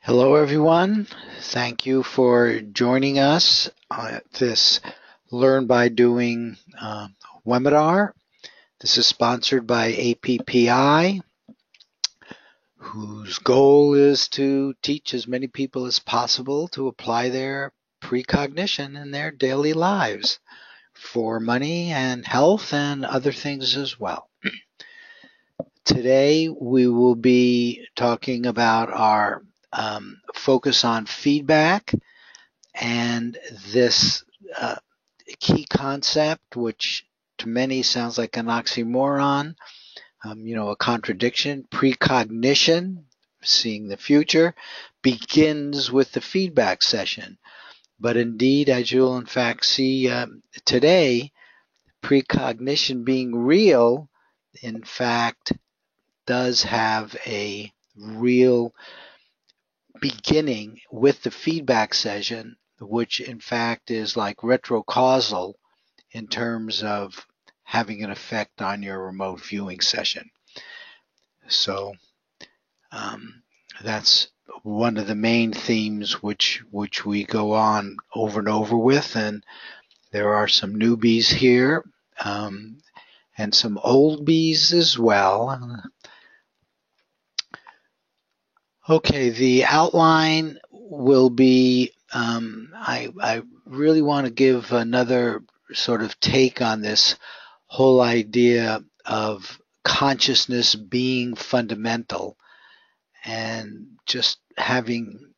Hello, everyone. Thank you for joining us at this Learn by Doing webinar. This is sponsored by APPI, whose goal is to teach as many people as possible to apply their precognition in their daily lives for money and health and other things as well. Today, we will be talking about our focus on feedback and this key concept, which to many sounds like an oxymoron, a contradiction. Precognition, seeing the future, begins with the feedback session. But indeed, as you'll in fact see today, precognition being real, in fact, does have a real beginning with the feedback session, which in fact is like retrocausal in terms of having an effect on your remote viewing session. So that's one of the main themes which we go on over and over with, and there are some newbies here and some old bees as well. Okay, the outline will be, I really want to give another sort of take on this whole idea of consciousness being fundamental and just having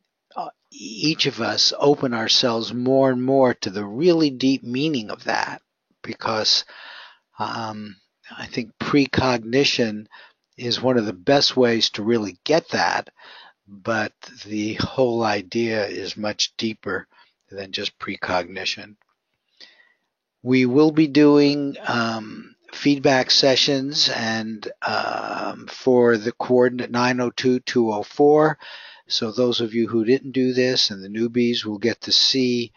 each of us open ourselves more and more to the really deep meaning of that, because I think precognition is one of the best ways to really get that, but the whole idea is much deeper than just precognition. We will be doing feedback sessions and for the coordinate 902-204. So those of you who didn't do this and the newbies will get to see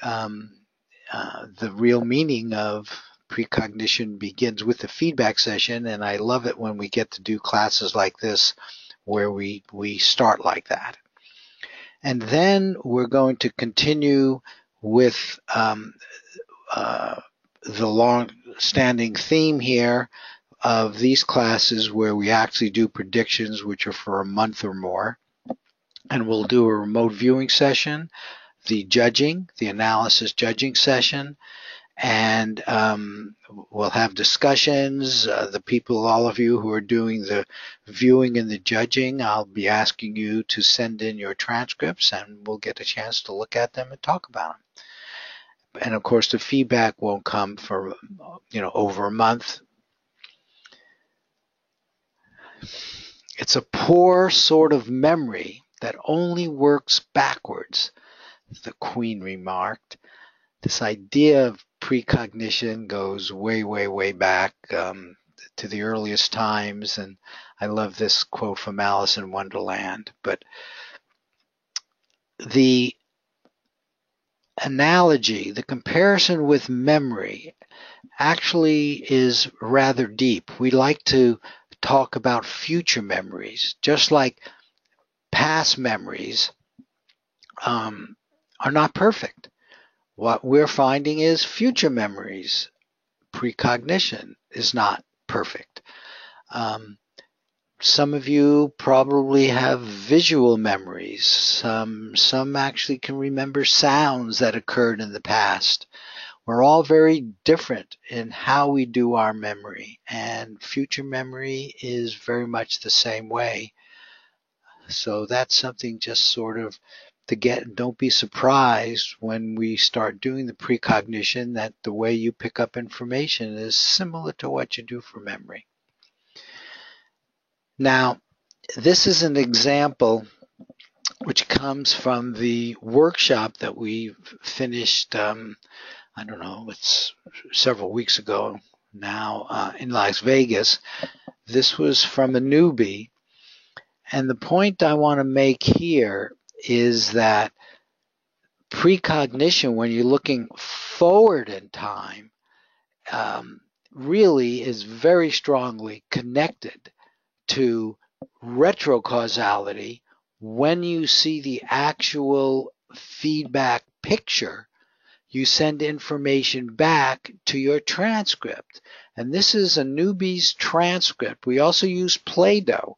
the real meaning of precognition begins with the feedback session, and I love it when we get to do classes like this where we start like that. And then we're going to continue with the long-standing theme here of these classes where we actually do predictions, which are for a month or more. And we'll do a remote viewing session, the analysis judging session, and we'll have discussions. The people, all of you who are doing the viewing and the judging, I'll be asking you to send in your transcripts and we'll get a chance to look at them and talk about them. And of course, the feedback won't come for over a month. It's a poor sort of memory that only works backwards, the Queen remarked. This idea of precognition goes way, way, way back to the earliest times, and I love this quote from Alice in Wonderland. But the analogy, the comparison with memory, actually is rather deep. We like to talk about future memories, just like past memories are not perfect. What we're finding is future memories, precognition is not perfect. Some of you probably have visual memories. Some actually can remember sounds that occurred in the past. We're all very different in how we do our memory, and future memory is very much the same way. So that's something just sort of to get. Don't be surprised when we start doing the precognition that the way you pick up information is similar to what you do for memory. Now, this is an example which comes from the workshop that we finished, I don't know, it's several weeks ago now in Las Vegas. This was from a newbie. And the point I want to make here is that precognition, when you're looking forward in time, really is very strongly connected to retrocausality when you see the actual feedback picture, you send information back to your transcript. And this is a newbie's transcript. We also use Play-Doh.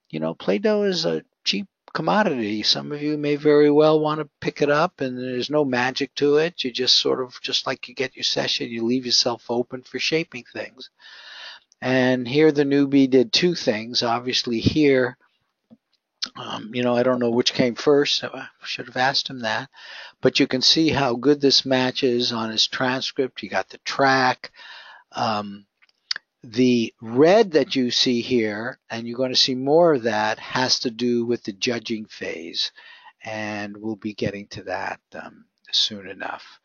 You know, Play-Doh is a cheap commodity. Some of you may very well want to pick it up, and there's no magic to it. You just sort of, just like you get your session, you leave yourself open for shaping things. And here the newbie did two things. Obviously here, I don't know which came first. So I should have asked him that. But you can see how good this matches on his transcript. You got the track. The red that you see here, and you're going to see more of that, has to do with the judging phase. And we'll be getting to that soon enough.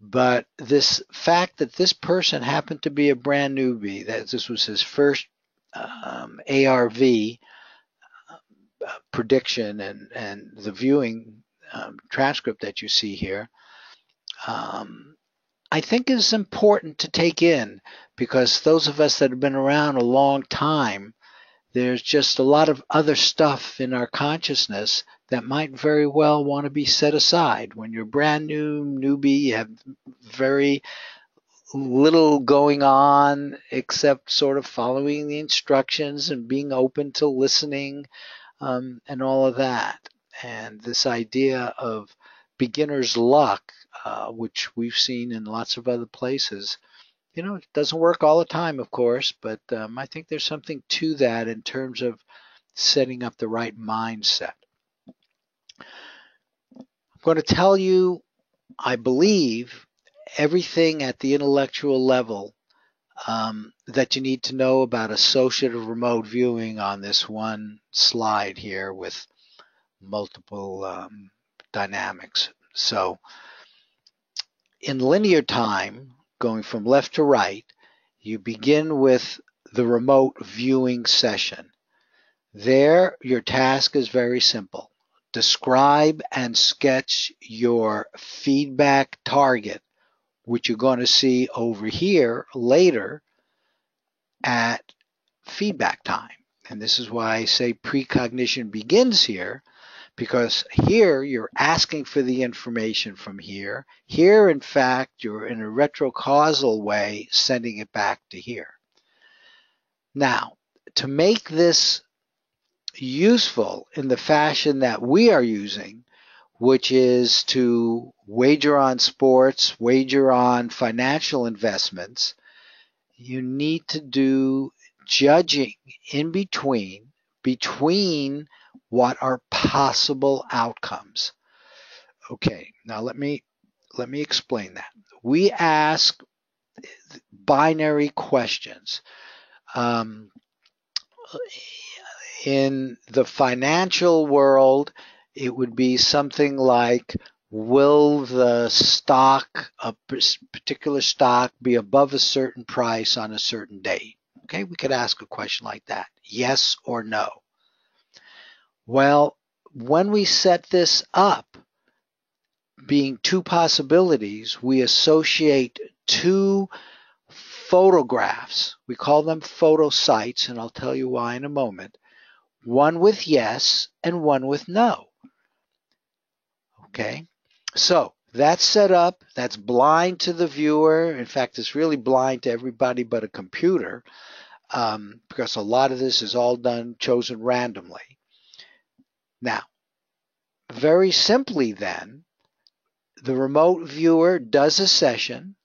But this fact that this person happened to be a brand newbie, that this was his first ARV prediction, and the viewing transcript that you see here, I think is important to take in, because those of us that have been around a long time, there's just a lot of other stuff in our consciousness that might very well want to be set aside. When you're brand newbie, you have very little going on except sort of following the instructions and being open to listening, and all of that. And this idea of beginner's luck, which we've seen in lots of other places, it doesn't work all the time, of course, but I think there's something to that in terms of setting up the right mindset. I'm going to tell you, I believe, everything at the intellectual level that you need to know about associative remote viewing on this one slide here with multiple dynamics. So in linear time, going from left to right, you begin with the remote viewing session. There, your task is very simple. Describe and sketch your feedback target, which you're going to see over here later at feedback time. And this is why I say precognition begins here, because here you're asking for the information from here. Here, in fact, you're in a retrocausal way sending it back to here. Now, to make this useful in the fashion that we are using, which is to wager on sports, wager on financial investments, you need to do judging in between what are possible outcomes. Okay, now let me explain that. We ask binary questions. In the financial world, it would be something like, will the stock, a particular stock, be above a certain price on a certain date? Okay, we could ask a question like that, yes or no. Well, when we set this up, being two possibilities, we associate two photographs. We call them photo sites, and I'll tell you why in a moment. One with yes and one with no. Okay, so that's set up. That's blind to the viewer. In fact, it's really blind to everybody but a computer, because a lot of this is all chosen randomly. Now, very simply then, the remote viewer does a session.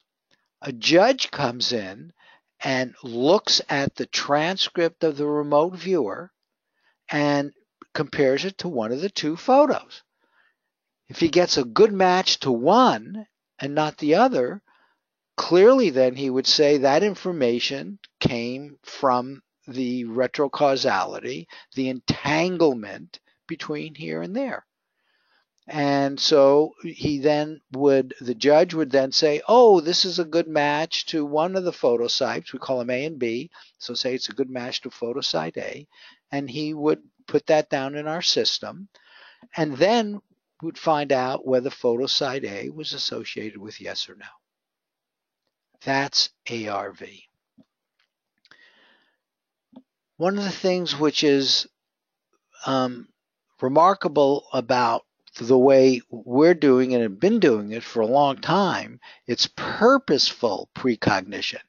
A judge comes in and looks at the transcript of the remote viewer and compares it to one of the two photos. If he gets a good match to one and not the other, clearly then he would say that information came from the retrocausality, the entanglement between here and there. And so the judge would then say, oh, this is a good match to one of the photo sites. We call them A and B. So say it's a good match to photo site A. And he would put that down in our system. And then we'd find out whether photo site A was associated with yes or no. That's ARV. One of the things which is remarkable about the way we're doing it and have been doing it for a long time, it's purposeful precognition.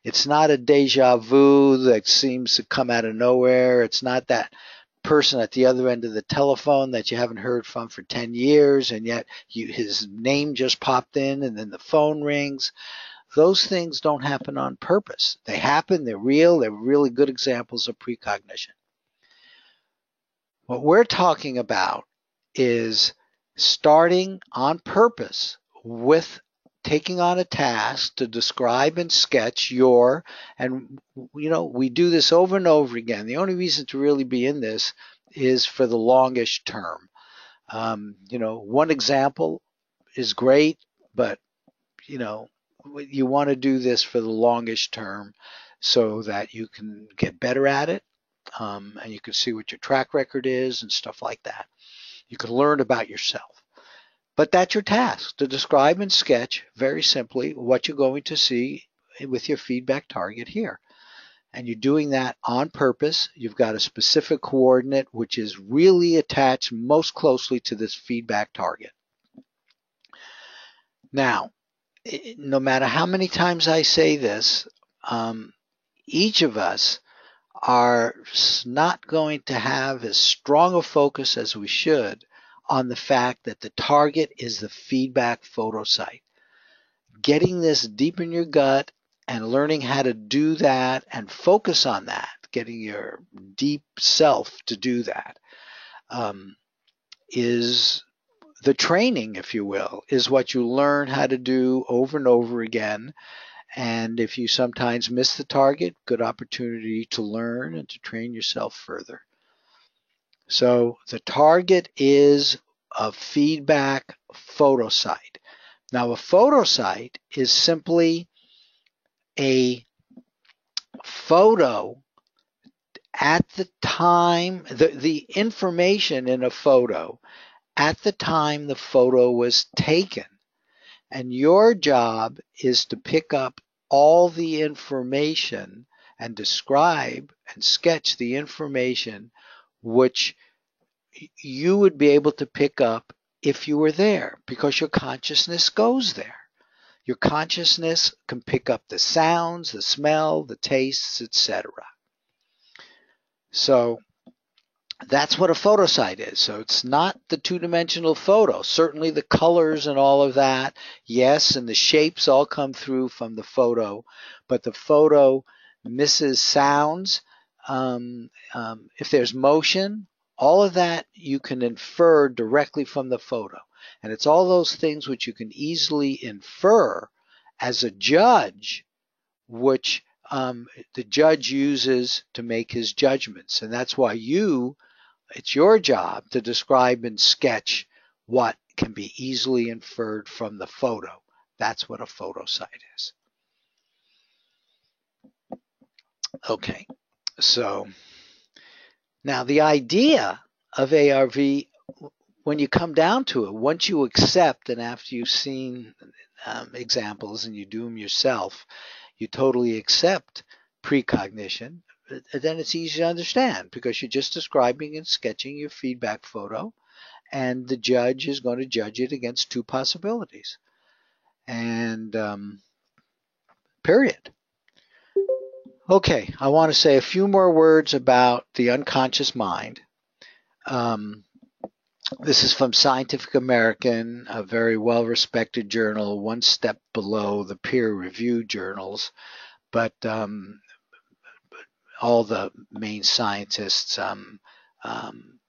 It's not a deja vu that seems to come out of nowhere. It's not that person at the other end of the telephone that you haven't heard from for 10 years and yet his name just popped in and then the phone rings. Those things don't happen on purpose. They happen, they're real, they're really good examples of precognition. What we're talking about is starting on purpose with taking on a task to describe and sketch and we do this over and over again. The only reason to really be in this is for the longish term. One example is great, but you want to do this for the longish term so that you can get better at it, and you can see what your track record is and stuff like that. You can learn about yourself. But that's your task, to describe and sketch very simply what you're going to see with your feedback target here. And you're doing that on purpose. You've got a specific coordinate which is really attached most closely to this feedback target. Now, no matter how many times I say this, each of us are not going to have as strong a focus as we should on the fact that the target is the feedback photo site. Getting this deep in your gut and learning how to do that and focus on that, getting your deep self to do that, is the training, if you will, is what you learn how to do over and over again. And if you sometimes miss the target, good opportunity to learn and to train yourself further. So the target is a feedback photo site. Now, a photo site is simply a photo at the time, the information in a photo at the time the photo was taken. And your job is to pick up all the information and describe and sketch the information which you would be able to pick up if you were there, because your consciousness goes there. Your consciousness can pick up the sounds, the smell, the tastes, etc. So that's what a photo site is. So it's not the two-dimensional photo. Certainly the colors and all of that, yes, and the shapes all come through from the photo, but the photo misses sounds. If there's motion, all of that you can infer directly from the photo. And it's all those things which you can easily infer as a judge, which the judge uses to make his judgments. And that's why it's your job to describe and sketch what can be easily inferred from the photo. That's what a photo site is. Okay, so now the idea of ARV, when you come down to it, once you accept and after you've seen examples and you do them yourself, you totally accept precognition, then it's easy to understand because you're just describing and sketching your feedback photo, and the judge is going to judge it against two possibilities. And period. Okay, I want to say a few more words about the unconscious mind. This is from Scientific American, a very well-respected journal, one step below the peer-reviewed journals, but all the main scientists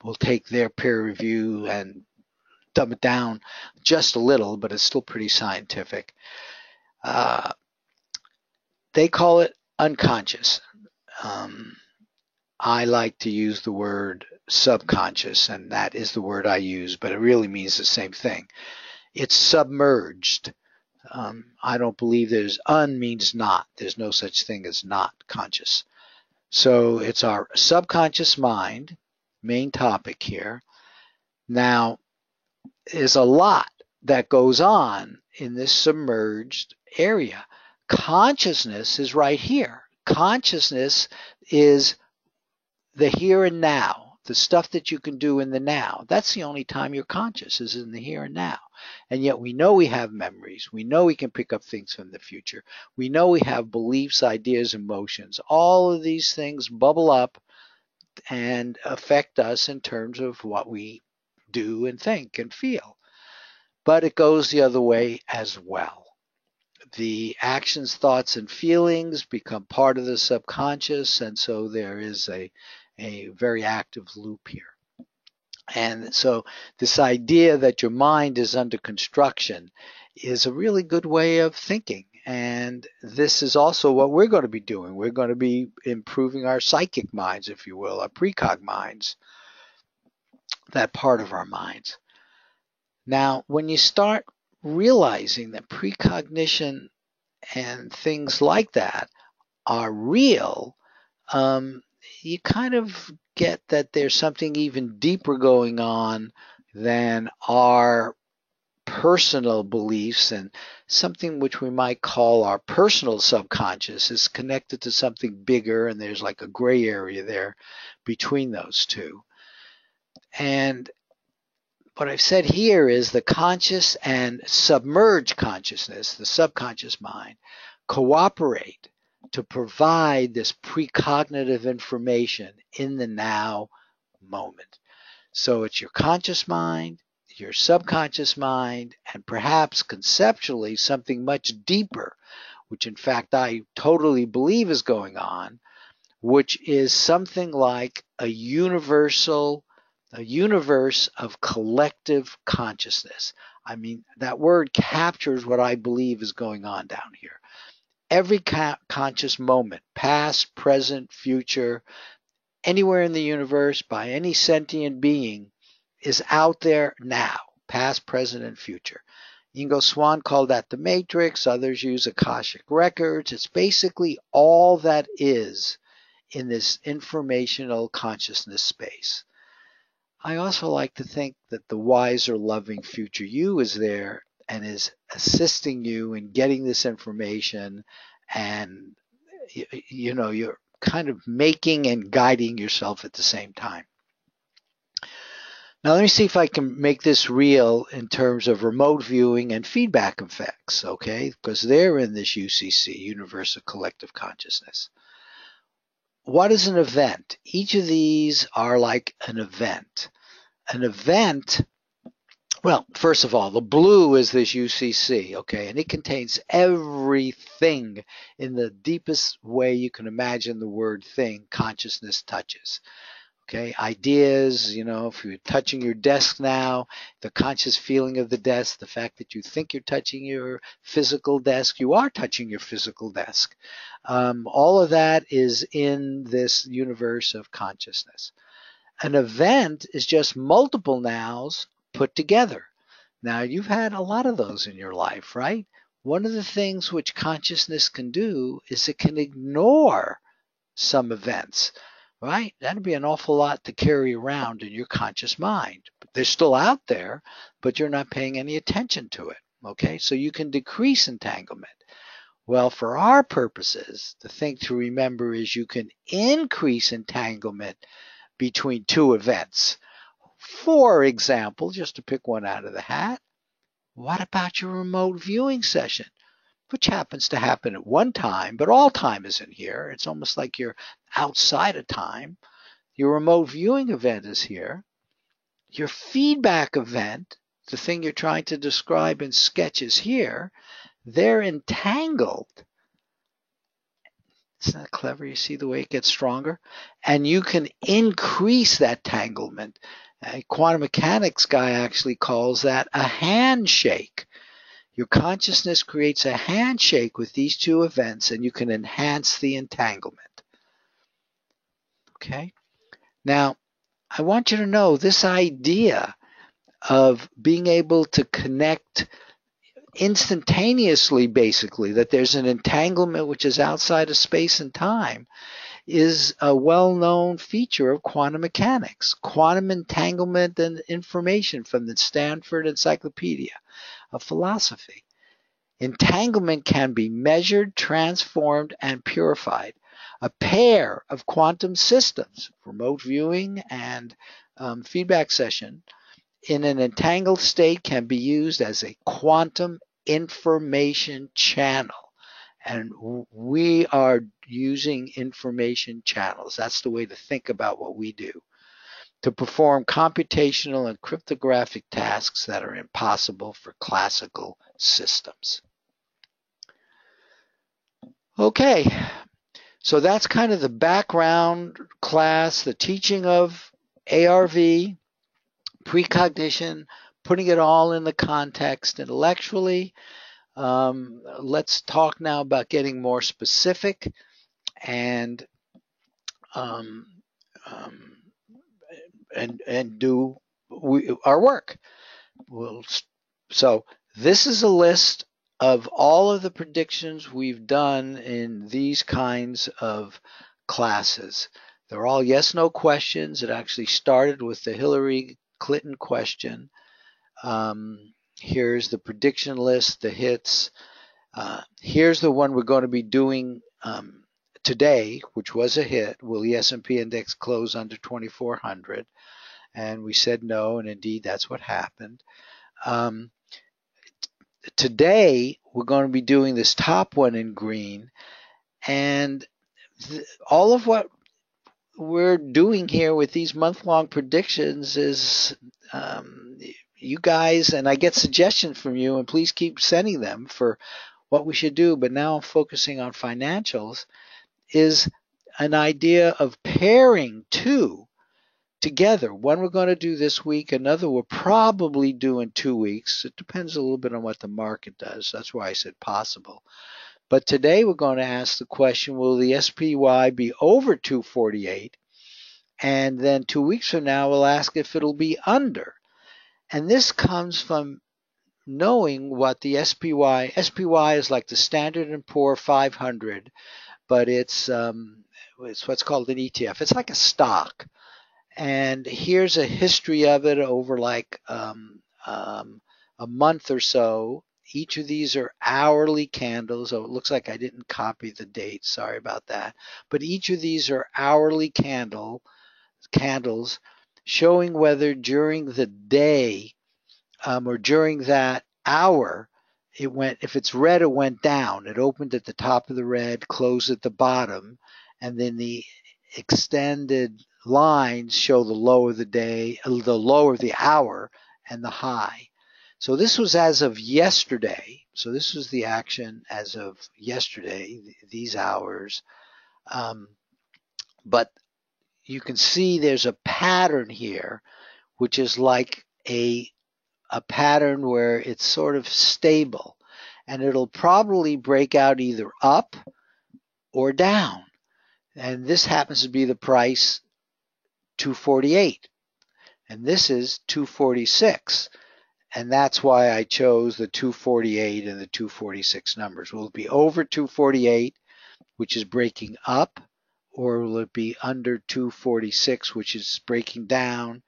will take their peer review and dumb it down just a little, but it's still pretty scientific. They call it unconscious. I like to use the word subconscious, and that is the word I use, but it really means the same thing. It's submerged. I don't believe means not. There's no such thing as not conscious. So it's our subconscious mind, main topic here. Now, there's a lot that goes on in this submerged area. Consciousness is right here. Consciousness is the here and now. the stuff that you can do in the now. That's the only time you're conscious, is in the here and now. And yet we know we have memories. We know we can pick up things from the future. We know we have beliefs, ideas, emotions. All of these things bubble up and affect us in terms of what we do and think and feel. But it goes the other way as well. The actions, thoughts, and feelings become part of the subconscious, and so there is a very active loop here. And so this idea that your mind is under construction is a really good way of thinking. And this is also what we're going to be doing. We're going to be improving our psychic minds, if you will, our precog minds, that part of our minds. Now, when you start realizing that precognition and things like that are real, you kind of get that there's something even deeper going on than our personal beliefs, and something which we might call our personal subconscious is connected to something bigger, and there's like a gray area there between those two. And what I've said here is the conscious and submerged consciousness, the subconscious mind, cooperate to provide this precognitive information in the now moment. So it's your conscious mind, your subconscious mind, and perhaps conceptually something much deeper, which in fact I totally believe is going on, which is something like a universe of collective consciousness. I mean, that word captures what I believe is going on down here. Every conscious moment, past, present, future, anywhere in the universe, by any sentient being, is out there now, past, present, and future. Ingo Swann called that the matrix. Others use Akashic records. It's basically all that is in this informational consciousness space. I also like to think that the wiser, loving future you is there and is assisting you in getting this information, and you're kind of making and guiding yourself at the same time. Now let me see if I can make this real in terms of remote viewing and feedback effects, okay? Because they're in this UCC, Universe of Collective Consciousness. What is an event? Each of these are like an event. An event, well, first of all, the blue is this UCC, okay, and it contains everything in the deepest way you can imagine the word thing consciousness touches. Okay, ideas, if you're touching your desk now, the conscious feeling of the desk, the fact that you think you're touching your physical desk, you are touching your physical desk. All of that is in this universe of consciousness. An event is just multiple nows put together. Now, you've had a lot of those in your life, right? One of the things which consciousness can do is it can ignore some events, right? That'd be an awful lot to carry around in your conscious mind. They're still out there, but you're not paying any attention to it, okay? So you can decrease entanglement. Well, for our purposes, the thing to remember is you can increase entanglement between two events. For example, just to pick one out of the hat, what about your remote viewing session, which happens to happen at one time, but all time is in here. It's almost like you're outside of time. Your remote viewing event is here. Your feedback event, the thing you're trying to describe in sketch, is here. They're entangled. Isn't that clever? You see the way it gets stronger? And you can increase that tanglement. A quantum mechanics guy actually calls that a handshake. Your consciousness creates a handshake with these two events, and you can enhance the entanglement. Okay? Now, I want you to know this idea of being able to connect instantaneously, basically, that there's an entanglement which is outside of space and time, is a well-known feature of quantum mechanics. Quantum entanglement and information from the Stanford Encyclopedia of Philosophy. Entanglement can be measured, transformed, and purified. A pair of quantum systems, remote viewing and feedback session, in an entangled state can be used as a quantum information channel. And we are using information channels. That's the way to think about what we do, to perform computational and cryptographic tasks that are impossible for classical systems. Okay, so that's kind of the background class, the teaching of ARV, precognition, putting it all in the context intellectually. Let's talk now about getting more specific and do our work. So this is a list of all of the predictions we've done in these kinds of classes. They're all yes/no questions. It actually started with the Hillary Clinton question. Here's the prediction list, the hits. Here's the one we're going to be doing today, which was a hit. Will the S&P index close under 2,400? And we said no, and indeed that's what happened. Today, we're going to be doing this top one in green, and all of what we're doing here with these month-long predictions is you guys, and I get suggestions from you, and please keep sending them for what we should do, but now I'm focusing on financials, is an idea of pairing two together. One we're going to do this week, another we'll probably do in 2 weeks. It depends a little bit on what the market does. That's why I said possible. But today we're going to ask the question, will the SPY be over 248? And then 2 weeks from now, we'll ask if it'll be under. And this comes from knowing what the SPY is like the Standard & Poor 500, but it's what's called an ETF. It's like a stock. And here's a history of it over like a month or so. Each of these are hourly candles. Oh, it looks like I didn't copy the date. Sorry about that. But each of these are hourly candles showing whether during the day or during that hour it went, if it's red, it went down. It opened at the top of the red, closed at the bottom, and then the extended lines show the low of the day, the low of the hour, and the high. So this was as of yesterday. So this was the action as of yesterday, these hours. But you can see there's a pattern here, which is like a pattern where it's sort of stable. And it'll probably break out either up or down. And this happens to be the price 248. And this is 246. And that's why I chose the 248 and the 246 numbers. Will it be over 248, which is breaking up, or will it be under 246, which is breaking down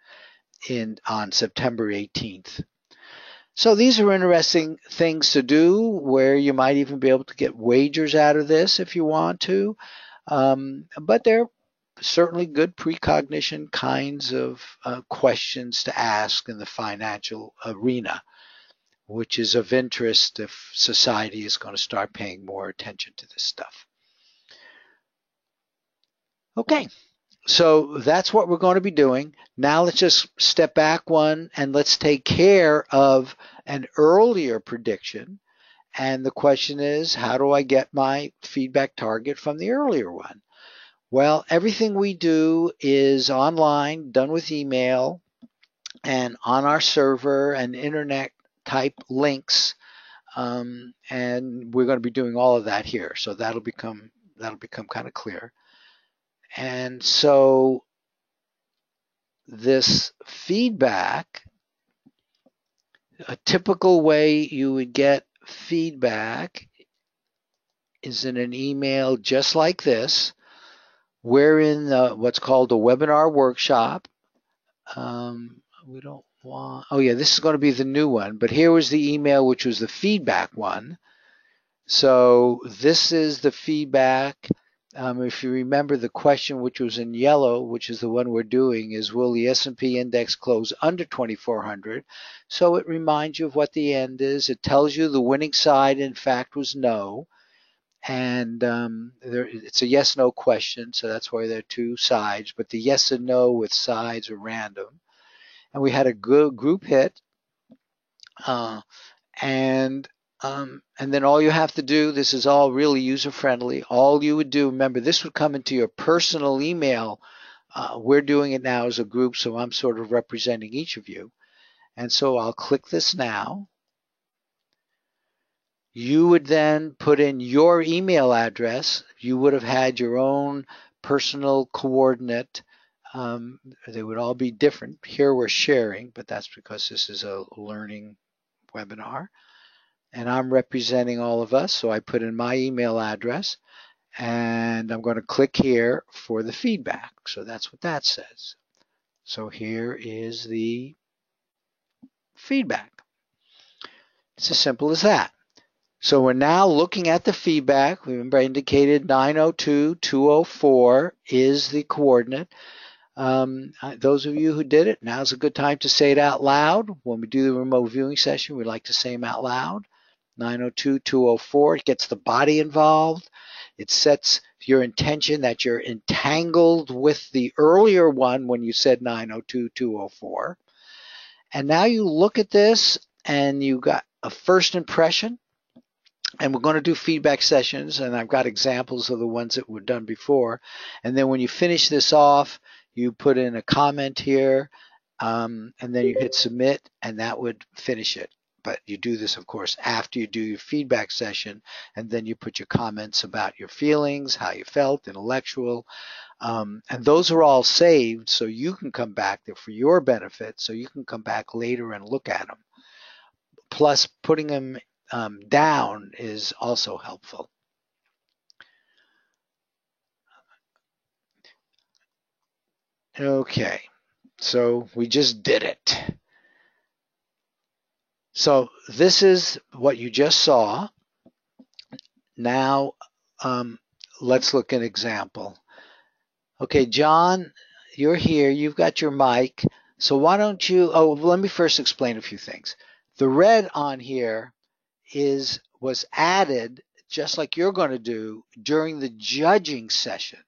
on September 18th? So these are interesting things to do where you might even be able to get wagers out of this if you want to. But they're certainly good precognition kinds of questions to ask in the financial arena, which is of interest if society is going to start paying more attention to this stuff. Okay, so that's what we're going to be doing. Now let's just step back one and let's take care of an earlier prediction. And the question is, how do I get my feedback target from the earlier one? Well, everything we do is online, done with email, and on our server and internet type links. And we're going to be doing all of that here. So that'll become kind of clear. And so this feedback, a typical way you would get feedback is in an email just like this. We're in what's called a webinar workshop. We don't want, oh yeah, this is going to be the new one, but here was the email, which was the feedback one. So this is the feedback if you remember the question which was in yellow, which is the one we're doing, is will the S&P index close under 2,400? So it reminds you of what the end is. It tells you the winning side, in fact, was no. And it's a yes-no question, so that's why there are two sides. But the yes and no with sides are random. And we had a good group hit. And then all you have to do, this is all really user-friendly, all you would do, remember, this would come into your personal email. We're doing it now as a group, so I'm sort of representing each of you. And so I'll click this now. You would then put in your email address. You would have had your own personal coordinate. They would all be different. Here we're sharing, but that's because this is a learning webinar. And I'm representing all of us, so I put in my email address, and I'm going to click here for the feedback. So that's what that says. So here is the feedback. It's as simple as that. So we're now looking at the feedback. Remember I indicated 902.204 is the coordinate. Those of you who did it, now's a good time to say it out loud. When we do the remote viewing session, we like to say them out loud. 902.204, it gets the body involved. It sets your intention that you're entangled with the earlier one when you said 902.204. And now you look at this and you got a first impression. And we're going to do feedback sessions, and I've got examples of the ones that were done before. And then when you finish this off, you put in a comment here, and then you hit submit, and that would finish it. But you do this, of course, after you do your feedback session, and then you put your comments about your feelings, how you felt, intellectual. And those are all saved, so you can come back. They're for your benefit, so you can come back later and look at them. Plus, putting them down is also helpful. Okay, so we just did it. So this is what you just saw. Now let's look at an example. Okay, John, you're here. You've got your mic. So why don't you, let me first explain a few things. The red on here was added, just like you're going to do, during the judging session.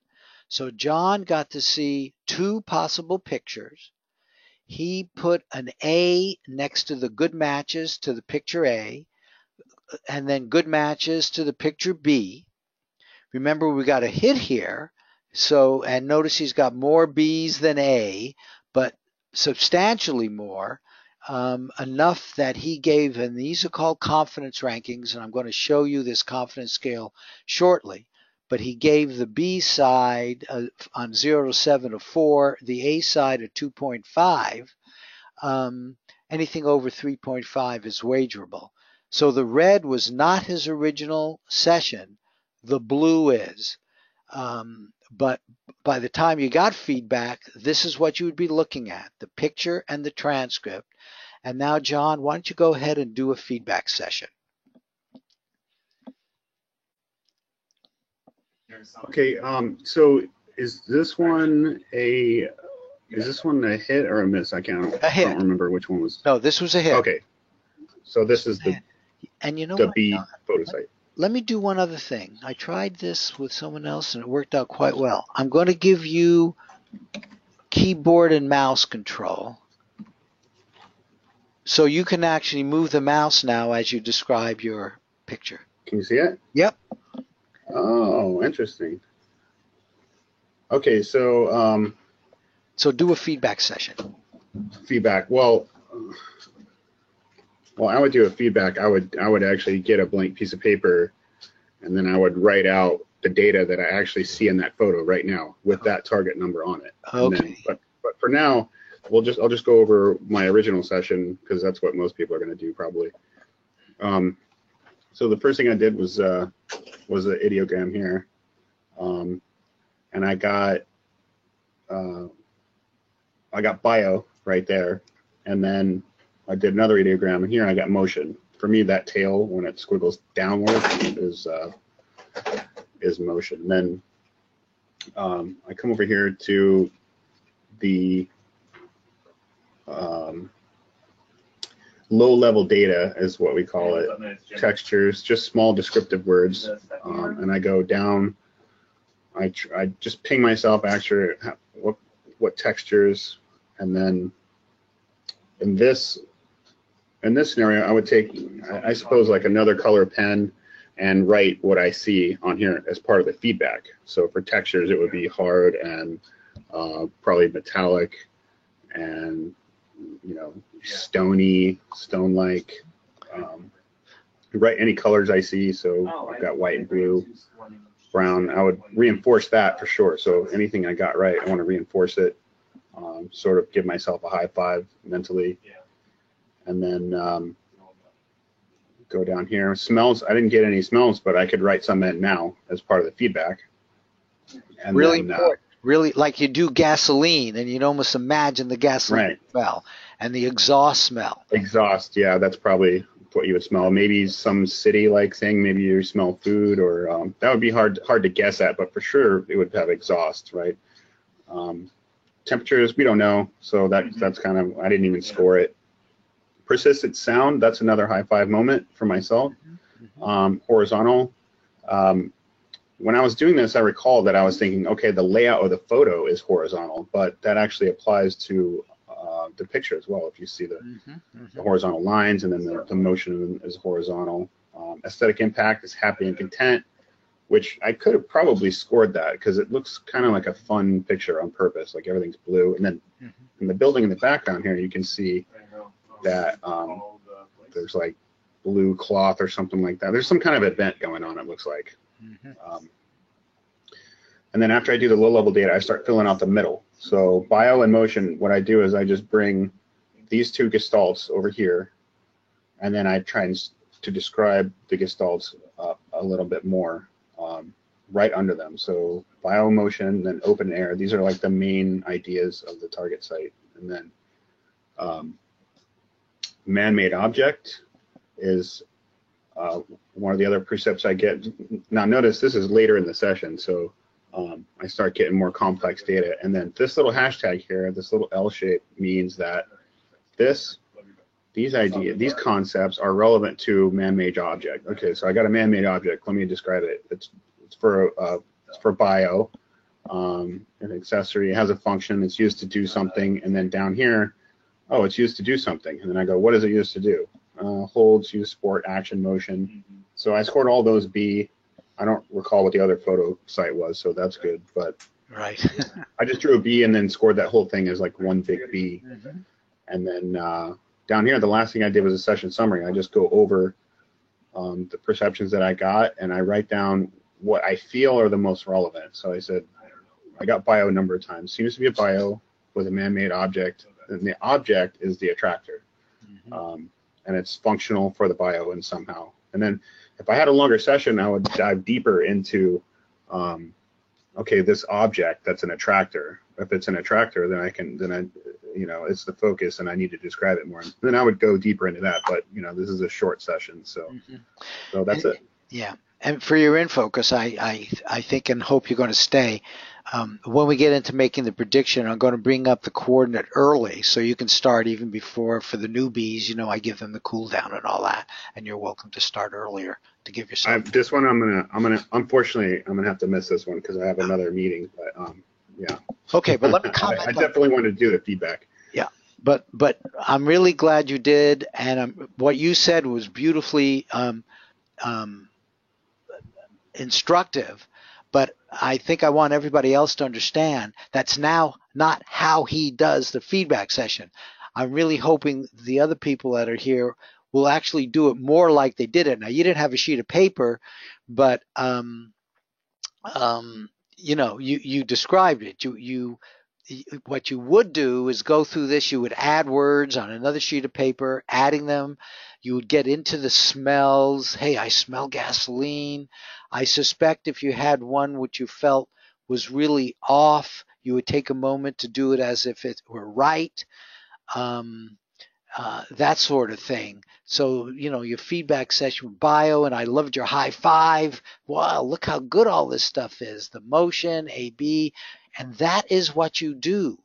So John got to see two possible pictures. He put an A next to the good matches to the picture A, and then good matches to the picture B. Remember, we got a hit here. So, and notice he's got more B's than A, but substantially more. Enough that he gave, and these are called confidence rankings, and I'm going to show you this confidence scale shortly, but he gave the B side on 0 to 7 a 4, the A side a 2.5. Anything over 3.5 is wagerable. So the red was not his original session, the blue is. But by the time you got feedback, this is what you would be looking at, the picture and the transcript. And now, John, why don't you go ahead and do a feedback session? Okay, so is this one a hit or a miss? I don't remember which one was. No, this was a hit. Okay, so this is the B photo site. Let me do one other thing. I tried this with someone else and it worked out quite well. I'm going to give you keyboard and mouse control. So you can actually move the mouse now as you describe your picture. Can you see it? Yep. Oh, interesting. Okay, so so do a feedback session. Feedback. Well, I would do a feedback. I would actually get a blank piece of paper, and then I would write out the data that I actually see in that photo right now with that target number on it. Okay. Then, but for now, I'll just go over my original session because that's what most people are going to do probably. So the first thing I did was an ideogram here, and I got bio right there, and then I did another ideogram here, and I got motion. For me, that tail when it squiggles downward is motion. And then I come over here to the low-level data is what we call it, textures, just small descriptive words, and I go down. I just ping myself actually what textures, and then in this scenario, I would take, I suppose, like another color pen and write what I see on here as part of the feedback. So for textures, it would be hard and probably metallic and, you know, stony, stone-like. Write any colors I see. So I've got white and blue, brown. I would reinforce that for sure. So anything I got right, I want to reinforce it. Sort of give myself a high five mentally. And then go down here. Smells, I didn't get any smells, but I could write some in now as part of the feedback. And really then, important. Really, like you do gasoline, and you'd almost imagine the gasoline smell and the exhaust smell. Exhaust, yeah, that's probably what you would smell. Maybe some city-like thing. Maybe you smell food, or that would be hard to guess at, but for sure it would have exhaust, right? Temperatures, we don't know, so that's kind of, I didn't even score it. Persistent sound, that's another high five moment for myself. Horizontal. When I was doing this, I recall that I was thinking, okay, the layout of the photo is horizontal, but that actually applies to the picture as well. If you see the horizontal lines, and then the motion is horizontal. Aesthetic impact is happy and content, which I could have probably scored that because it looks kind of like a fun picture on purpose, like everything's blue. And then in the building in the background here, you can see that there's like blue cloth or something like that. There's some kind of event going on, it looks like. And then after I do the low-level data, I start filling out the middle. So bio and motion, what I do is I just bring these two gestalts over here, and then I try to describe the gestalts a little bit more right under them. So bio, motion, then open air. These are like the main ideas of the target site. And then man-made object is one of the other precepts I get. Now notice this is later in the session, so I start getting more complex data. And then this little hashtag here, this little L shape, means that these ideas, these concepts are relevant to man-made object. Okay, so I got a man-made object. Let me describe it. It's for bio, an accessory. It has a function. It's used to do something. And then down here, oh, it's used to do something. And then I go, what is it used to do? Holds, use, sport, action, motion. So I scored all those B. I don't recall what the other photo site was, so that's good. But right. I just drew a B and then scored that whole thing as like one big B. And then down here, the last thing I did was a session summary. I just go over the perceptions that I got, and I write down what I feel are the most relevant. So I said, I got bio a number of times. Seems to be a bio with a man-made object, and the object is the attractor. And it's functional for the bio and somehow. And then if I had a longer session, I would dive deeper into, okay, this object that's an attractor. If it's an attractor, then you know, it's the focus, and I need to describe it more. And then I would go deeper into that. But you know, this is a short session, so so that's it. Yeah, and for your info, because I think and hope you're going to stay. When we get into making the prediction, I'm going to bring up the coordinate early, so you can start even before. For the newbies, you know, I give them the cool down and all that, and you're welcome to start earlier to give yourself. This one, I'm gonna unfortunately, I'm gonna have to miss this one because I have another meeting. But yeah. Okay, but let me comment. I definitely want to do the feedback. Yeah, but I'm really glad you did, and what you said was beautifully instructive. But I think I want everybody else to understand that's now not how he does the feedback session. I'm really hoping the other people that are here will actually do it more like they did it. Now, you didn't have a sheet of paper, but you know, you described it. What you would do is go through this. You would add words on another sheet of paper, adding them. You would get into the smells. Hey, I smell gasoline. I suspect if you had one which you felt was really off, you would take a moment to do it as if it were right. that sort of thing. So, your feedback session with bio, and I loved your high five. Wow, look how good all this stuff is. The motion, A/B, and that is what you do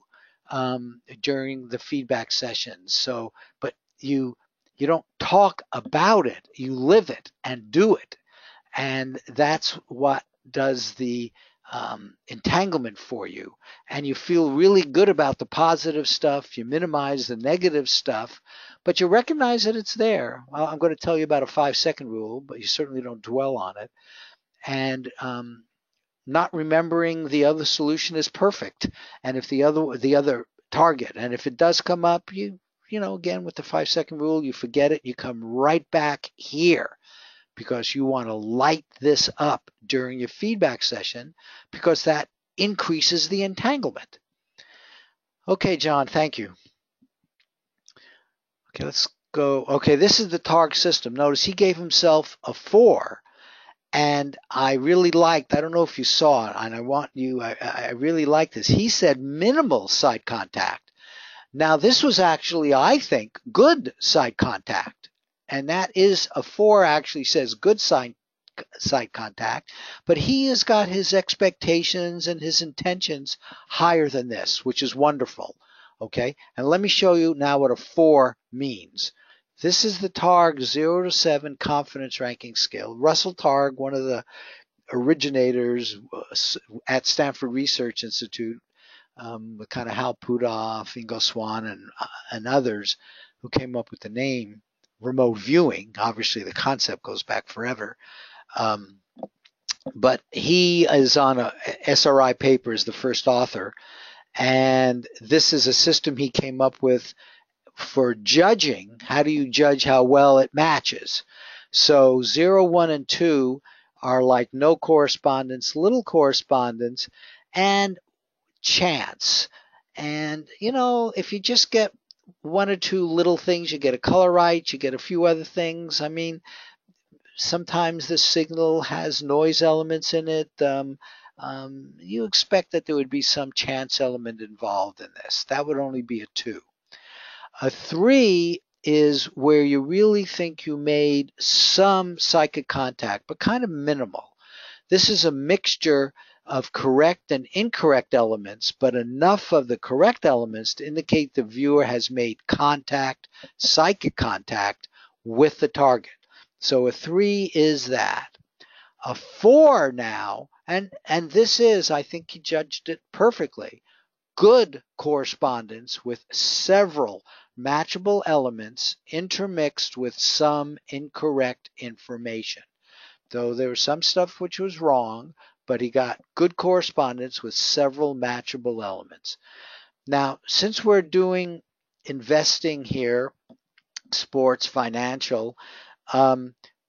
during the feedback sessions. So, but you don't talk about it. You live it and do it, and that's what does the entanglement for you. And you feel really good about the positive stuff. You minimize the negative stuff, but you recognize that it's there. Well, I'm going to tell you about a 5-second rule, but you certainly don't dwell on it. And not remembering the other solution is perfect. And if the other target, and if it does come up, again with the 5-second rule, you forget it. You come right back here, because you want to light this up during your feedback session, because that increases the entanglement. Okay, John, thank you. Okay, let's go. Okay, this is the Targ system. Notice he gave himself a 4, and I really liked, I don't know if you saw it, and I really like this. He said minimal side contact. Now, this was actually, I think, good side contact. And that is a 4 actually says good side contact, but he has got his expectations and his intentions higher than this, which is wonderful. Okay, and let me show you now what a 4 means. This is the Targ 0 to 7 confidence ranking scale. Russell Targ, one of the originators at Stanford Research Institute, with kind of Hal Puthoff, Ingo Swann, and others who came up with the name remote viewing. Obviously, the concept goes back forever. But he is on a SRI paper as the first author, and this is a system he came up with for judging. How do you judge how well it matches? So 0, 1, and 2 are like no correspondence, little correspondence, and chance. And if you just get 1 or 2 little things, you get a color right, you get a few other things. I mean, sometimes the signal has noise elements in it. You expect that there would be some chance element involved in this. That would only be a 2. A 3 is where you really think you made some psychic contact, but kind of minimal. This is a mixture of correct and incorrect elements, but enough of the correct elements to indicate the viewer has made contact, psychic contact, with the target. So a 3 is that. A 4 now, and this is, I think he judged it perfectly, good correspondence with several matchable elements intermixed with some incorrect information. Though there was some stuff which was wrong, but he got good correspondence with several matchable elements. Now, since we're doing investing here, sports, financial,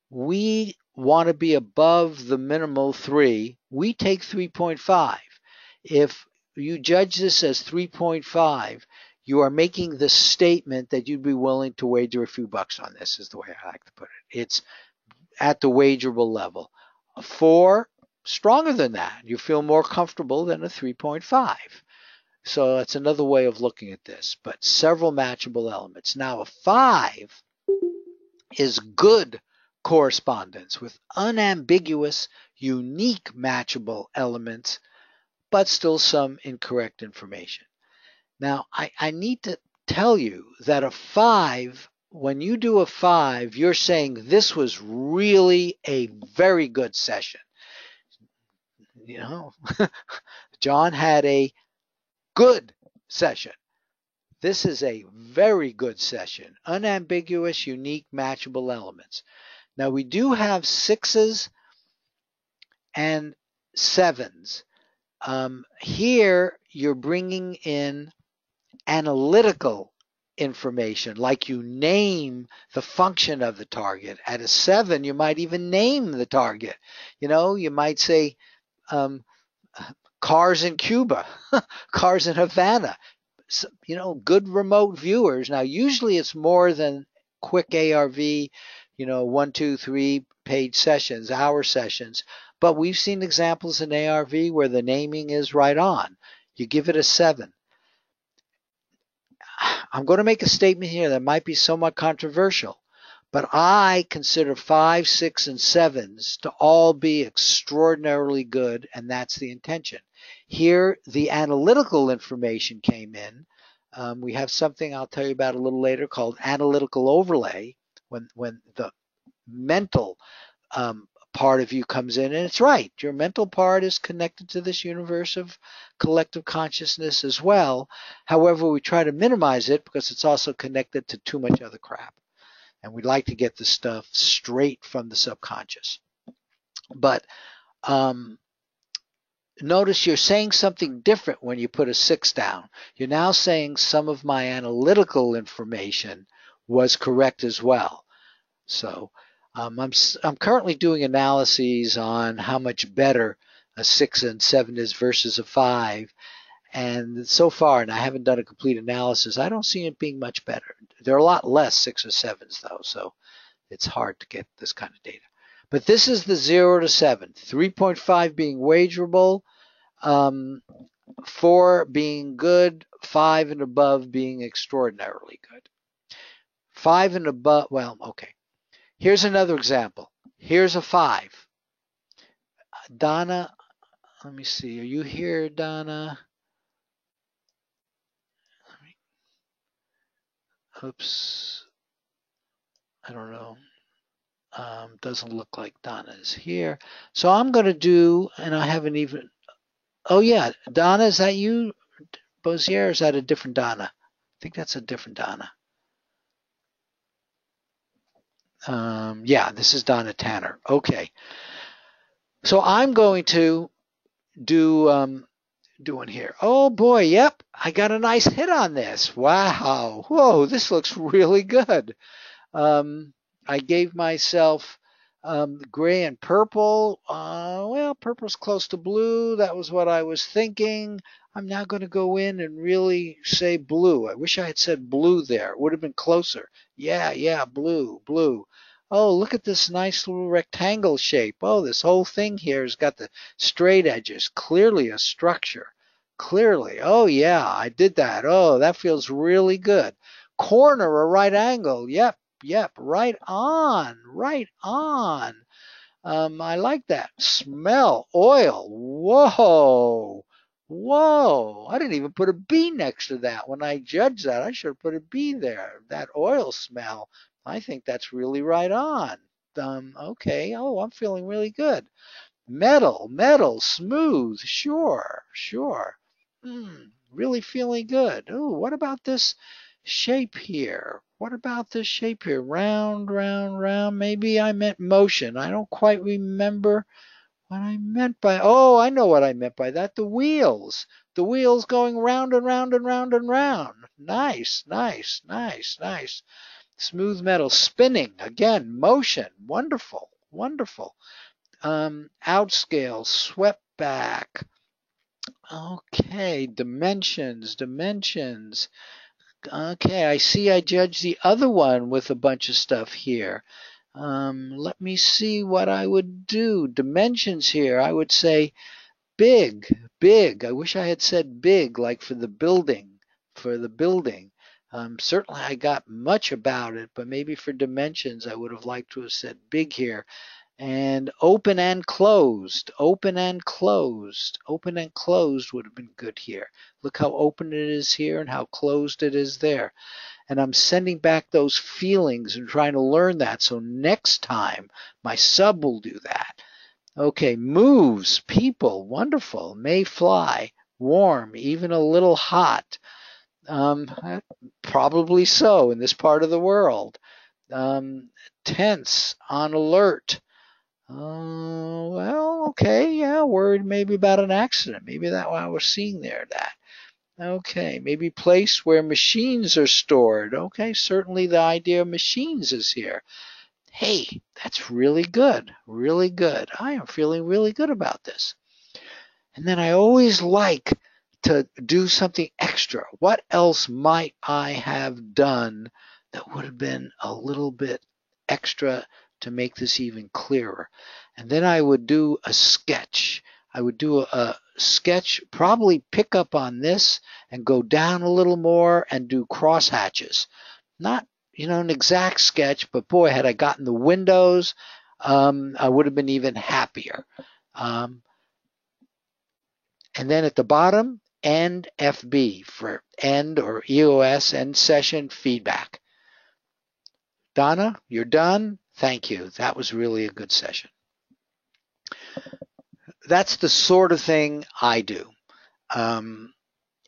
we want to be above the minimal 3. We take 3.5. If you judge this as 3.5, you are making the statement that you'd be willing to wager a few bucks on this, is the way I like to put it. It's at the wagerable level. A 4, stronger than that. You feel more comfortable than a 3.5. So that's another way of looking at this, but several matchable elements. Now a 5 is good correspondence with unambiguous, unique matchable elements, but still some incorrect information. Now, I need to tell you that a 5, when you do a 5, you're saying this was really a very good session. John had a good session. This is a very good session. Unambiguous, unique, matchable elements. Now, we do have 6s and 7s. Here, you're bringing in analytical information, like you name the function of the target. At a 7, you might even name the target. You might say cars in Cuba, cars in Havana. Good remote viewers. Now, usually it's more than quick ARV, 1, 2, 3 page sessions, hour sessions. But we've seen examples in ARV where the naming is right on. You give it a 7. I'm going to make a statement here that might be somewhat controversial, but I consider 5, 6, and 7s to all be extraordinarily good, and that's the intention. Here, the analytical information came in. We have something I'll tell you about a little later called analytical overlay, when the mental part of you comes in, and it's right. Your mental part is connected to this universe of collective consciousness as well. However, we try to minimize it because it's also connected to too much other crap. And we like to get the stuff straight from the subconscious. But notice you're saying something different when you put a 6 down. You're now saying some of my analytical information was correct as well. So I'm currently doing analyses on how much better a 6 and 7 is versus a 5. And so far, and I haven't done a complete analysis, I don't see it being much better. There are a lot less 6 or 7s, though, so it's hard to get this kind of data. But this is the 0 to 7, 3.5 being wagerable, 4 being good, 5 and above being extraordinarily good. 5 and above, well, okay. Here's another example. Here's a 5. Donna, let me see. Are you here, Donna? Oops. I don't know. Doesn't look like Donna is here. So I'm going to do, and I haven't even, oh yeah, Donna, is that you, Bozier, or is that a different Donna? I think that's a different Donna. Yeah, this is Donna Tanner. Okay. So I'm going to do, doing here. Oh boy, yep, I got a nice hit on this. Wow. Whoa, this looks really good. I gave myself gray and purple. Well, purple's close to blue. That was what I was thinking. I'm now going to go in and really say blue. I wish I had said blue there. It would have been closer. Yeah, blue, blue. Oh, look at this nice little rectangle shape. Oh, this whole thing here has got the straight edges. Clearly a structure. Clearly. Oh, yeah, I did that. Oh, that feels really good. Corner or right angle. Yep, right on, right on. I like that. Smell, oil. Whoa, whoa. I didn't even put a B next to that. When I judged that, I should have put a B there. That oil smell, I think that's really right on. Okay, oh, I'm feeling really good. Metal, smooth, sure. Really feeling good. Oh, what about this shape here? What about this shape here? Round, round, round. Maybe I meant motion. I don't quite remember what I meant by, oh, I know what I meant by that. The wheels. The wheels going round and round and round and round. Nice. Smooth metal spinning. Again, motion. Wonderful. Outscale, swept back. Okay, dimensions. Okay, I see I judged the other one with a bunch of stuff here. Let me see what I would do. Dimensions here, I would say big. I wish I had said big, like for the building. Certainly I got much about it, but maybe for dimensions I would have liked to have said big here. And open and closed would have been good here. Look how open it is here and how closed it is there. And I'm sending back those feelings and trying to learn that, so next time my sub will do that. Okay, moves, people, wonderful, may fly, warm, even a little hot. Probably so in this part of the world. Tense, on alert. Well, okay, yeah, worried maybe about an accident. Maybe that's what I was seeing there, that. Okay, maybe place where machines are stored. Okay, certainly the idea of machines is here. Hey, that's really good. I am feeling really good about this. And then I always like to do something extra. What else might I have done that would have been a little bit extra to make this even clearer? And then I would do a sketch. I would do a sketch, probably pick up on this and go down a little more and do cross hatches. Not, an exact sketch, but boy, had I gotten the windows, I would have been even happier. And then at the bottom, end FB for end or EOS, end session feedback. Donna, you're done. Thank you. That was really a good session. That's the sort of thing I do.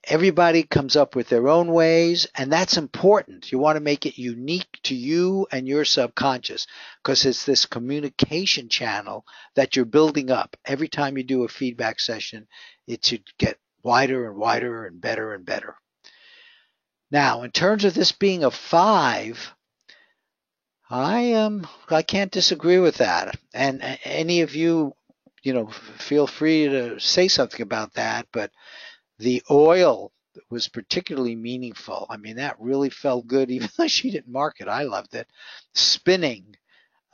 Everybody comes up with their own ways, and that's important. You want to make it unique to you and your subconscious, because it's this communication channel that you're building up. Every time you do a feedback session, it should get wider and wider and better and better. Now, in terms of this being a 5, I can't disagree with that. And any of you, feel free to say something about that, but the oil was particularly meaningful. I mean, that really felt good, even though she didn't mark it. I loved it. Spinning,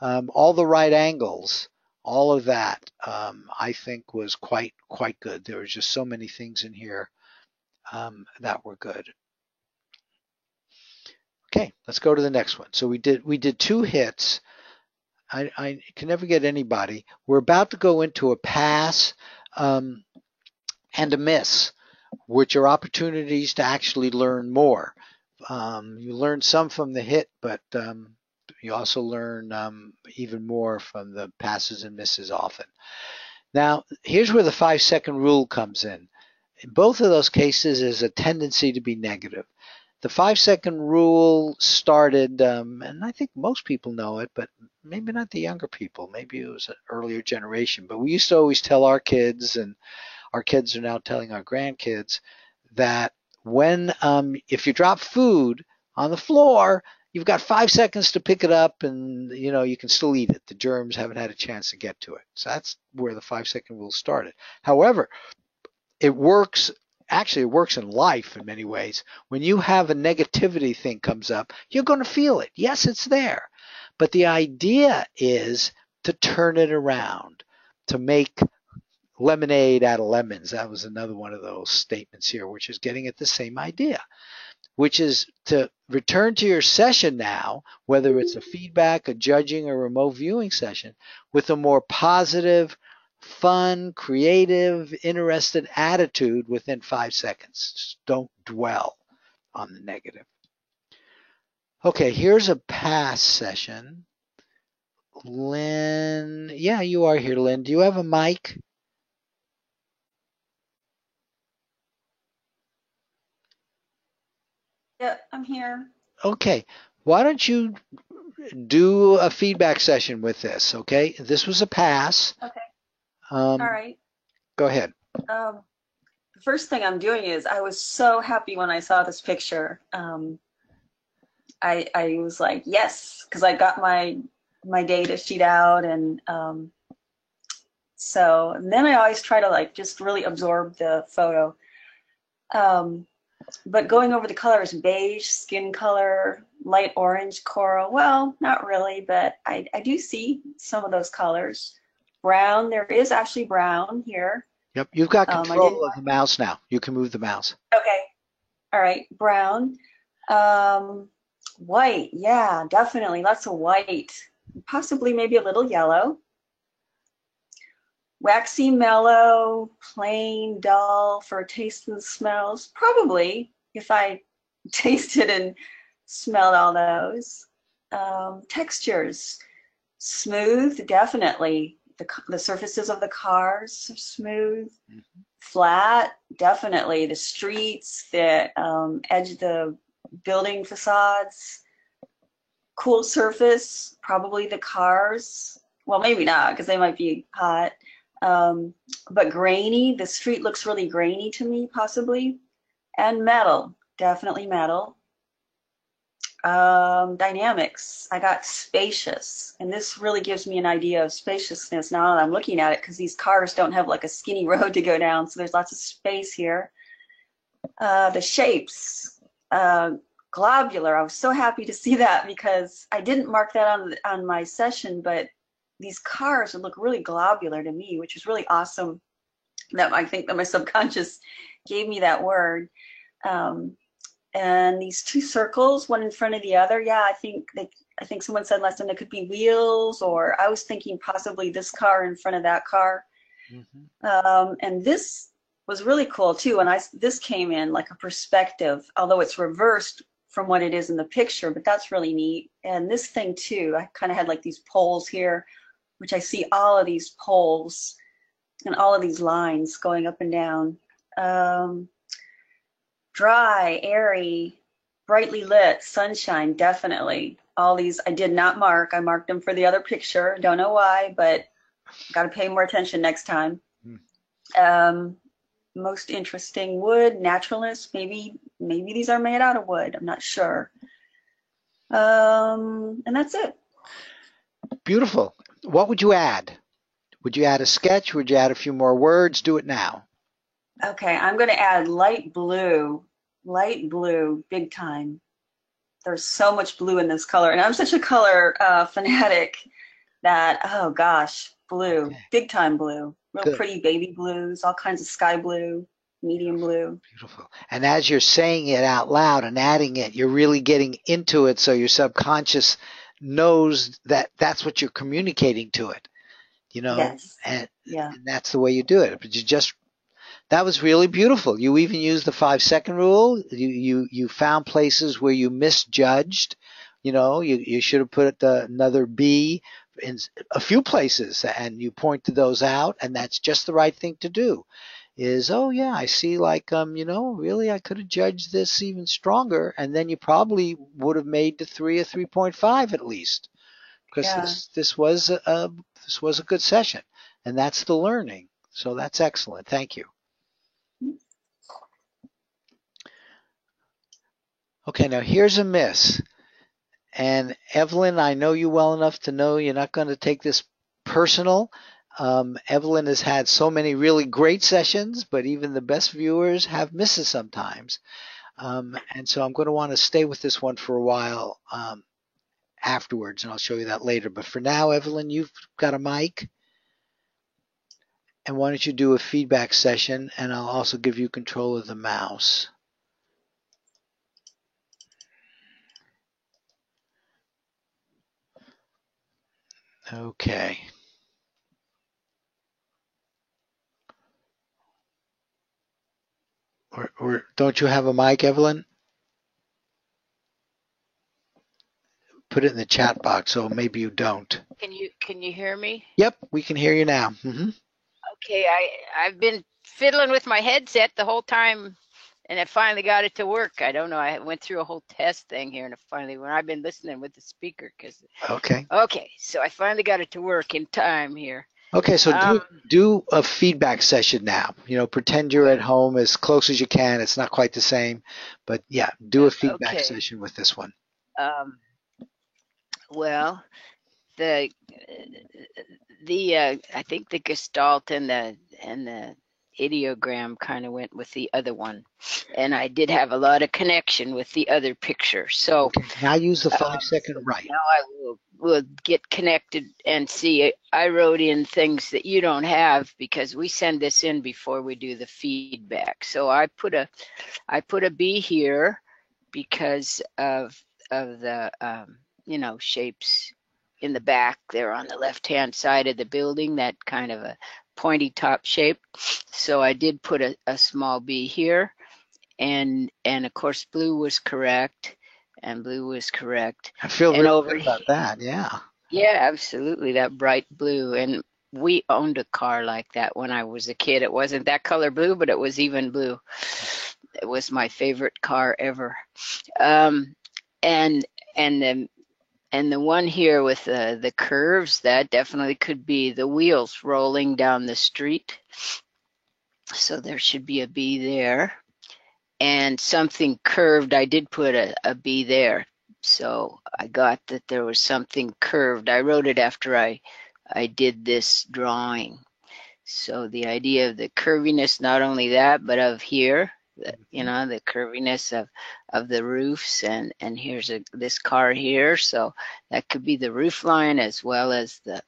all the right angles, all of that, I think was quite good. There were just so many things in here that were good. Okay, let's go to the next one. So we did 2 hits. I can never get anybody. We're about to go into a pass and a miss, which are opportunities to actually learn more. You learn some from the hit, but you also learn even more from the passes and misses often. Now, here's where the 5-second rule comes in. In both of those cases, there's a tendency to be negative. The 5-second rule started, and I think most people know it, but maybe not the younger people. Maybe it was an earlier generation. But we used to always tell our kids, and our kids are now telling our grandkids, that when if you drop food on the floor, you've got 5 seconds to pick it up, and you can still eat it. The germs haven't had a chance to get to it. So that's where the 5-second rule started. However, it works. Actually, it works in life in many ways. When you have a negativity thing comes up, you're going to feel it. Yes, it's there. But the idea is to turn it around, to make lemonade out of lemons. That was another one of those statements here, which is getting at the same idea, which is to return to your session now, whether it's a feedback, a judging, or remote viewing session, with a more positive, fun, creative, interested attitude within 5 seconds. Just don't dwell on the negative. Okay, here's a pass session. Lynn, yeah, you are here, Lynn. Do you have a mic? Yeah, I'm here. Okay, why don't you do a feedback session with this, okay? This was a pass. Okay. All right. Go ahead. The first thing I'm doing is I was so happy when I saw this picture. I was like, yes, because I got my data sheet out, and then I always try to just really absorb the photo. But going over the colors, beige skin color, light orange coral, well, not really, but I do see some of those colors. Brown, there is actually brown here. Yep, you've got control of the mouse now. You can move the mouse. Okay. All right, brown. White, yeah, definitely, lots of white. Possibly maybe a little yellow. Waxy, mellow, plain, dull for taste and smells. Probably, if I tasted and smelled all those. Textures, smooth, definitely. The surfaces of the cars are smooth. Mm-hmm. Flat, definitely. The streets, the edge of the building facades. Cool surface, probably the cars. Well, maybe not, because they might be hot. But grainy, the street looks really grainy to me, possibly. And metal, definitely metal. Dynamics, I got spacious, and this really gives me an idea of spaciousness now that I'm looking at it, because these cars don't have a skinny road to go down, so there's lots of space here. The shapes, globular, I was so happy to see that, because I didn't mark that on my session, but these cars look really globular to me, which is really awesome. that I think that my subconscious gave me that word. Um, and these two circles, one in front of the other. Yeah, I think someone said last time there could be wheels, or I was thinking possibly this car in front of that car. Mhm. And this was really cool too. And this came in like a perspective, although it's reversed from what it is in the picture, but that's really neat. And this thing too, I kind of had like these poles here, which I see all of these poles and all of these lines going up and down. Um, Dry, airy, brightly lit, sunshine, definitely. All these I did not mark. I marked them for the other picture. Don't know why, but got to pay more attention next time. Mm. Most interesting wood, naturalness. Maybe these are made out of wood. I'm not sure. And that's it. Beautiful. What would you add? Would you add a sketch? Would you add a few more words? Do it now. Okay, I'm going to add light blue, big time. There's so much blue in this color, and I'm such a color fanatic that, oh gosh, blue, Okay, big time blue, real good. pretty baby blues, all kinds of sky blue, medium blue. Beautiful. And as you're saying it out loud and adding it, you're really getting into it so your subconscious knows that that's what you're communicating to it, Yes, and, yeah, and that's the way you do it. But that was really beautiful. You even used the 5-second rule. You found places where you misjudged. You should have put another B in a few places, and you pointed those out, and that's just the right thing to do. Oh yeah, I see, like, really I could have judged this even stronger, and then you probably would have made the 3 a 3.5 at least, because yeah. this was a good session, and that's the learning. So that's excellent. Thank you. Okay, now here's a miss. And Evelyn, I know you well enough to know you're not going to take this personal. Evelyn has had so many really great sessions, but even the best viewers have misses sometimes. And so I'm going to want to stay with this one for a while afterwards, and I'll show you that later. But for now, Evelyn, you've got a mic. And why don't you do a feedback session, and I'll also give you control of the mouse. Okay. Or don't you have a mic, Evelyn? Put it in the chat box, so maybe you don't. Can you hear me? Yep, we can hear you now. Mm-hmm. Okay, I've been fiddling with my headset the whole time, and I finally got it to work. I don't know. I went through a whole test thing here, and when I've been listening with the speaker, Okay. okay, so I finally got it to work in time here. Okay, so do a feedback session now. Pretend you're at home as close as you can. It's not quite the same, but yeah, do a feedback Okay. session with this one. Well, the I think the Gestalt and the ideogram kind of went with the other one, and I did have a lot of connection with the other picture. So okay, now use the 5-second right. now I will get connected and see. I wrote in things that you don't have because we send this in before we do the feedback. So I put a B here because of the shapes in the back there on the left-hand side of the building, that kind of a pointy top shape. So I did put a small B here, and of course blue was correct, and blue was correct. I feel And really over good about that. Yeah. Yeah, absolutely, that bright blue. And we owned a car like that when I was a kid. It wasn't that color blue, but it was even blue. It was my favorite car ever. And the one here with the curves, that definitely could be the wheels rolling down the street. So there should be a B there. And something curved, I did put a B there. So I got that there was something curved. I wrote it after I did this drawing. So the idea of the curviness, not only that, but of here, the curviness of the roofs, and here's this car here. So that could be the roof line as well as the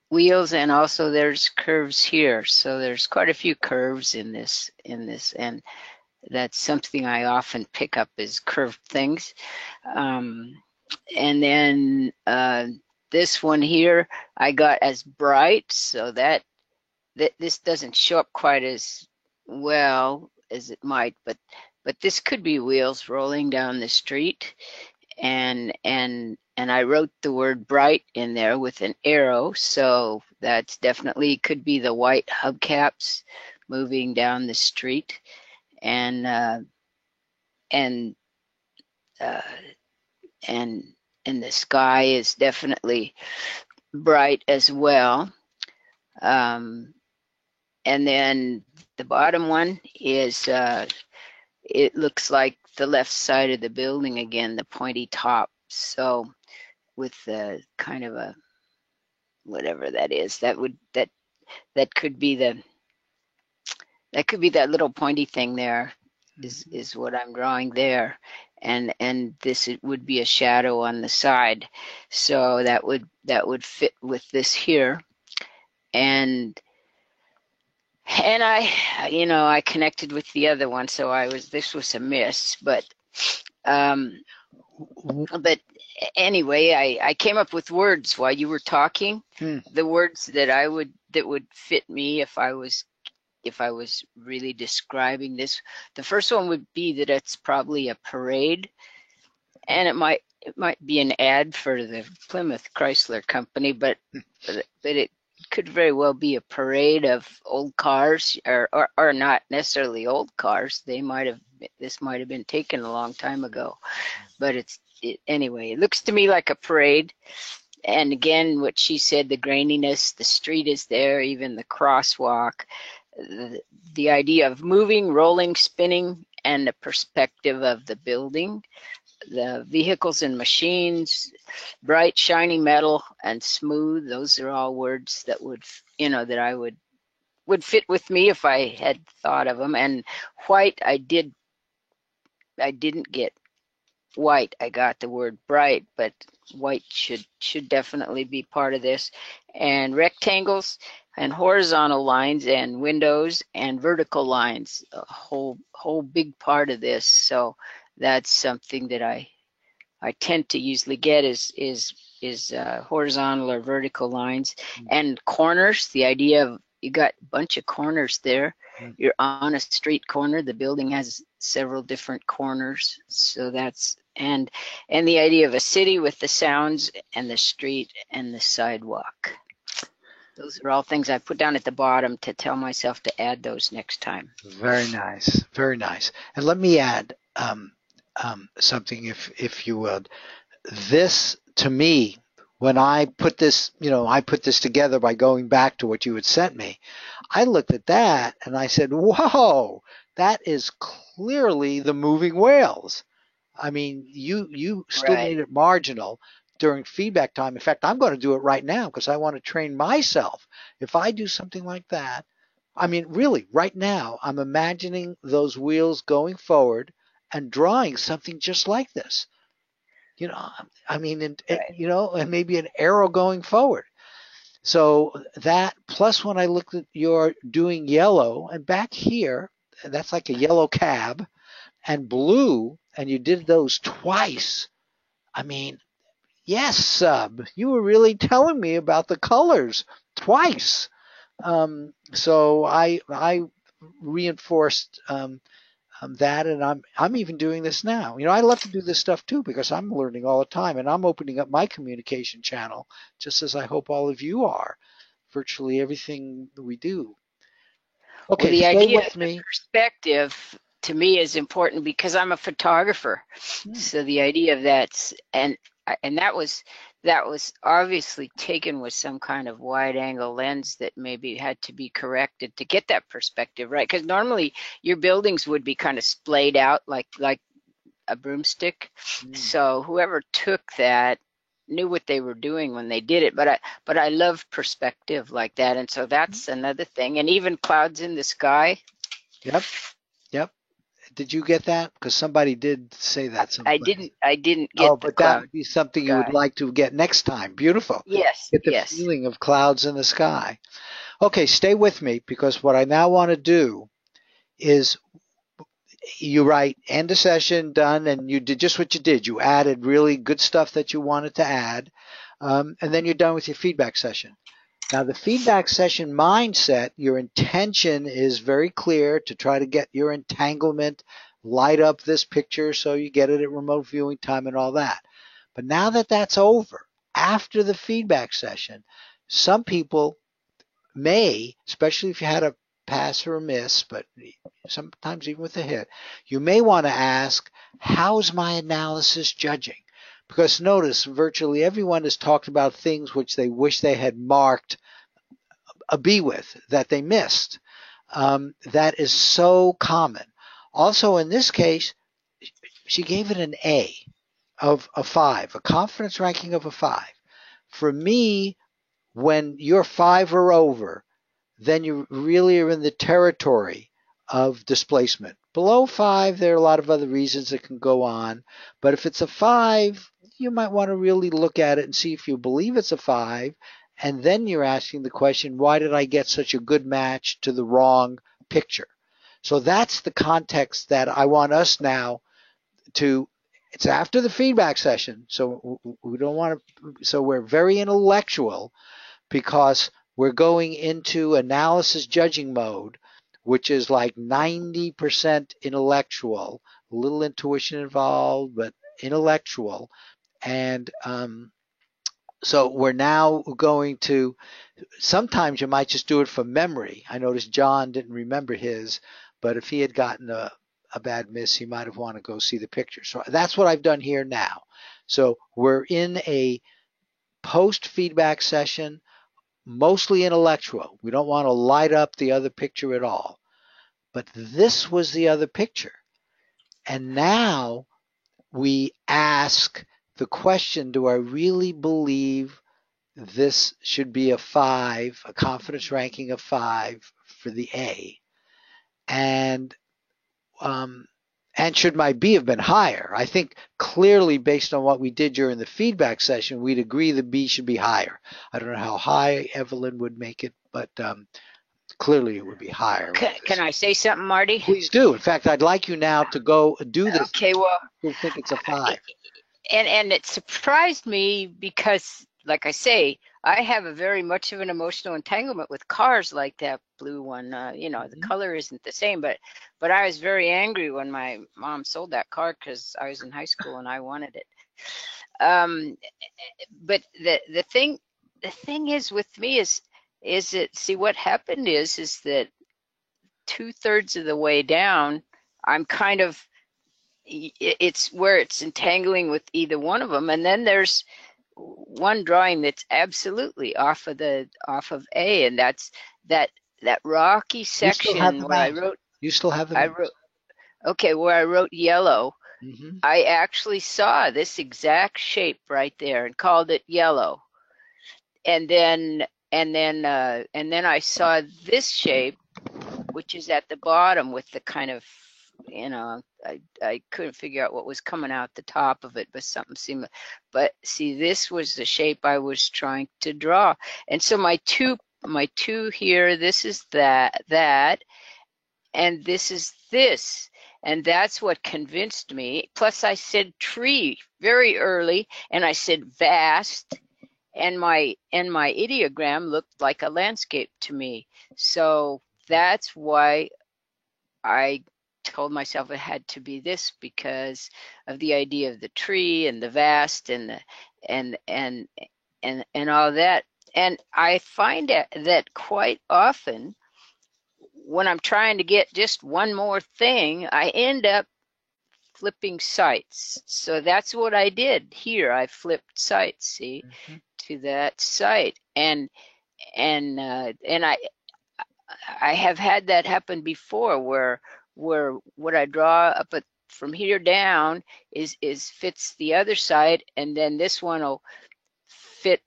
wheels, and also there's curves here. So there's quite a few curves in this, and that's something I often pick up is curved things. And then this one here I got as bright, so that this doesn't show up quite as well as it might, but this could be wheels rolling down the street, and I wrote the word bright in there with an arrow, so that's definitely could be the white hubcaps moving down the street, and and uh, and and the sky is definitely bright as well. Um, and then the bottom one is it looks like the left side of the building again, the pointy top. So with the kind of a whatever that is, that could be that little pointy thing there is what I'm drawing there. And this it would be a shadow on the side. So that would fit with this here. And I connected with the other one, so this was a miss, um but anyway, I came up with words while you were talking. The words that would fit me if I was really describing this. The first one would be that it's probably a parade, and it might be an ad for the Plymouth Chrysler Company, but it could very well be a parade of old cars, or not necessarily old cars. This might have been taken a long time ago, but anyway, it looks to me like a parade. And again, what she said, the graininess, the street is there, even the crosswalk, the idea of moving, rolling, spinning, and the perspective of the building, the vehicles and machines, bright, shiny metal, and smooth. Those are all words that that I would fit with me if I had thought of them. And white, I didn't get white. I got the word bright, but white should definitely be part of this. And rectangles and horizontal lines and windows and vertical lines, a whole big part of this. So that's something that I tend to usually get is horizontal or vertical lines. And corners, the idea of you got a bunch of corners there. You're on a street corner. The building has several different corners, so that's and the idea of a city with the sounds and the street and the sidewalk. Those are all things I put down at the bottom to tell myself to add those next time. Very nice, very nice. And let me add something, if you would. This, to me, when I put this, I put this together by going back to what you had sent me. I looked at that and I said, "Whoa, that is clearly the moving whales." I mean, you still made it marginal during feedback time. In fact, I'm going to do it right now because I want to train myself. If I do something like that, I mean, really, right now, I'm imagining those wheels going forward and drawing something just like this. I mean, and maybe an arrow going forward. So that, plus when I looked at your doing yellow, and back here, that's like a yellow cab, and blue, and you did those twice. I mean, yes, Sub, you were really telling me about the colors twice. So I reinforced that, and I'm even doing this now. I love to do this stuff too because I'm learning all the time, and I'm opening up my communication channel, just as I hope all of you are. Virtually everything we do. Okay, well, the stay idea with of the me. perspective to me is important because I'm a photographer. So the idea of that, and that was obviously taken with some kind of wide angle lens that maybe had to be corrected to get that perspective right. Because normally your buildings would be kind of splayed out like a broomstick. So whoever took that knew what they were doing when they did it. But I love perspective like that, and so that's another thing. And even clouds in the sky. Yep. Did you get that? Because somebody did say that I someplace. didn't I didn't Oh, get the but that cloud would be something you would sky. like to get next time. Beautiful. Yes, Get the yes. feeling of clouds in the sky. Okay, stay with me because what I now want to do is you write end of session done, and you did just what you did. You added really good stuff that you wanted to add, and then you're done with your feedback session. Now, the feedback session mindset, your intention is very clear to try to get your entanglement, light up this picture so you get it at remote viewing time and all that. But now that that's over, after the feedback session, some people may, especially if you had a pass or a miss, but sometimes even with a hit, you may want to ask, how's my analysis judging? Because notice, virtually everyone has talked about things which they wish they had marked a B with, that they missed. That is so common. Also, in this case, she gave it an A of a 5, a confidence ranking of a 5. For me, when you're 5 or over, then you really are in the territory of displacement. Below 5, there are a lot of other reasons that can go on. But if it's a 5, you might want to really look at it and see if you believe it's a 5. And then you're asking the question, why did I get such a good match to the wrong picture? So that's the context that I want us now to. It's after the feedback session, so we don't want to. So we're very intellectual because we're going into analysis judging mode, which is like 90% intellectual, a little intuition involved, but intellectual. And so we're now going to, sometimes you might just do it from memory. I noticed John didn't remember his, but if he had gotten a bad miss, he might have wanted to go see the picture. So that's what I've done here now. So we're in a post feedback session, mostly intellectual. We don't want to light up the other picture at all. But this was the other picture. And now we ask the question, do I really believe this should be a 5, a confidence ranking of 5 for the A? And um, and should my B have been higher? I think clearly based on what we did during the feedback session, we'd agree the B should be higher. I don't know how high Evelyn would make it, but clearly it would be higher with Can this. I say something, Marty? Please do. In fact, I'd like you now to go do this. Okay, well, You'll think it's a 5. and it surprised me because, like I say, I have a very much of an emotional entanglement with cars like that blue one. The color isn't the same, but I was very angry when my mom sold that car because I was in high school and I wanted it. But the thing is with me is that, see, what happened is that 2/3 of the way down, I'm kind of, it's where it's entangling with either one of them, and then there's one drawing that's absolutely off of A, and that's that rocky You still have section the where map. You still have the I map. wrote where I wrote yellow. Mm-hmm. I actually saw this exact shape right there and called it yellow, and then I saw this shape, which is at the bottom with the kind of, I couldn't figure out what was coming out the top of it, but something seemed, but see, this was the shape I was trying to draw. And so my two here, this is that, and this is this. And that's what convinced me. Plus I said tree very early, and I said vast, and my ideogram looked like a landscape to me. So that's why I told myself it had to be this, because of the idea of the tree and the vast and the and all that. And I find that quite often when I'm trying to get just one more thing, I end up flipping sites. So that's what I did here. I flipped sites, see, to that site, and I have had that happen before, where what I draw up from here down is fits the other side, and then this one will fit,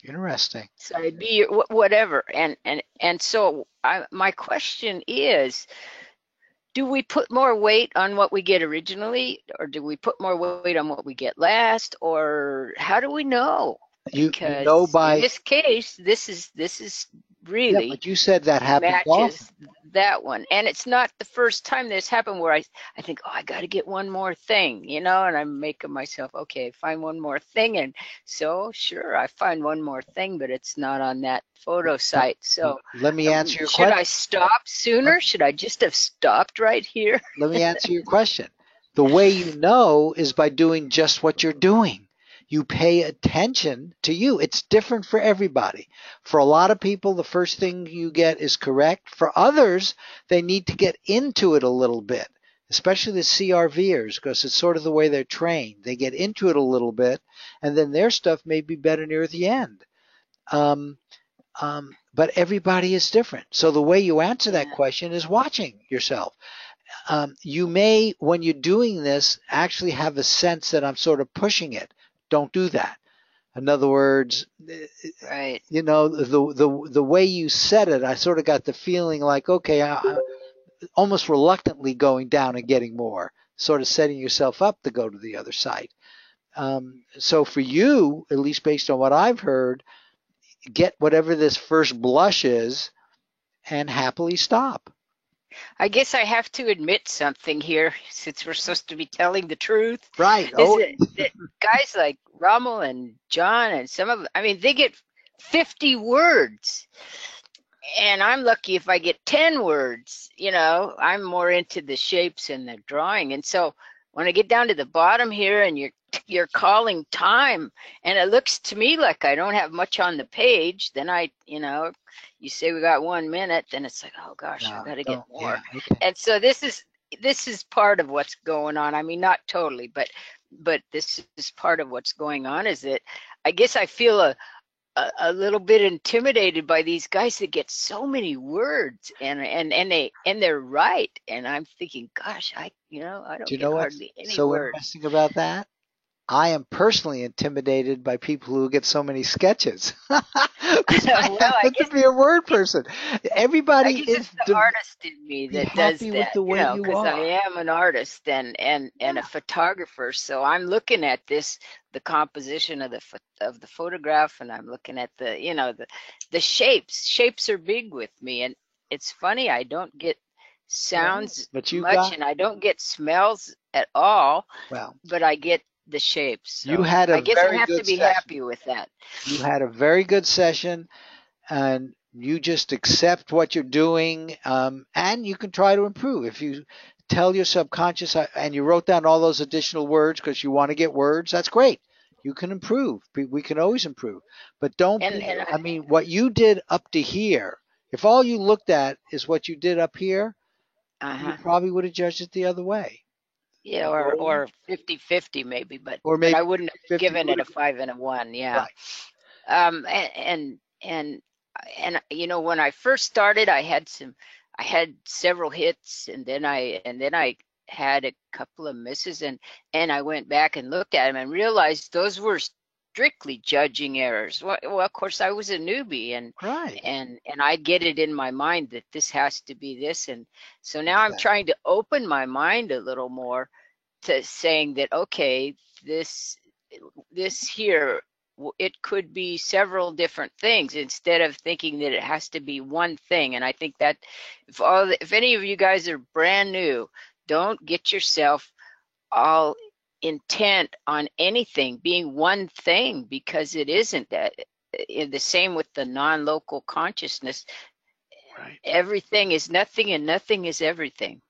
Interesting. side B or whatever. And so my question is, do we put more weight on what we get originally, or do we put more weight on what we get last, or how do we know? You know Because in by, this case, this is yeah, really but you said that happens often. matches that one. And it's not the first time this happened where I think, oh, I got to get one more thing, you know, and I'm making myself, okay, find one more thing. And so, sure, I find one more thing, but it's not on that photo site. So Let me answer your should I question. stop sooner? Should I just have stopped right here? Let me answer your question. The way you know is by doing just what you're doing. You pay attention to you. It's different for everybody. For a lot of people, the first thing you get is correct. For others, they need to get into it a little bit, especially the CRVers, because it's sort of the way they're trained. They get into it a little bit, and then their stuff may be better near the end. But everybody is different. So the way you answer that question is watching yourself. You may, when you're doing this, actually have a sense that I'm sort of pushing it. Don't do that. In other words, Right. you know, the way you said it, I sort of got the feeling like, okay, I almost reluctantly going down and getting more, sort of setting yourself up to go to the other side. So for you, at least based on what I've heard, get whatever this first blush is and happily stop. I guess I have to admit something here, since we're supposed to be telling the truth. Right. Is Oh, that guys like Rommel and John and some of them, I mean, they get 50 words. And I'm lucky if I get 10 words. You know, I'm more into the shapes and the drawing. And so when I get down to the bottom here and you're calling time, and it looks to me like I don't have much on the page, then you say we got 1 minute, then it's like, oh gosh, I no, got to get don't. more. Yeah. Okay. And so this is part of what's going on. I mean, not totally, but this is part of what's going on. Is that I guess I feel a little bit intimidated by these guys that get so many words, and they're right, and I'm thinking, gosh, I Do don't you get know what's hardly any so words. interesting about that? I am personally intimidated by people who get so many sketches because I Well, happen to be a word person. I Everybody guess is it's the artist in me be that does happy with that, the way you because I are. am an artist and a Yeah. photographer. So I'm looking at the composition of the photograph, and I'm looking at the shapes. Shapes are big with me, and it's funny, I don't get Right. sounds But you much, got, and I don't get smells at all, well, but I get the shapes. you So had a I guess I very have to good be session. happy with that. You had a very good session, and you just accept what you're doing, and you can try to improve. If you tell your subconscious, and you wrote down all those additional words because you want to get words, that's great. You can improve. We can always improve. But don't And be, and I mean, what you did up to here, if all you looked at is what you did up here, you uh-huh. probably would have judged it the other way. Yeah, Go, or 50-50 maybe, but or I maybe wouldn't have 50 given would it have a 5 and a 1. been Yeah. right. And when I first started, I had several hits, and then I had a couple of misses, and I went back and looked at them and realized those were strictly judging errors. Well, of course, I was a newbie, and Right. and I get it in my mind that this has to be this, and so now I'm Exactly. trying to open my mind a little more to saying that, okay, this here, it could be several different things, instead of thinking that it has to be one thing. And I think that if any of you guys are brand new, don't get yourself all intent on anything being one thing, because it isn't that. The same with the non-local consciousness. Right. Everything is nothing and nothing is everything.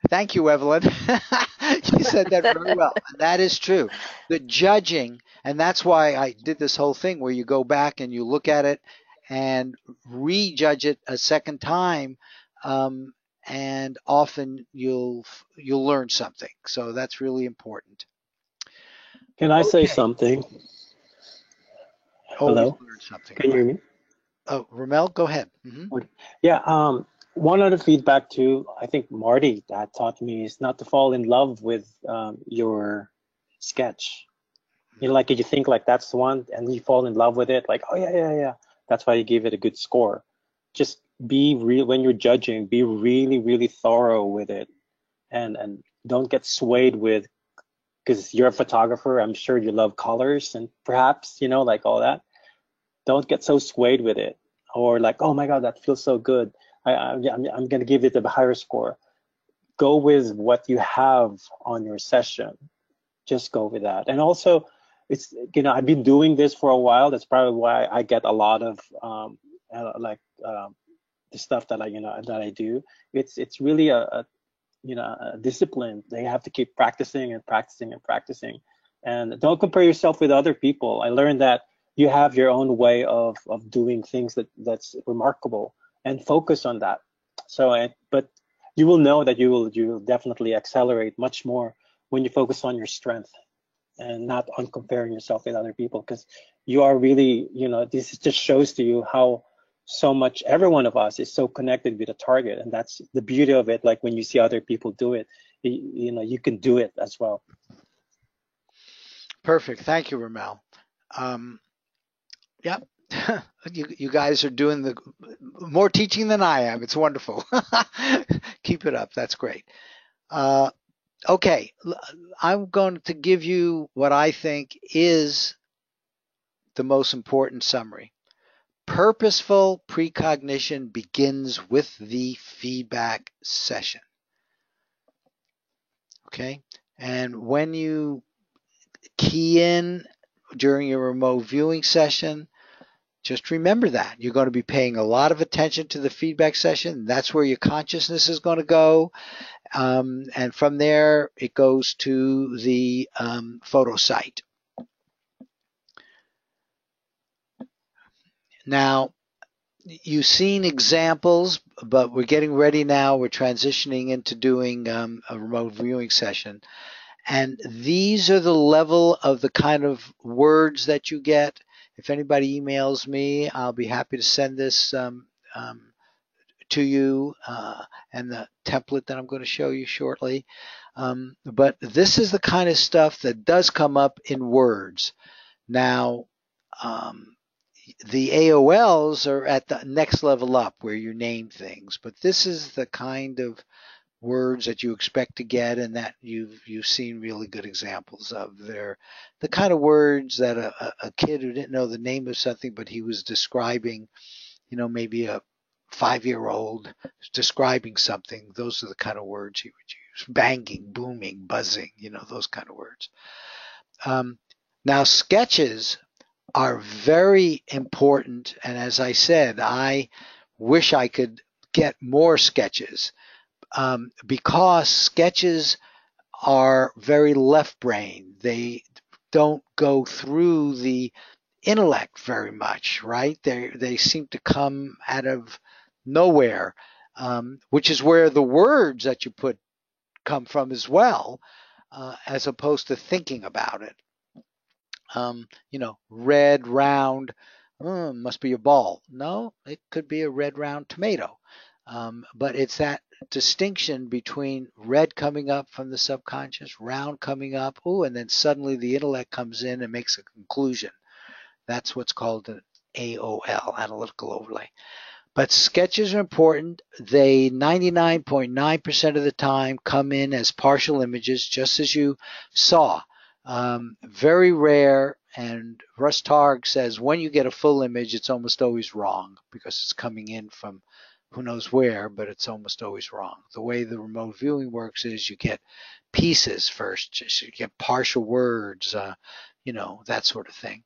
Thank you, Evelyn. You said that very well. And that is true. The judging, and that's why I did this whole thing where you go back and you look at it and rejudge it a second time, and often you'll learn something. So that's really important. Can I say Okay, something? always Hello? learn something, Can you right? hear me? Oh, Ramel, go ahead. Okay. Yeah, one other feedback too, I think Marty that taught me is not to fall in love with your sketch. You know, like you think like that's the one and you fall in love with it, like, oh yeah, yeah, yeah. That's why you give it a good score. Just be real when you're judging. Be really, really thorough with it, and don't get swayed with, because you're a photographer. I'm sure you love colors and perhaps, like all that. Don't get so swayed with it, or like, oh my God, that feels so good. I'm going to give it a higher score. Go with what you have on your session. Just go with that. And also, it's, I've been doing this for a while. That's probably why I get a lot of the stuff that I do. It's really a discipline. They have to keep practicing and practicing and practicing. And don't compare yourself with other people. I learned that you have your own way of doing things that's remarkable, and focus on that. But you will know that you will definitely accelerate much more when you focus on your strength and not on comparing yourself with other people, because you are really, this just shows to you how so much every one of us is so connected with a target, and that's the beauty of it. Like when you see other people do it, you can do it as well. Perfect. Thank you, Ramel. Yep. You guys are doing the more teaching than I am. It's wonderful. Keep it up. That's great. Okay. I'm going to give you what I think is the most important summary. Purposeful precognition begins with the feedback session. Okay. And when you key in during your remote viewing session, just remember that you're going to be paying a lot of attention to the feedback session. That's where your consciousness is going to go. And from there, it goes to the photo site. Now, you've seen examples, but we're getting ready now. We're transitioning into doing a remote viewing session. And these are the level of the kind of words that you get. If anybody emails me, I'll be happy to send this to you and the template that I'm going to show you shortly. But this is the kind of stuff that does come up in words. Now, the AOLs are at the next level up where you name things, but this is the kind of words that you expect to get and that you've seen really good examples of. They're the kind of words that a kid who didn't know the name of something, but he was describing, maybe a 5-year-old describing something. Those are the kind of words he would use. Banging, booming, buzzing, those kind of words. Now, sketches are very important, and as I said, I wish I could get more sketches. Because sketches are very left brain. They don't go through the intellect very much, right? They seem to come out of nowhere, which is where the words that you put come from as well, as opposed to thinking about it. Red, round, must be a ball. No, it could be a red, round tomato. But it's that distinction between red coming up from the subconscious, round coming up, and then suddenly the intellect comes in and makes a conclusion. That's what's called an AOL, analytical overlay. But sketches are important. They 99.9% of the time come in as partial images, just as you saw. Very rare, and Russ Targ says when you get a full image, it's almost always wrong because it's coming in from who knows where, but it's almost always wrong. The way the remote viewing works is you get pieces first, just you get partial words, that sort of thing.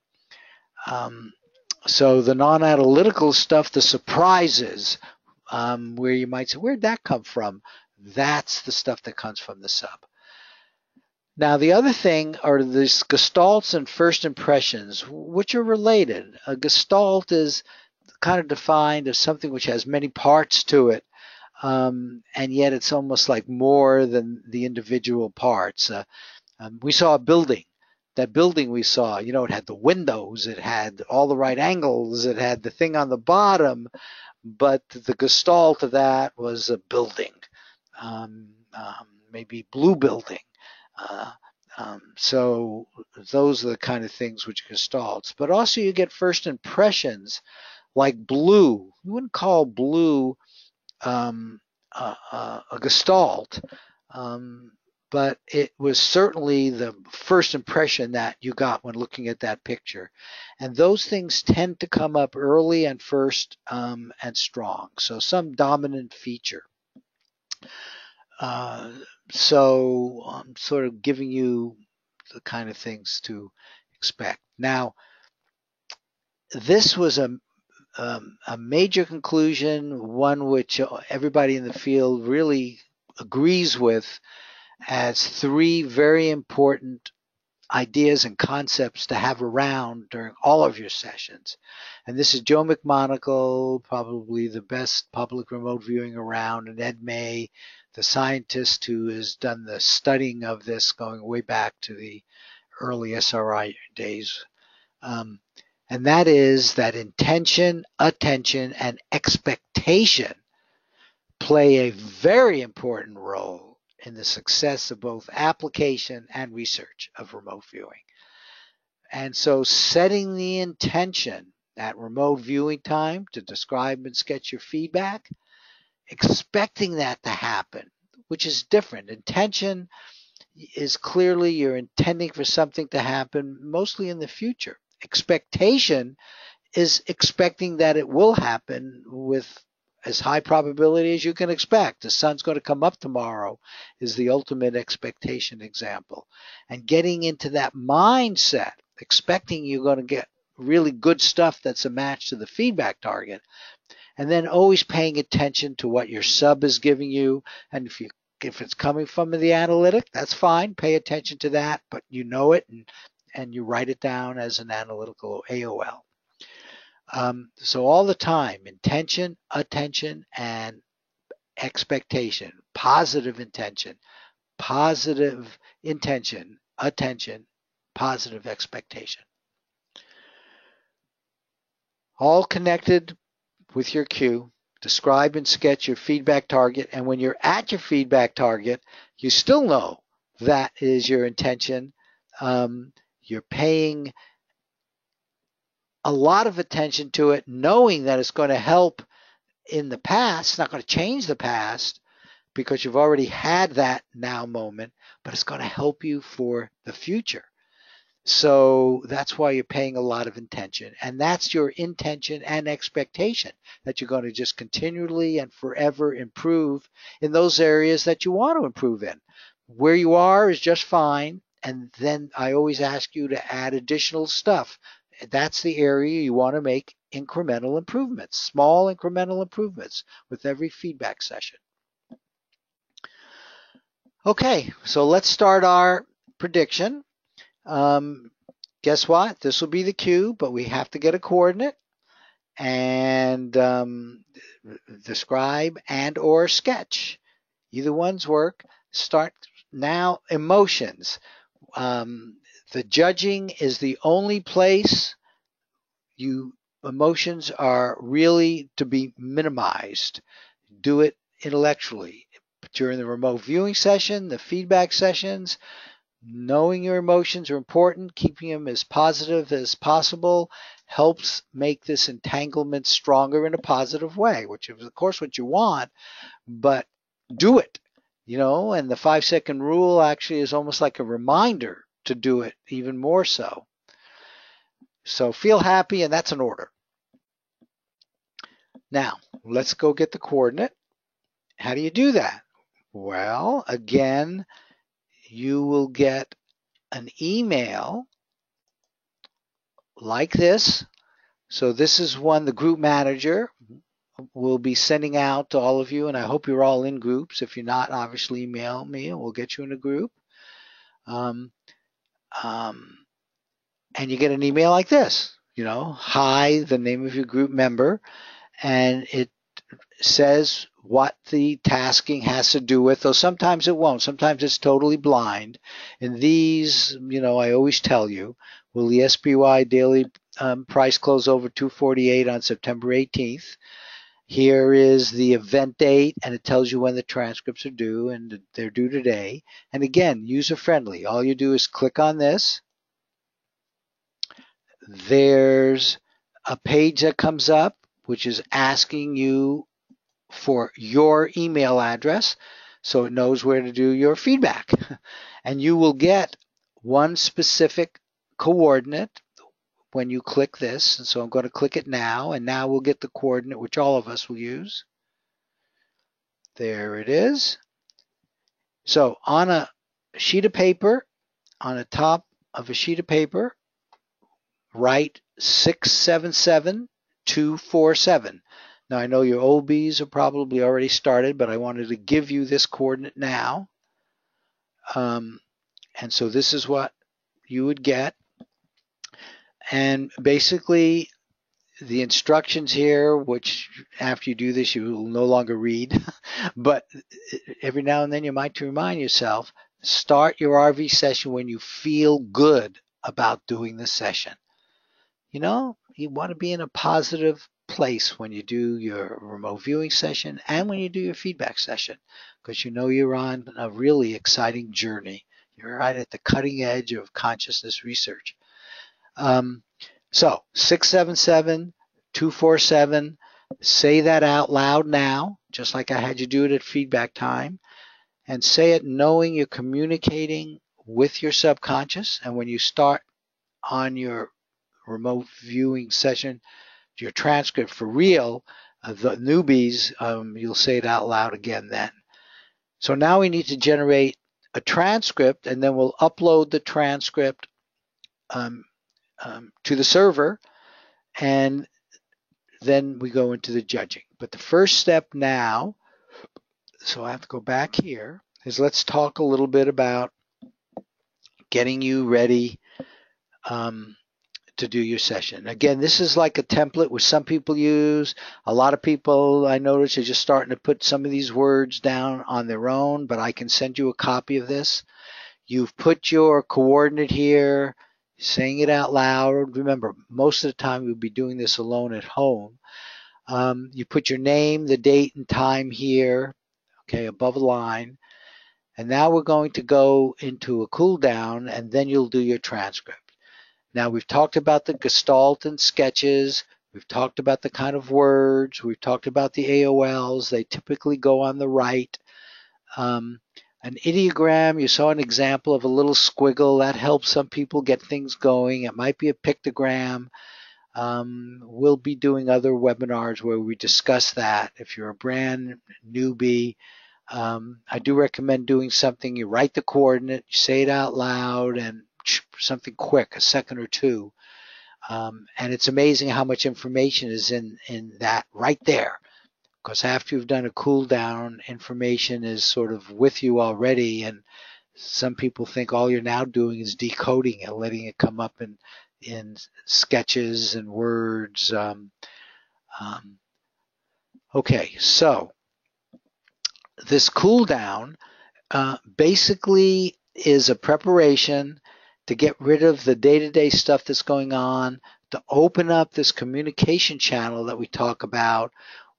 So the non-analytical stuff, the surprises, where you might say, where'd that come from? That's the stuff that comes from the sub. Now, the other thing are these gestalts and first impressions, which are related. A gestalt is kind of defined as something which has many parts to it, and yet it's almost like more than the individual parts. We saw a building. That building we saw, it had the windows, it had all the right angles, it had the thing on the bottom, but the gestalt of that was a building, maybe blue building. So those are the kind of things which gestalts. But also you get first impressions, like blue. You wouldn't call blue a gestalt, but it was certainly the first impression that you got when looking at that picture. And those things tend to come up early and first and strong. So some dominant feature. So I'm sort of giving you the kind of things to expect. Now, this was a major conclusion, one which everybody in the field really agrees with as three very important ideas and concepts to have around during all of your sessions. And this is Joe McMonagle, probably the best public remote viewing around, and Ed May, the scientist who has done the studying of this going way back to the early SRI days. And that is that intention, attention, and expectation play a very important role in the success of both application and research of remote viewing. And so setting the intention at remote viewing time to describe and sketch your feedback, expecting that to happen, which is different. Intention is clearly you're intending for something to happen mostly in the future. Expectation is expecting that it will happen with as high probability as you can expect. The sun's going to come up tomorrow is the ultimate expectation example. And getting into that mindset, expecting you're going to get really good stuff that's a match to the feedback target, and then always paying attention to what your sub is giving you. And if it's coming from the analytic, that's fine. Pay attention to that, but you know it and you write it down as an analytical AOL. So all the time, intention, attention, and expectation. Positive intention, attention, positive expectation. All connected with your cue. Describe and sketch your feedback target. And when you're at your feedback target, you still know that is your intention. You're paying a lot of attention to it, knowing that it's going to help in the past. It's not going to change the past because you've already had that now moment, but it's going to help you for the future. So that's why you're paying a lot of attention. And that's your intention and expectation, that you're going to just continually and forever improve in those areas that you want to improve in. Where you are is just fine. And then I always ask you to add additional stuff. That's the area you want to make incremental improvements, small incremental improvements with every feedback session. Okay, so let's start our prediction. Guess what? This will be the cue, but we have to get a coordinate and describe and or sketch. Either one's work. Start now. Emotions. The judging is the only place emotions are really to be minimized. Do it intellectually. During the remote viewing session, the feedback sessions, knowing your emotions are important. Keeping them as positive as possible helps make this entanglement stronger in a positive way, which is, of course, what you want, but do it. And the 5-second rule actually is almost like a reminder to do it even more so. So feel happy, and that's an order. Now, let's go get the coordinate. How do you do that? Well, again, you will get an email like this. So this is one the group manager will be sending out to all of you, and I hope you're all in groups. If you're not, obviously email me and we'll get you in a group. And you get an email like this, hi, the name of your group member, and it says what the tasking has to do with, though sometimes it won't. Sometimes it's totally blind. And these, I always tell you, will the SPY daily price close over 248 on September 18th? Here is the event date, and it tells you when the transcripts are due, and they're due today. And again, user-friendly. All you do is click on this. There's a page that comes up which is asking you for your email address so it knows where to do your feedback. And you will get one specific coordinate when you click this. And so I'm going to click it now, and now we'll get the coordinate which all of us will use. There it is. So on a sheet of paper, on the top of a sheet of paper, write 677247. Now I know your OBs are probably already started, but I wanted to give you this coordinate now. And so this is what you would get. And basically the instructions here, which after you do this, you will no longer read, but every now and then you might remind yourself, start your RV session when you feel good about doing the session. You know, you want to be in a positive place when you do your remote viewing session and when you do your feedback session, because you know you're on a really exciting journey. You're right at the cutting edge of consciousness research. So 677247, say that out loud now, just like I had you do it at feedback time, and say it knowing you're communicating with your subconscious. And when you start on your remote viewing session, your transcript for real, the newbies, you'll say it out loud again then. So now we need to generate a transcript, and then we'll upload the transcript to the server, and then we go into the judging. But the first step now, so I have to go back here, is let's talk a little bit about getting you ready to do your session. Again, this is like a template which some people use. A lot of people, I notice, are just starting to put some of these words down on their own, but I can send you a copy of this. You've put your coordinate here, saying it out loud. Remember, most of the time you'll be doing this alone at home. You put your name, the date, and time here, okay, above a line. And now we're going to go into a cool down, and then you'll do your transcript. Now we've talked about the Gestalt and sketches. We've talked about the kind of words. We've talked about the AOLs. They typically go on the right. An ideogram, you saw an example of a little squiggle. That helps some people get things going. It might be a pictogram. We'll be doing other webinars where we discuss that. If you're a brand newbie, I do recommend doing something. You write the coordinate, you say it out loud, and something quick, a second or two. And it's amazing how much information is in that right there. Because after you've done a cool down, information is sort of with you already, and some people think all you're now doing is decoding it, letting it come up in sketches and words. Okay, so this cool down basically is a preparation to get rid of the day-to-day stuff that's going on, to open up this communication channel that we talk about,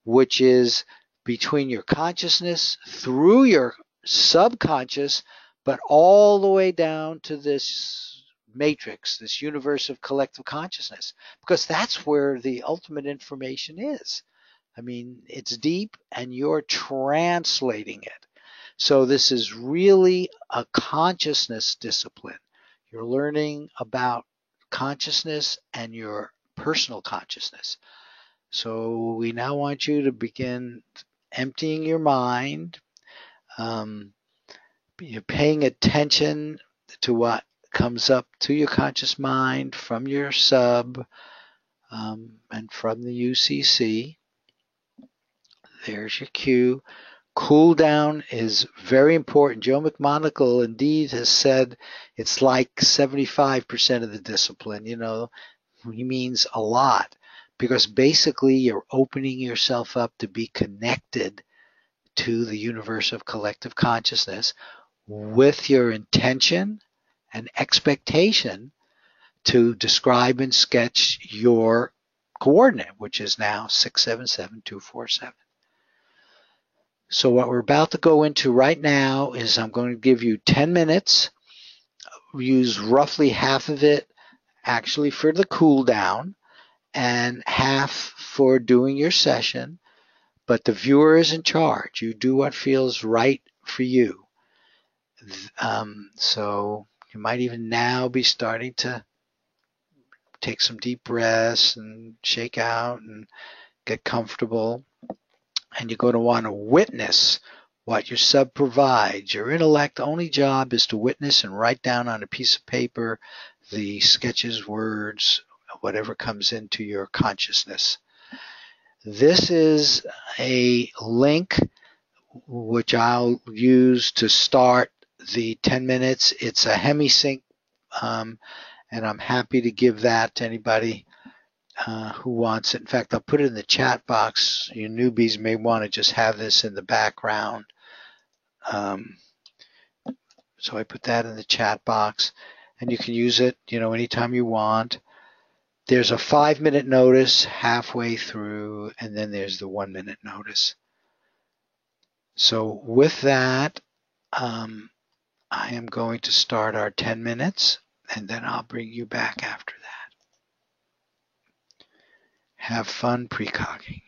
which is between your consciousness, through your subconscious, but all the way down to this matrix, this universe of collective consciousness, because that's where the ultimate information is. I mean, it's deep and you're translating it. So this is really a consciousness discipline. You're learning about consciousness and your personal consciousness. So we now want you to begin emptying your mind. You're paying attention to what comes up to your conscious mind from your sub and from the UCC. There's your cue. Cool down is very important. Joe McMonagle indeed has said it's like 75% of the discipline. You know, he means a lot, because basically you're opening yourself up to be connected to the universe of collective consciousness with your intention and expectation to describe and sketch your coordinate, which is now 677247. So what we're about to go into right now is I'm going to give you 10 minutes. Use roughly half of it actually for the cool down, and half for doing your session, but the viewer is in charge. You do what feels right for you. So you might even now be starting to take some deep breaths and shake out and get comfortable. And you're going to want to witness what your sub provides. Your intellect only job is to witness and write down on a piece of paper the sketches, words, whatever comes into your consciousness. This is a link which I'll use to start the 10 minutes. It's a hemisync, and I'm happy to give that to anybody who wants it. In fact, I'll put it in the chat box. You newbies may want to just have this in the background. So I put that in the chat box, and you can use it, anytime you want. There's a 5-minute notice halfway through, and then there's the 1-minute notice. So with that, I am going to start our 10 minutes, and then I'll bring you back after that. Have fun precogging.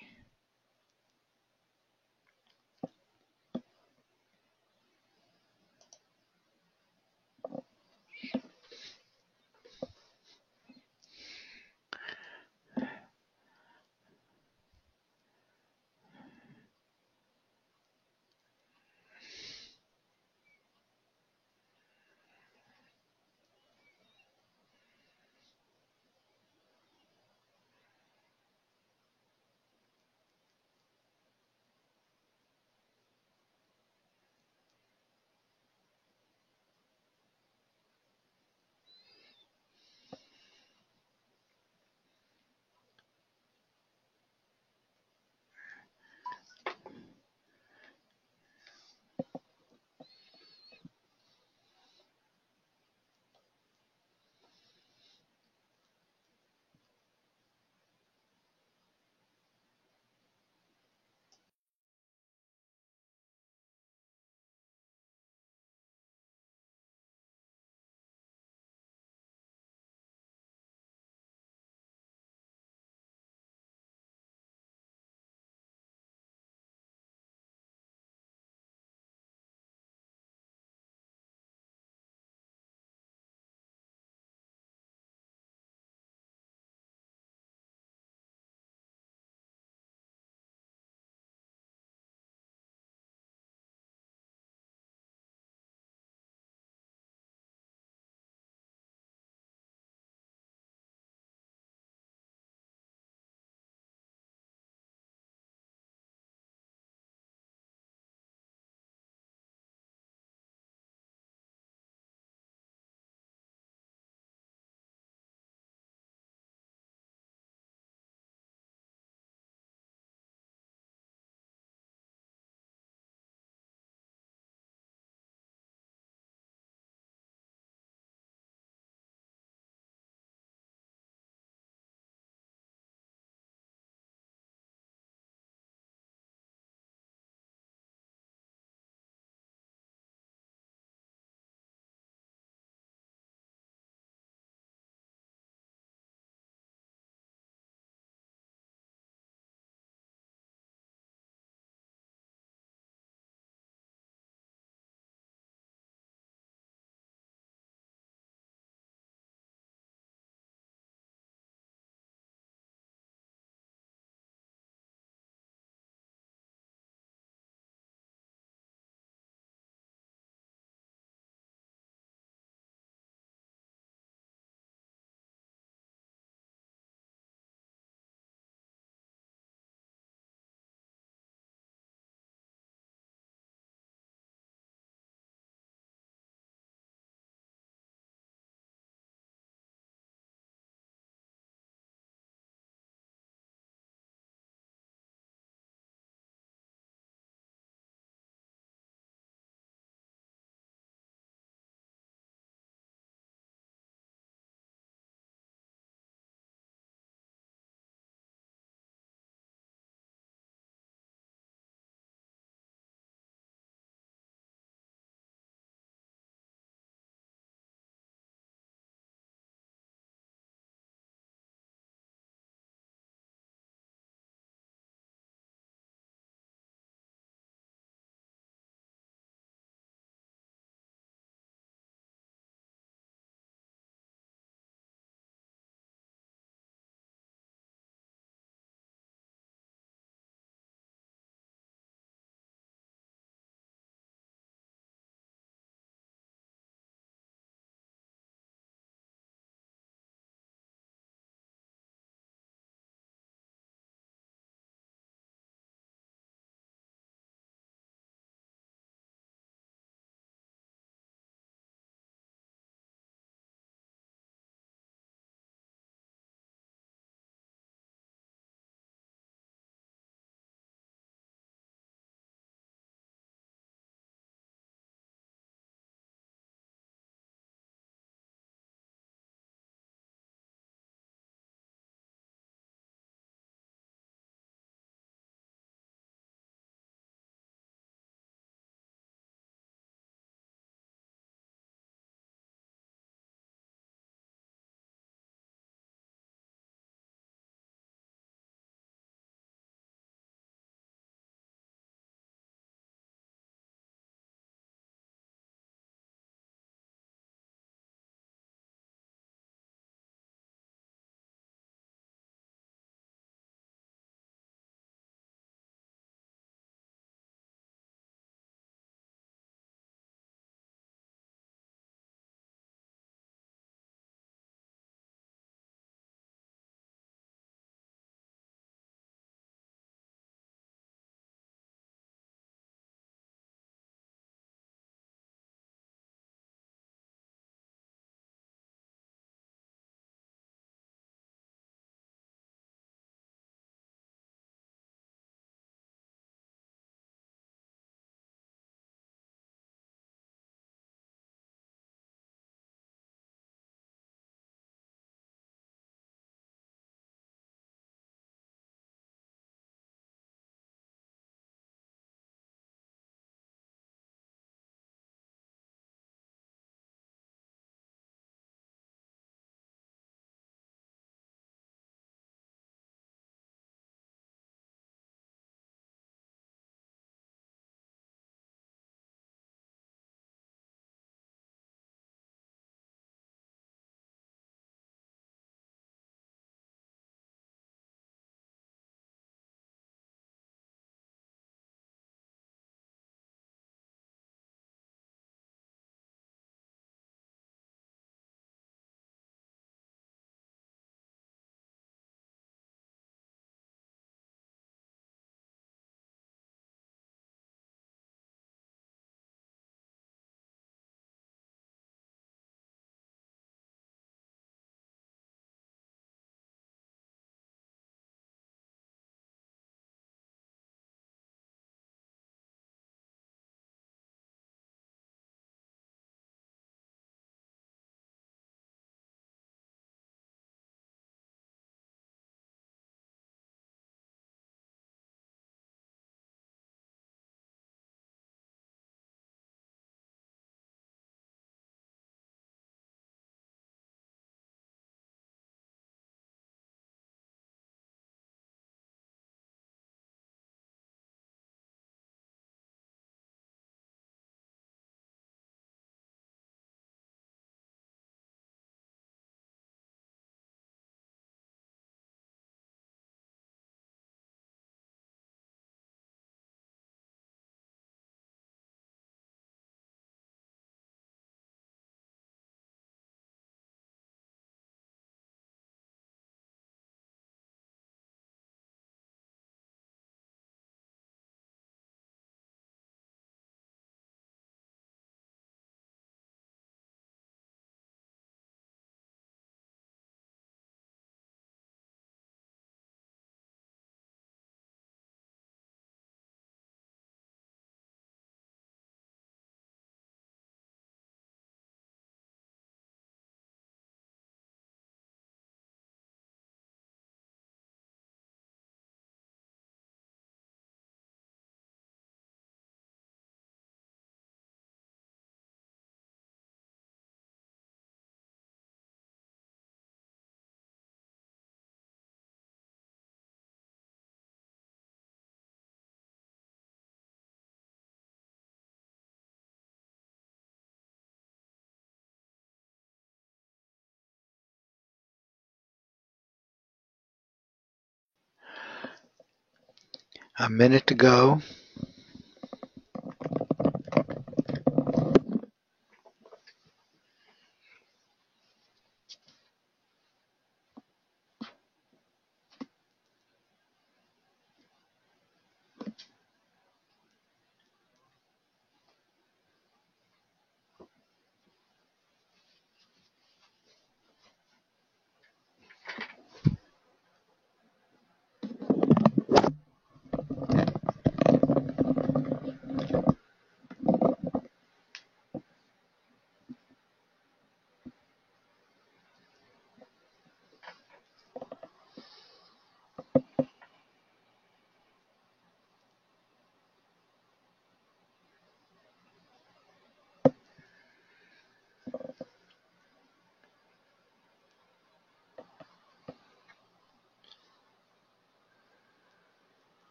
A minute to go.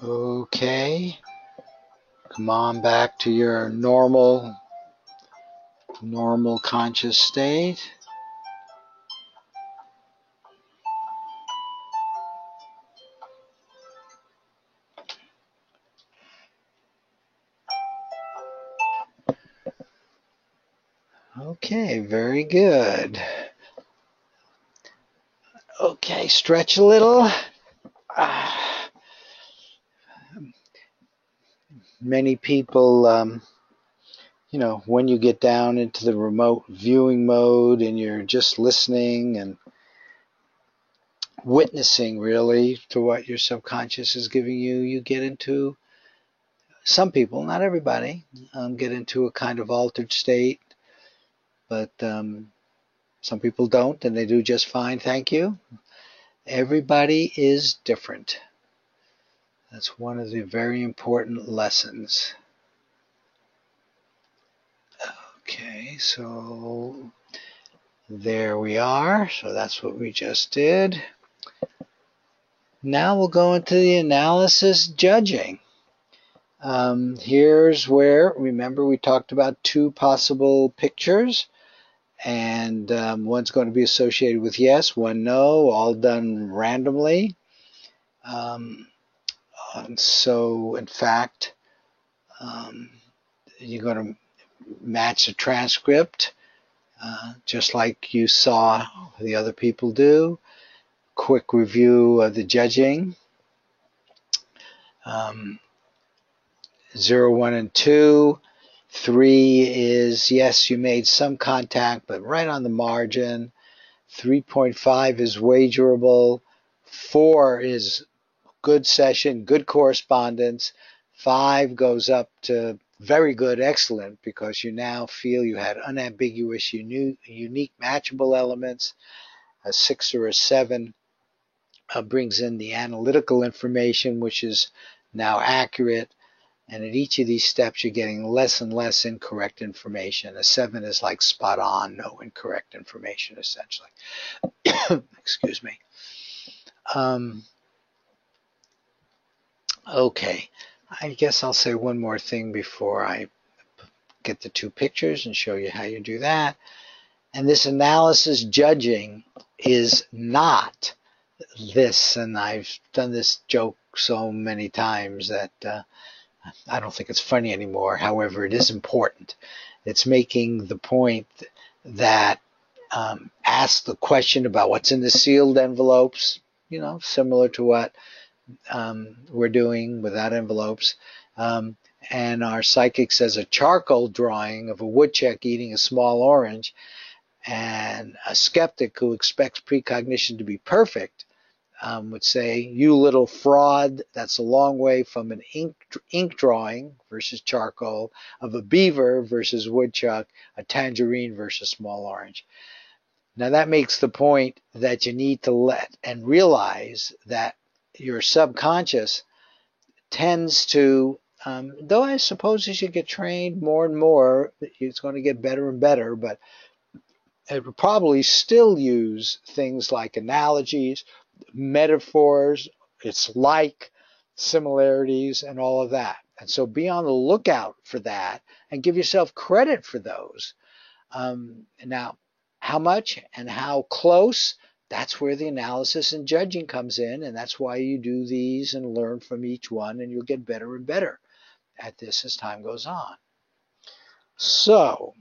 Okay. Come on back to your normal conscious state. Okay, very good. Okay, stretch a little. Many people, when you get down into the remote viewing mode and you're just listening and witnessing really to what your subconscious is giving you, you get into, some people, not everybody, get into a kind of altered state, but some people don't, and they do just fine, thank you. Everybody is different. That's one of the very important lessons. Okay, so there we are. So that's what we just did. Now we'll go into the analysis judging. Here's where, remember we talked about two possible pictures, and one's going to be associated with yes, one no, all done randomly. And so, in fact, you're going to match the transcript just like you saw the other people do. Quick review of the judging. 0, 1, and 2. 3 is, yes, you made some contact, but right on the margin. 3.5 is wagerable. 4 is good session, good correspondence. 5 goes up to very good, excellent, because you now feel you had unambiguous, unique, matchable elements. A 6 or a 7 brings in the analytical information, which is now accurate. And at each of these steps, you're getting less and less incorrect information. A 7 is like spot on, no incorrect information, essentially. Excuse me. Okay, I guess I'll say one more thing before I get the two pictures and show you how you do that. And this analysis judging is not this, and I've done this joke so many times that I don't think it's funny anymore. However, it is important. It's making the point that ask the question about what's in the sealed envelopes, similar to what we're doing without envelopes. And our psychic says a charcoal drawing of a woodchuck eating a small orange, and a skeptic who expects precognition to be perfect would say, you little fraud, that's a long way from an ink drawing versus charcoal, of a beaver versus woodchuck, a tangerine versus small orange. Now that makes the point that you need to let and realize that your subconscious tends to, though I suppose as you get trained more and more, it's going to get better and better, but it will probably still use things like analogies, metaphors, it's like, similarities, and all of that. And so be on the lookout for that and give yourself credit for those. Now, how much and how close, that's where the analysis and judging comes in, and that's why you do these and learn from each one, and you'll get better and better at this as time goes on. So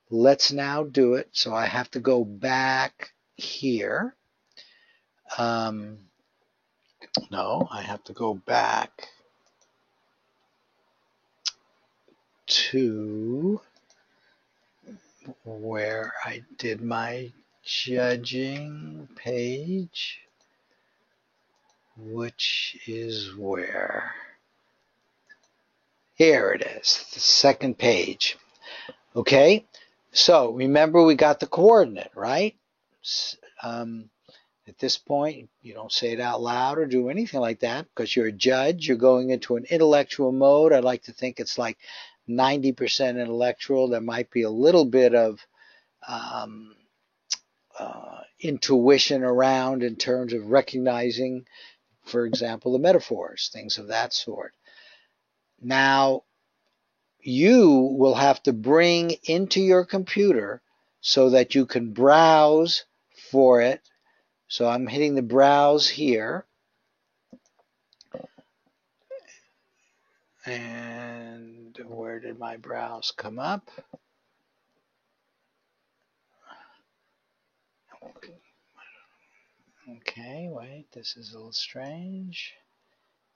let's now do it. So I have to go back here. No, I have to go back to where I did my judging page, which is where? Here it is, the second page. Okay, so remember we got the coordinate, right? At this point, you don't say it out loud or do anything like that because you're a judge. You're going into an intellectual mode. I like to think it's like 90% intellectual. There might be a little bit of intuition around in terms of recognizing, for example, the metaphors, things of that sort. Now, you will have to bring into your computer so that you can browse for it. So I'm hitting the browse here. And where did my browse come up? Okay, wait, this is a little strange.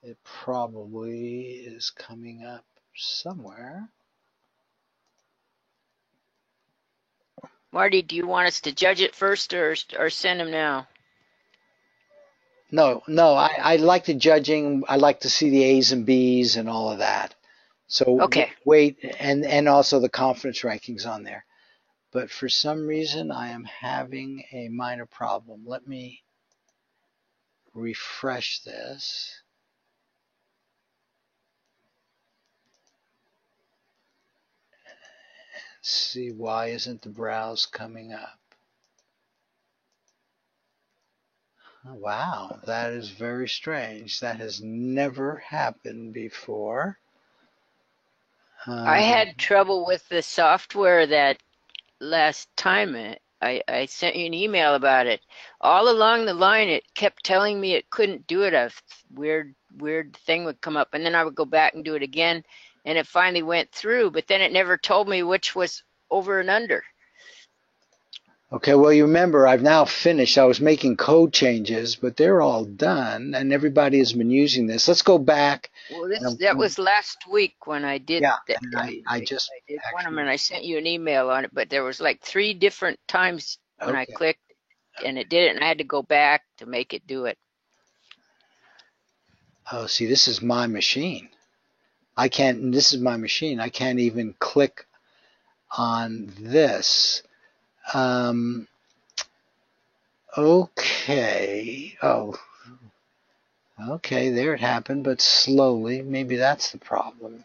It probably is coming up somewhere. Marty, do you want us to judge it first or send them now? No, I like the judging. I like to see the A's and B's and all of that. So Okay. wait, and also the confidence rankings on there. But for some reason, I am having a minor problem. Let me refresh this. See, why isn't the browse coming up? Wow, that is very strange. That has never happened before. I had trouble with the software that last time. I sent you an email about it. All along the line, it kept telling me it couldn't do it. A weird thing would come up, and then I would go back and do it again, and it finally went through, but then it never told me which was over and under. Okay, well, you remember, I've now finished. I was making code changes, but they're all done, and everybody has been using this. Let's go back. Well, that was last week when I did that. And I just did actually, one of them, and I sent you an email on it, but there was like 3 different times when I clicked, and it did it, and I had to go back to make it do it. Oh, see, this is my machine. This is my machine. I can't even click on this. Okay. Oh, okay, there it happened, but slowly. Maybe that's the problem.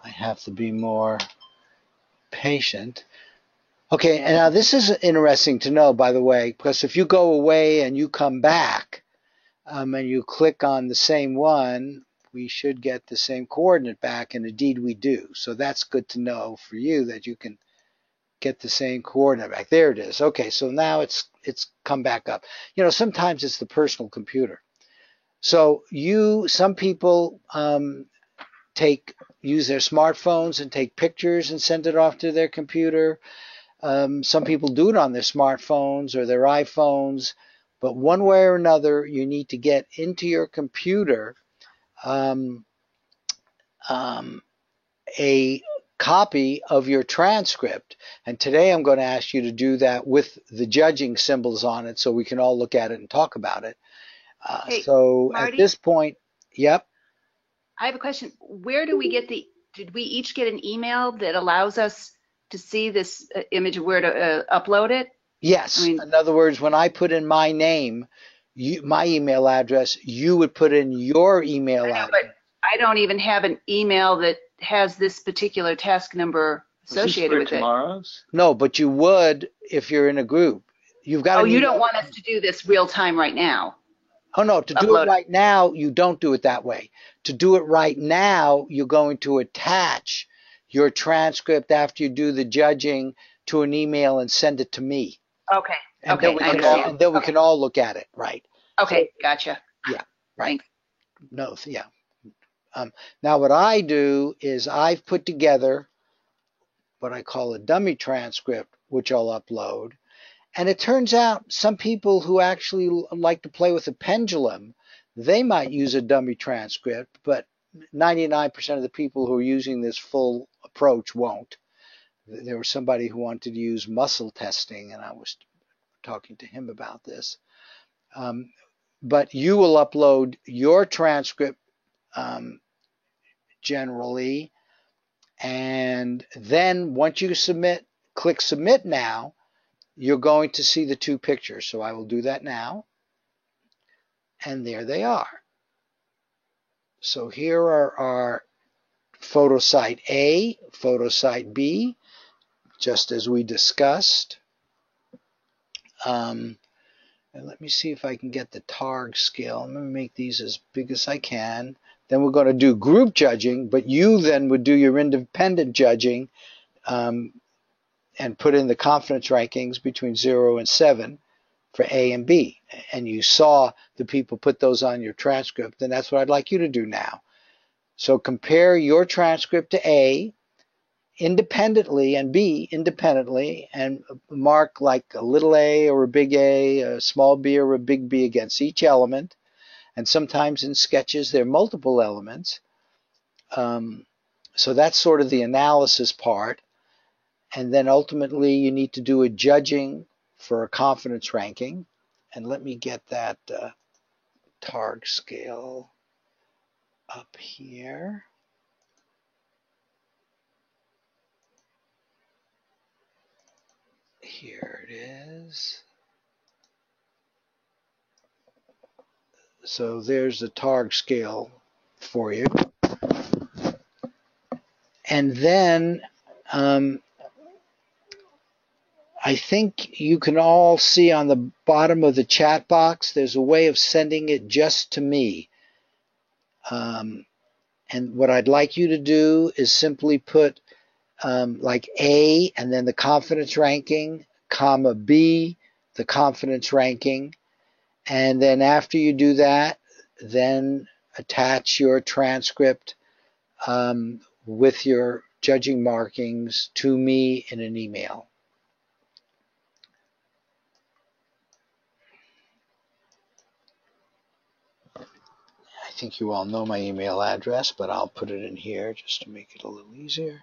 I have to be more patient. Okay, and now this is interesting to know, by the way, because if you go away and you come back and you click on the same one, we should get the same coordinate back, and indeed we do. So that's good to know for you that you can get the same coordinate back. There it is. Okay, so now it's come back up. You know, sometimes it's the personal computer. So some people use their smartphones and take pictures and send it off to their computer. Some people do it on their smartphones or their iPhones, but one way or another, you need to get into your computer a copy of your transcript. And today I'm going to ask you to do that with the judging symbols on it so we can all look at it and talk about it. Hey, so Marty? At this point, yep. I have a question. Where do we get did we each get an email that allows us to see this image of where to upload it? Yes. In other words, when I put in my name, my email address, you would put in your email address. But I don't even have an email that has this particular task number associated with tomorrow's? it. No, but you would if you're in a group. You've got. Oh, you don't want us to do this real time right now? Oh no, to do it upload? right now, you don't do it that way. To do it right now, you're going to attach your transcript after you do the judging to an email and send it to me. Okay. And Okay, then we I can all, understand. and then we can all look at it, right? Okay, gotcha. Yeah, right. Thanks. No, yeah. Now what I do is I've put together what I call a dummy transcript, which I'll upload. And it turns out some people who actually like to play with a pendulum, they might use a dummy transcript, but 99% of the people who are using this full approach won't. There was somebody who wanted to use muscle testing, and I was talking to him about this. But you will upload your transcript generally, and then once you submit, click submit now, you're going to see the two pictures. So I will do that now. And there they are. So here are our photo site A, photo site B, just as we discussed. And let me see if I can get the Targ scale. I'm going to make these as big as I can. Then we're going to do group judging, but you then would do your independent judging and put in the confidence rankings between 0 and 7 for A and B. And you saw the people put those on your transcript, and that's what I'd like you to do now. So compare your transcript to A independently and B independently, and mark like a little a or a big A, a small b or a big B against each element. And sometimes in sketches there are multiple elements. So that's sort of the analysis part. And then ultimately you need to do a judging for a confidence ranking. And let me get that Targ scale up here. Here it is. So there's the Targ scale for you. And then I think you can all see on the bottom of the chat box, there's a way of sending it just to me. And what I'd like you to do is simply put like A and then the confidence ranking, comma B, the confidence ranking. And then after you do that, then attach your transcript with your judging markings to me in an email. I think you all know my email address, but I'll put it in here just to make it a little easier.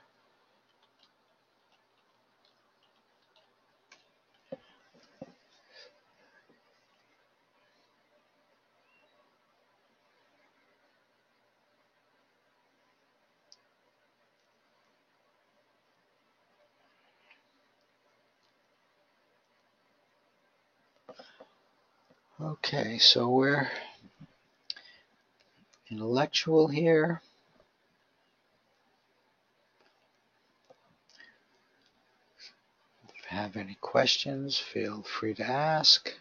Okay, so we're intellectual here. If you have any questions, feel free to ask.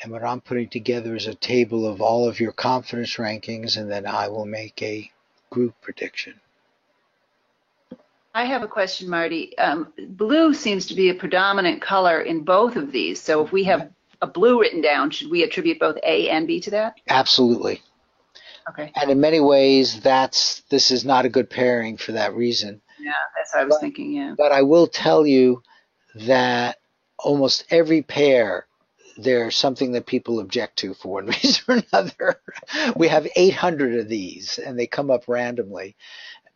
And what I'm putting together is a table of all of your confidence rankings, and then I will make a group prediction. I have a question, Marty. Blue seems to be a predominant color in both of these. So if we have a blue written down, should we attribute both A and B to that? Absolutely. Okay. And in many ways, this is not a good pairing for that reason. Yeah, that's what I was thinking, yeah. But I will tell you that almost every pair, there's something that people object to for one reason or another. We have 800 of these, and they come up randomly.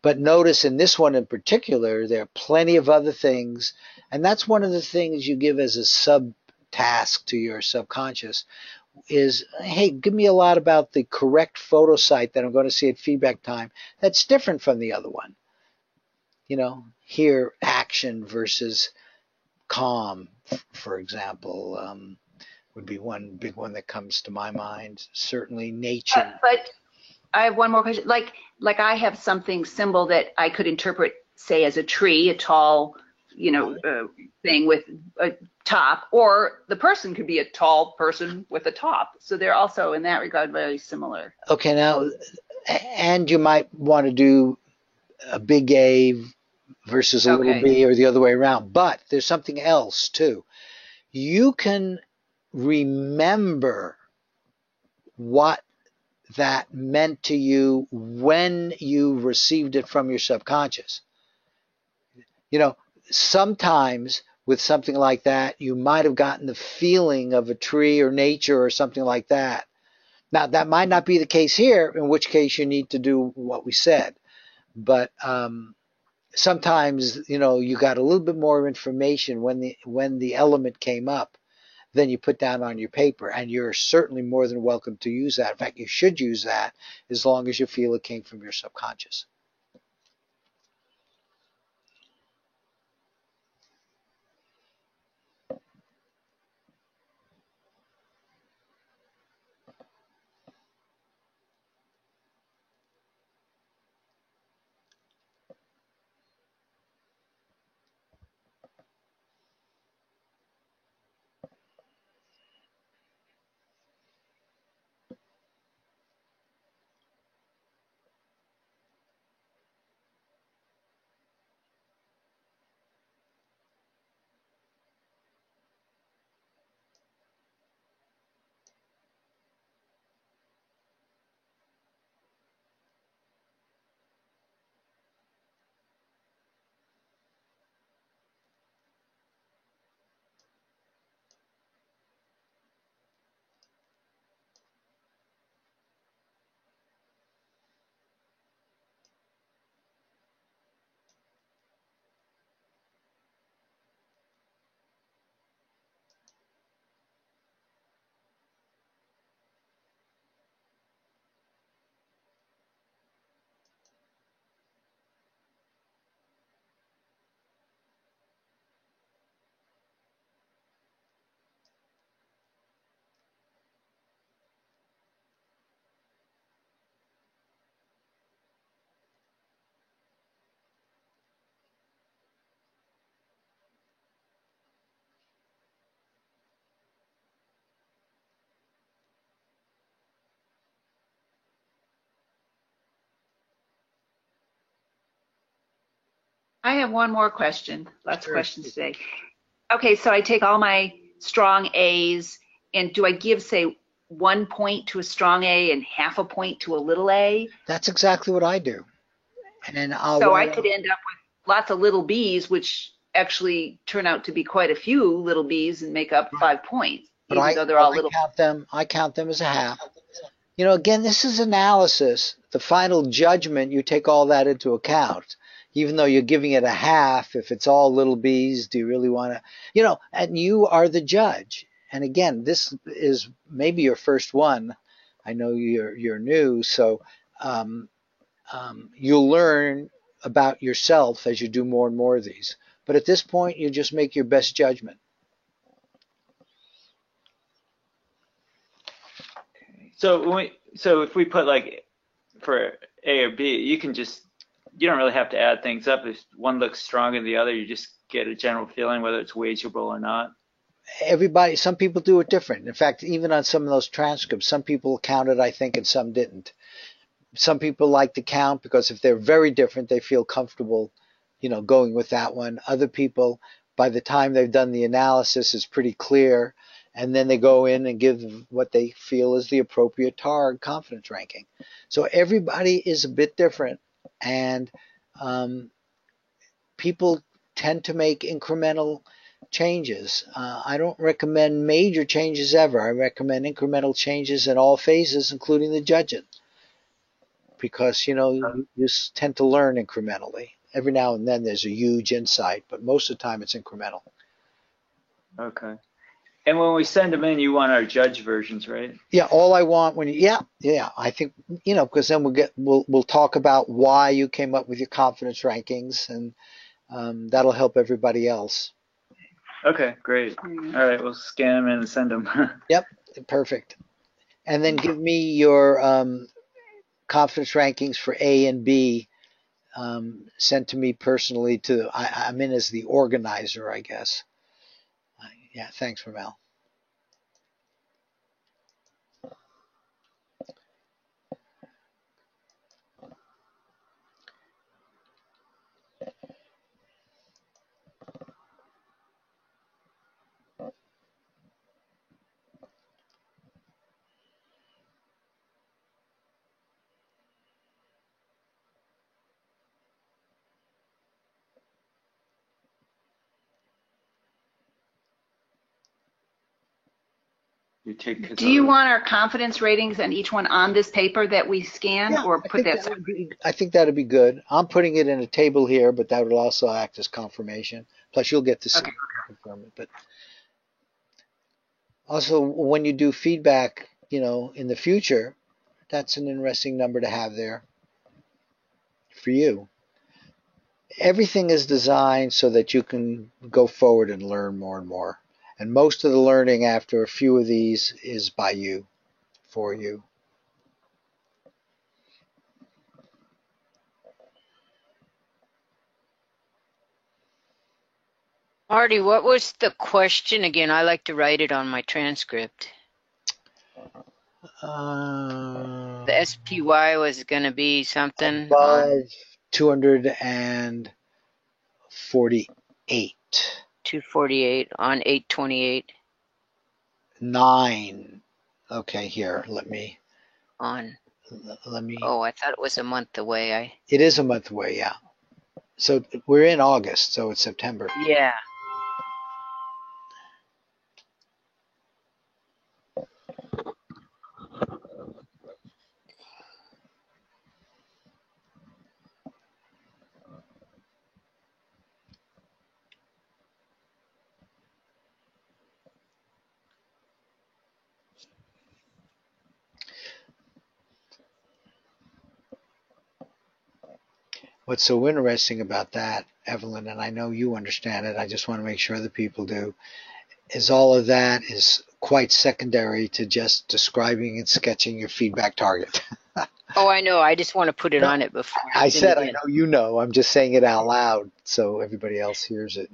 But notice in this one in particular, there are plenty of other things. And that's one of the things you give as a sub-task to your subconscious is, hey, give me a lot about the correct photo site that I'm going to see at feedback time that's different from the other one. You know, here, action versus calm, for example, would be one big one that comes to my mind. Certainly nature. But I have one more question. Like I have something symbol that I could interpret, say, as a tree, a tall, thing with a top, or the person could be a tall person with a top. So they're also in that regard very similar. Okay, now, and you might want to do a big A versus a little b, or the other way around. But there's something else too. You can remember what that meant to you when you received it from your subconscious. Sometimes with something like that, you might have gotten the feeling of a tree or nature or something like that. Now, that might not be the case here, in which case you need to do what we said. But sometimes, you got a little bit more information when the element came up than you put down on your paper. And you're certainly more than welcome to use that. In fact, you should use that as long as you feel it came from your subconscious. I have one more question. Lots of questions today. Okay, so I take all my strong A's, and do I give, say, 1 point to a strong A and half a point to a little a? That's exactly what I do. And so I could end up with lots of little B's, which actually turn out to be quite a few little B's and make up 5 points, but even though they're all little. I count them as a half. Again, this is analysis. The final judgment, you take all that into account. Even though you're giving it a half, if it's all little B's, do you really want to, and you are the judge. And again, this is maybe your first one. I know you're new, so you'll learn about yourself as you do more and more of these. But at this point, you just make your best judgment. So if we put like for A or B, you don't really have to add things up. If one looks stronger than the other, you just get a general feeling whether it's wageable or not. Some people do it different. In fact, even on some of those transcripts, some people counted, I think, and some didn't. Some people like to count because if they're very different, they feel comfortable, going with that one. Other people, by the time they've done the analysis, is pretty clear. And then they go in and give what they feel is the appropriate Targ confidence ranking. So everybody is a bit different. And people tend to make incremental changes. I don't recommend major changes ever. I recommend incremental changes in all phases, including the judging. Because, you just tend to learn incrementally. Every now and then there's a huge insight, but most of the time it's incremental. Okay. And when we send them in, you want our judge versions, right? Yeah, all I want I think, because then we'll talk about why you came up with your confidence rankings, and that'll help everybody else. Okay, great. All right, we'll scan them in and send them. Yep, perfect. And then give me your confidence rankings for A and B sent to me personally. I'm in as the organizer, I guess. Yeah, thanks, Ramel. Do you want our confidence ratings and each one on this paper that we scan, Yeah, or put that I think that'd be good. I'm putting it in a table here, but that would also act as confirmation. Plus, you'll get to see Okay. it and confirm it. But also, when you do feedback, in the future, that's an interesting number to have there for you. Everything is designed so that you can go forward and learn more and more. And most of the learning after a few of these is by you, for you. Marty, what was the question again? I like to write it on my transcript. The SPY was going to be something above 248. 248 on 828 9. Okay, here, let me. on. Oh, I thought it was a month away. It is a month away, yeah. So we're in August, so it's September. Yeah. What's so interesting about that, Evelyn, and I know you understand it, I just want to make sure other people do, is all of that is quite secondary to just describing and sketching your feedback target. Oh, I know. I just want to put it on it before. I said I know you know. I'm just saying it out loud so everybody else hears it.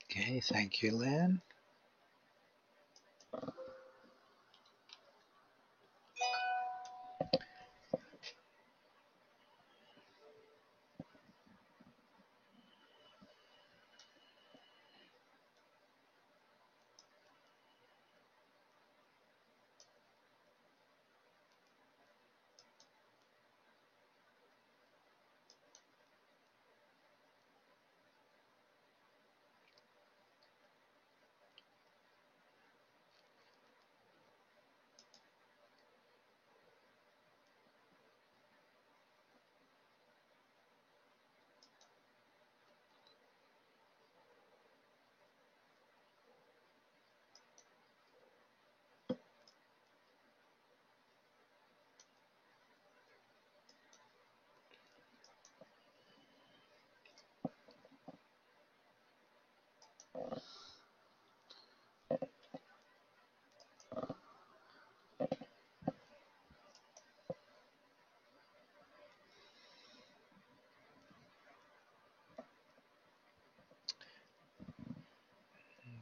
Okay, thank you, Lynn.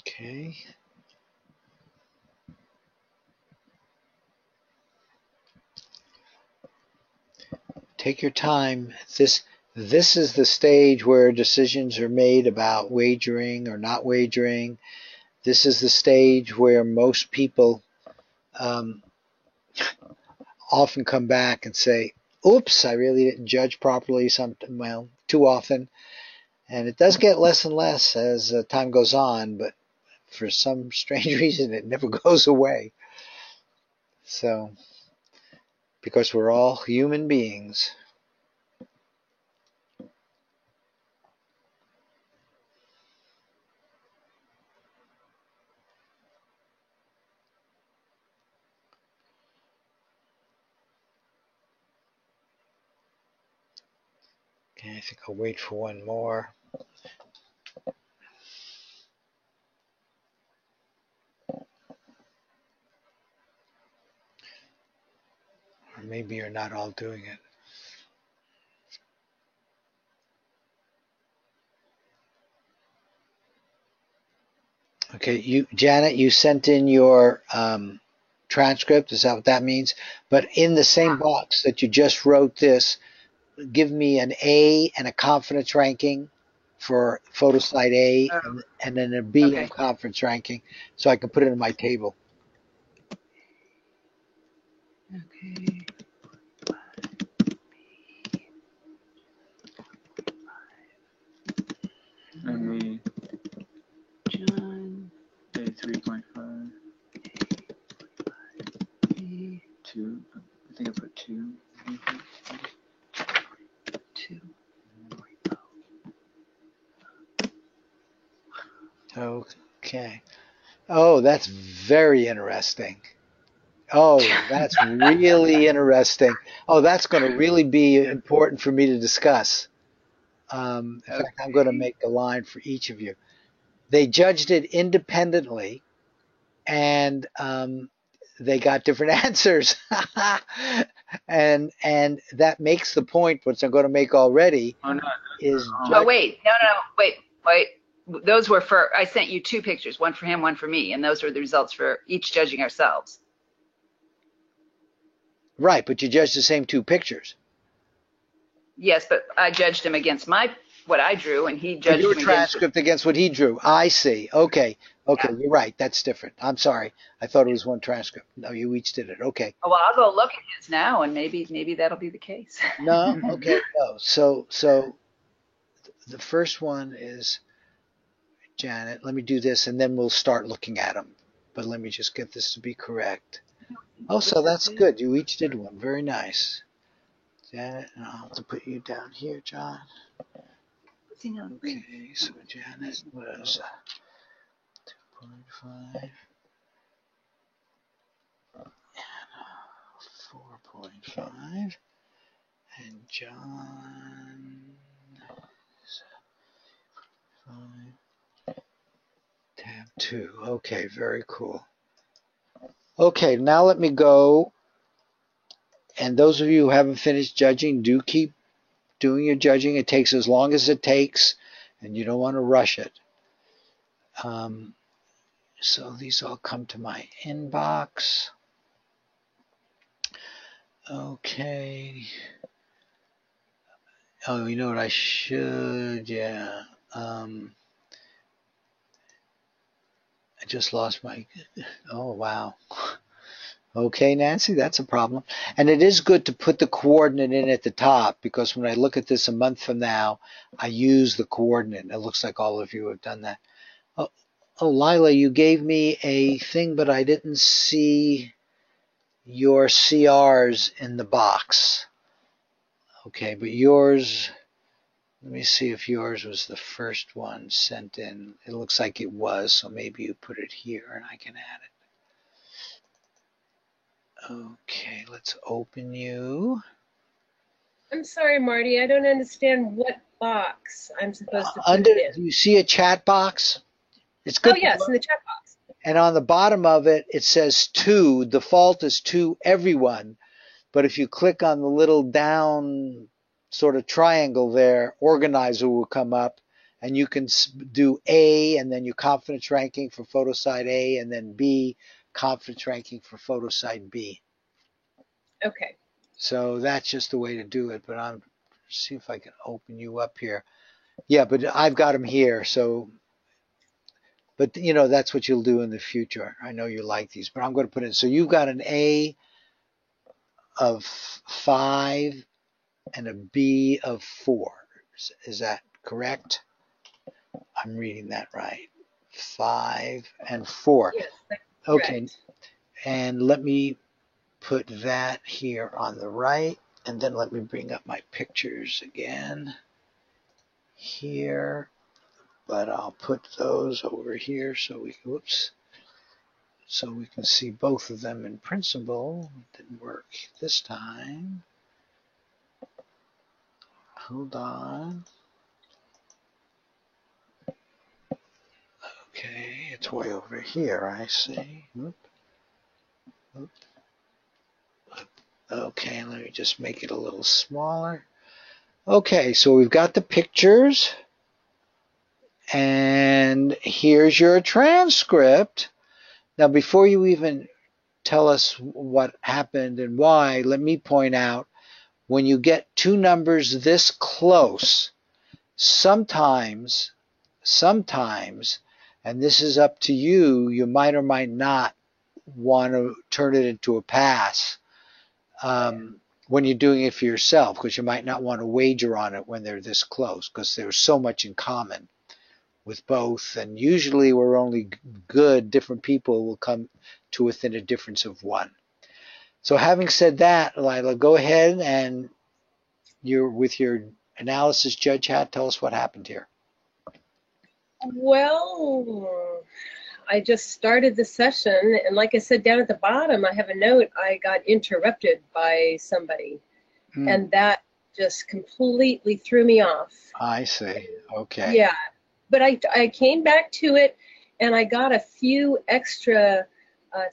Okay. Take your time. This is the stage where decisions are made about wagering or not wagering. This is the stage where most people often come back and say, oops, I really didn't judge properly too often. And it does get less and less as time goes on, but for some strange reason, it never goes away. So, because we're all human beings. Okay, I think I'll wait for one more. Or maybe you're not all doing it. Okay, Janet, you sent in your transcript. Is that what that means? But in the same box that you just wrote this, give me an A and a confidence ranking for photo site A, and then a B Okay. of confidence ranking, so I can put it in my table. Okay. And John. A 3.5. A 2. I think I put 2. 2. Okay. Oh, that's very interesting. Oh, that's really interesting. Oh, that's going to really be important for me to discuss. In fact, I'm going to make a line for each of you. They judged it independently, and they got different answers. and that makes the point, which I'm going to make already, Oh, no. is Oh, wait. No. Wait. Those were for, I sent you 2 pictures, one for him, one for me, and those were the results for each judging ourselves. right, but you judged the same 2 pictures. Yes, but I judged him against what I drew, and he Oh, judged your him against transcript against what he drew. I see. Okay. Okay, Yeah. you're right. That's different. I'm sorry. I thought it was one transcript. No, you each did it. Okay. Oh, well, I'll go look at his now, and maybe that'll be the case. No, okay, no. So the first one is Janet. Let me do this, and then we'll start looking at them. But let me just get this to be correct. Oh, so that's good. You each did one. Very nice. Janet, and I'll have to put you down here, John. Okay, so Janet was 2.5 and 4.5, and John 5, tab 2. Okay, very cool. Okay, now let me go. And those of you who haven't finished judging, do keep doing your judging. It takes as long as it takes, and you don't want to rush it. So these all come to my inbox. Okay. Oh, you know what I should? Yeah. I just lost my. Oh, wow. Okay, Nancy, that's a problem. And it is good to put the coordinate in at the top, because when I look at this a month from now, I use the coordinate. It looks like all of you have done that. Oh, Lila, you gave me a thing, but I didn't see your CRs in the box. Okay, but yours, let me see if yours was the first one sent in. It looks like it was, so maybe you put it here and I can add it. Okay, let's open you. I'm sorry, Marty. I don't understand what box I'm supposed to put Under, it do in. you see a chat box? It's Oh, good. yes, in the chat box. And on the bottom of it, it says to. Default is to everyone. But if you click on the little down sort of triangle there, organizer will come up, and you can do A and then your confidence ranking for photo site A, and then B, confidence ranking for photo site B. Okay. So that's just the way to do it. But I'm see if I can open you up here. Yeah, but I've got them here. So, but you know, that's what you'll do in the future. I know you like these, but I'm going to put in. So you've got an A of 5 and a B of 4. Is that correct? I'm reading that right. 5 and 4. Yes, that's Okay, correct. and let me put that here on the right, and then let me bring up my pictures again here. But I'll put those over here so we can see both of them in principle. It didn't work this time. Hold on. Okay, it's way over here, I see. Oop. Okay, let me just make it a little smaller. Okay, so we've got the pictures, and here's your transcript. Now, before you even tell us what happened and why, let me point out, when you get two numbers this close, sometimes, and this is up to you, you might or might not want to turn it into a pass when you're doing it for yourself, because you might not want to wager on it when they're this close, because there's so much in common with both, and usually we're only good, different people will come to within a difference of one. So having said that, Lila, go ahead and with your analysis judge hat, tell us what happened here. Well, I just started the session, and like I said, down at the bottom, I have a note. I got interrupted by somebody, and that just completely threw me off. I see. Okay. Yeah, but I came back to it, and I got a few extra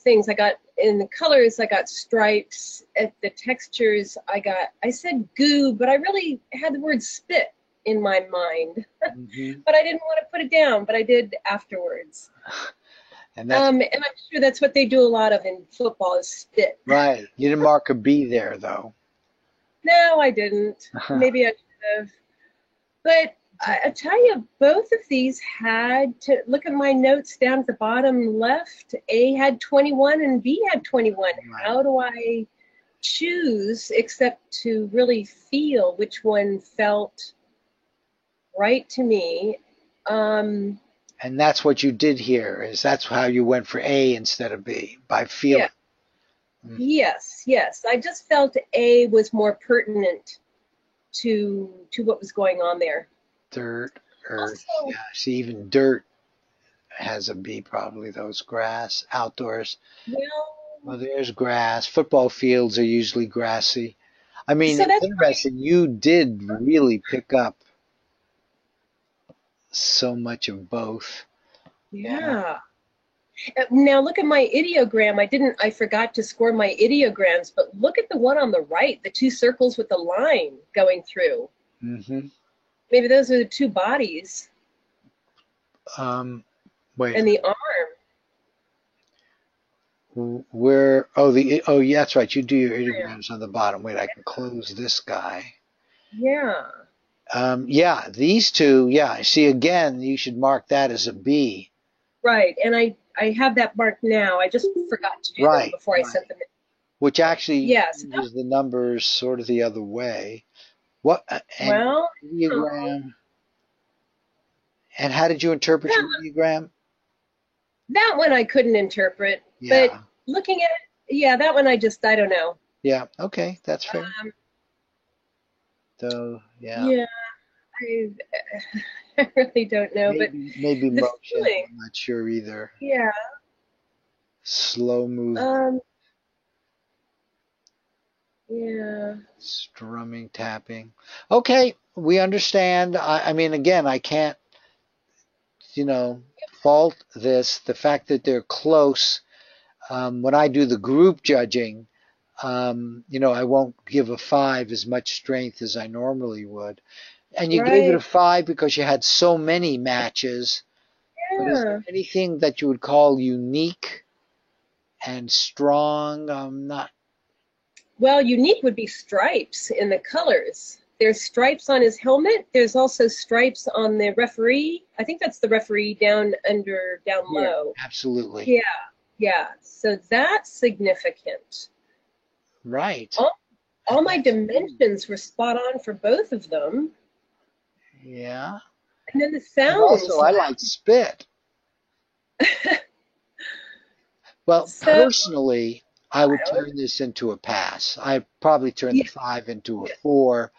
things. I got in the colors, I got stripes. At the textures, I said goo, but I really had the word spit in my mind. But I didn't want to put it down, but I did afterwards. And I'm sure that's what they do a lot of in football is spit. Right. You didn't mark a B there, though. No, I didn't. Maybe I should have. But I tell you, both of these had to look at my notes down at the bottom left. A had 21 and B had 21. Right. How do I choose except to really feel which one felt right to me? And that's what you did here, that's how you went for A instead of B, by feeling. Yeah. Yes. I just felt A was more pertinent to what was going on there. Dirt, earth, yeah. See, even dirt has a B probably, those grass, outdoors. Well, there's grass. Football fields are usually grassy. I mean, so it's interesting. You did really pick up so much of both. Yeah. Now look at my ideogram. I forgot to score my ideograms, but look at the one on the right, the two circles with the line going through. Maybe those are the two bodies. Wait. And the arm. Yeah, that's right. You do your ideograms on the bottom. Wait, I can close this guy. Yeah. Yeah, these two, yeah. See, again, you should mark that as a B. Right, and I have that marked now. I just forgot to do them before I sent them in. Which actually is the numbers sort of the other way. What? Ideogram. And how did you interpret your ideogram? That one I couldn't interpret, but looking at it, that one I don't know. Yeah, okay, that's fair. Yeah, I really don't know, maybe motion. I'm not sure either. Yeah. Slow movement. Yeah. Strumming, tapping. Okay, we understand. I mean, again, I can't, fault this. The fact that they're close. When I do the group judging, I won't give a 5 as much strength as I normally would. And you gave it a 5 because you had so many matches. Yeah. But is there anything that you would call unique and strong? Not. Well, unique would be stripes in the colors. There's stripes on his helmet. There's also stripes on the referee. I think that's the referee down low. Absolutely. Yeah. So that's significant. Right. All my dimensions were spot on for both of them. Yeah. And then the sounds. Also, I like spit. Well, personally, I would turn this into a pass. I probably turn the 5 into a 4.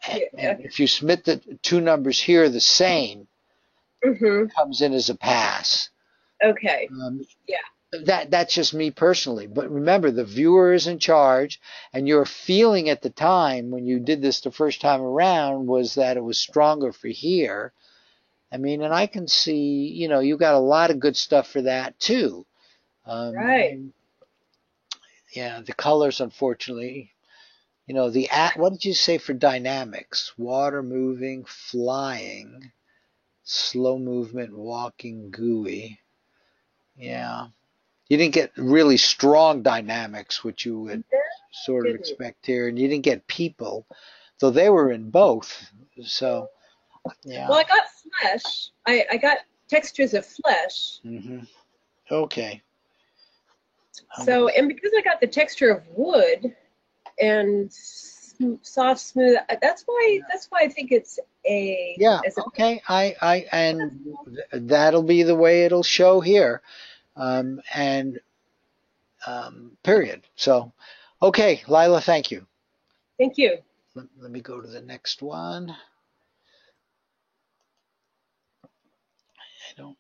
And if you submit the two numbers here the same, it comes in as a pass. Okay. That's just me personally. But remember, the viewer is in charge, and your feeling at the time when you did this the first time around was that it was stronger for here. I mean, and I can see, you got a lot of good stuff for that too. Right. Yeah, the colors, unfortunately. What did you say for dynamics? Water moving, flying, slow movement, walking, gooey. Yeah. You didn't get really strong dynamics, which you would sort of Didn't. expect here, and you didn't get people, though they were in both. So, yeah. Well, I got flesh. I got textures of flesh. Okay. So, and because I got the texture of wood and soft, smooth, that's why I think it's a. Yeah. As a, Okay. And that'll be the way it'll show here. And period. So, okay, Lila, thank you. Thank you. Let me go to the next one. I don't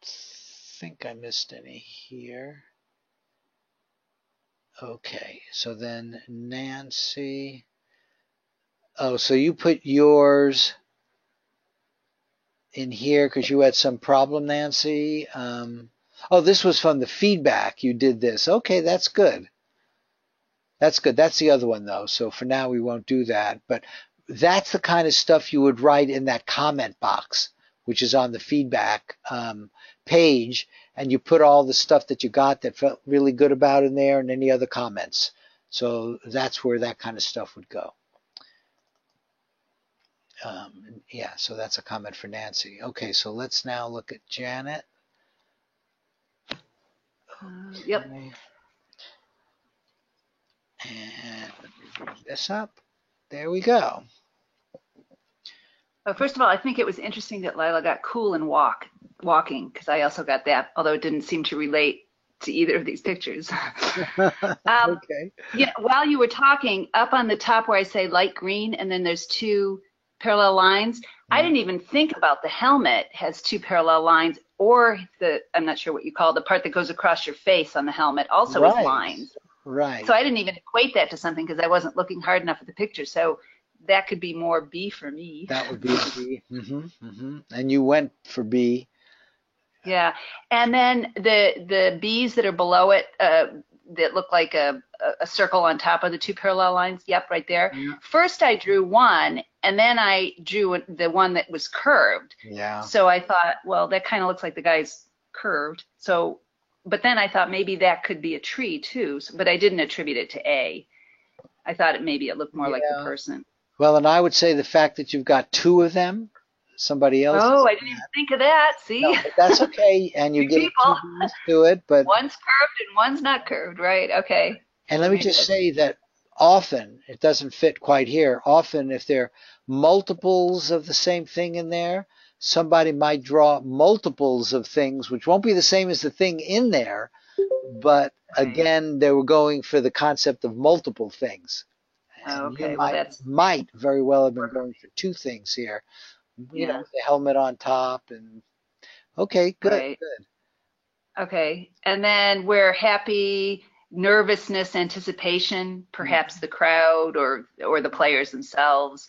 think I missed any here. Okay, so then Nancy. Oh, so you put yours in here because you had some problem, Nancy. Oh, this was from the feedback. You did this. Okay, that's good. That's good. That's the other one, though. So for now, we won't do that. But that's the kind of stuff you would write in that comment box, which is on the feedback page. And you put all the stuff that you got that felt really good about in there and any other comments. So that's where that kind of stuff would go. Yeah, so that's a comment for Nancy. Okay, so let's now look at Janet. Yep. Okay. And let me bring this up. There we go. First of all, I think it was interesting that Lila got cool and walking, because I also got that, although it didn't seem to relate to either of these pictures. Okay. Yeah, while you were talking, up on the top where I say light green, and then there's two parallel lines, I didn't even think about the helmet has two parallel lines, or I'm not sure what you call it, the part that goes across your face on the helmet also has lines. Right. So I didn't even equate that to something because I wasn't looking hard enough at the picture. So that could be more B for me. That would be a B. And you went for B. Yeah. And then the B's that are below it that look like a circle on top of the two parallel lines. Yep, right there. Yeah. First I drew one, and then I drew the one that was curved. Yeah. So I thought, well, that kind of looks like the guy's curved. So, but then I thought maybe that could be a tree too, but I didn't attribute it to A. I thought maybe it looked more like the person. Well, and I would say the fact that you've got two of them, somebody else. Oh, I didn't even think of that. See? No, but that's okay, and you get used to it. But one's curved and one's not curved, right? Okay. And let me just say that often, it doesn't fit quite here, often if there are multiples of the same thing in there, somebody might draw multiples of things, which won't be the same as the thing in there, but again, they were going for the concept of multiple things. Okay, well, might very well have been going for two things here. You know, the helmet on top and okay, good, good. Okay, and then we're happy, nervousness, anticipation, perhaps the crowd or the players themselves.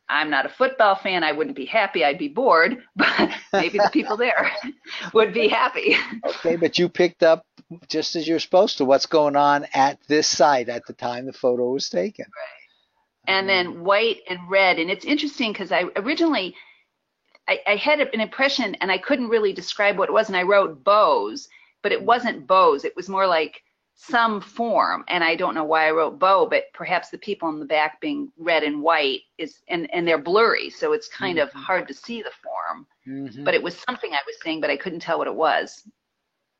I'm not a football fan. I wouldn't be happy. I'd be bored, but maybe the people there would be happy. Okay, but you picked up just as you're supposed to what's going on at this site at the time the photo was taken. Right. And then white and red. And it's interesting because I originally, I had an impression and I couldn't really describe what it was. And I wrote bows, but it wasn't bows. It was more like some form, and I don't know why I wrote bow, but perhaps the people in the back being red and white is, and they're blurry, so it's kind of hard to see the form. But it was something I was seeing, but I couldn't tell what it was.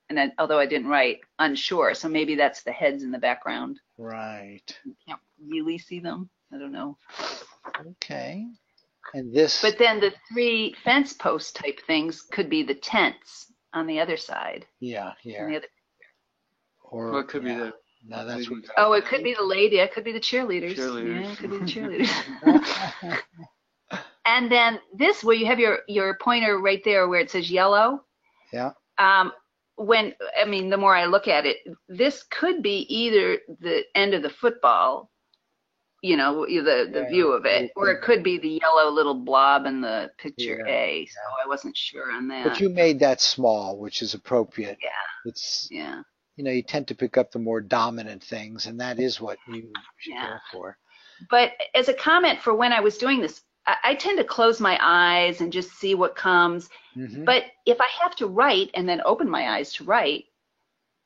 And then, although I didn't write, unsure, so maybe that's the heads in the background. Right. You can't really see them. I don't know. Okay. And this. But then the three fence post type things could be the tents on the other side. Yeah, yeah. Or it could be the. No, that's what. Oh, it could be the lady. It could be the cheerleaders. Yeah, it could be the cheerleaders. And then this, where you have your pointer right there, where it says yellow. Yeah. The more I look at it, this could be either the end of the football, you know, the view of it, or it could be the yellow little blob in the picture A. So I wasn't sure on that. But you made that small, which is appropriate. Yeah. It's you tend to pick up the more dominant things, and that is what you should Yeah. go for. But as a comment for when I was doing this, I tend to close my eyes and just see what comes. Mm-hmm. But if I have to write and then open my eyes to write,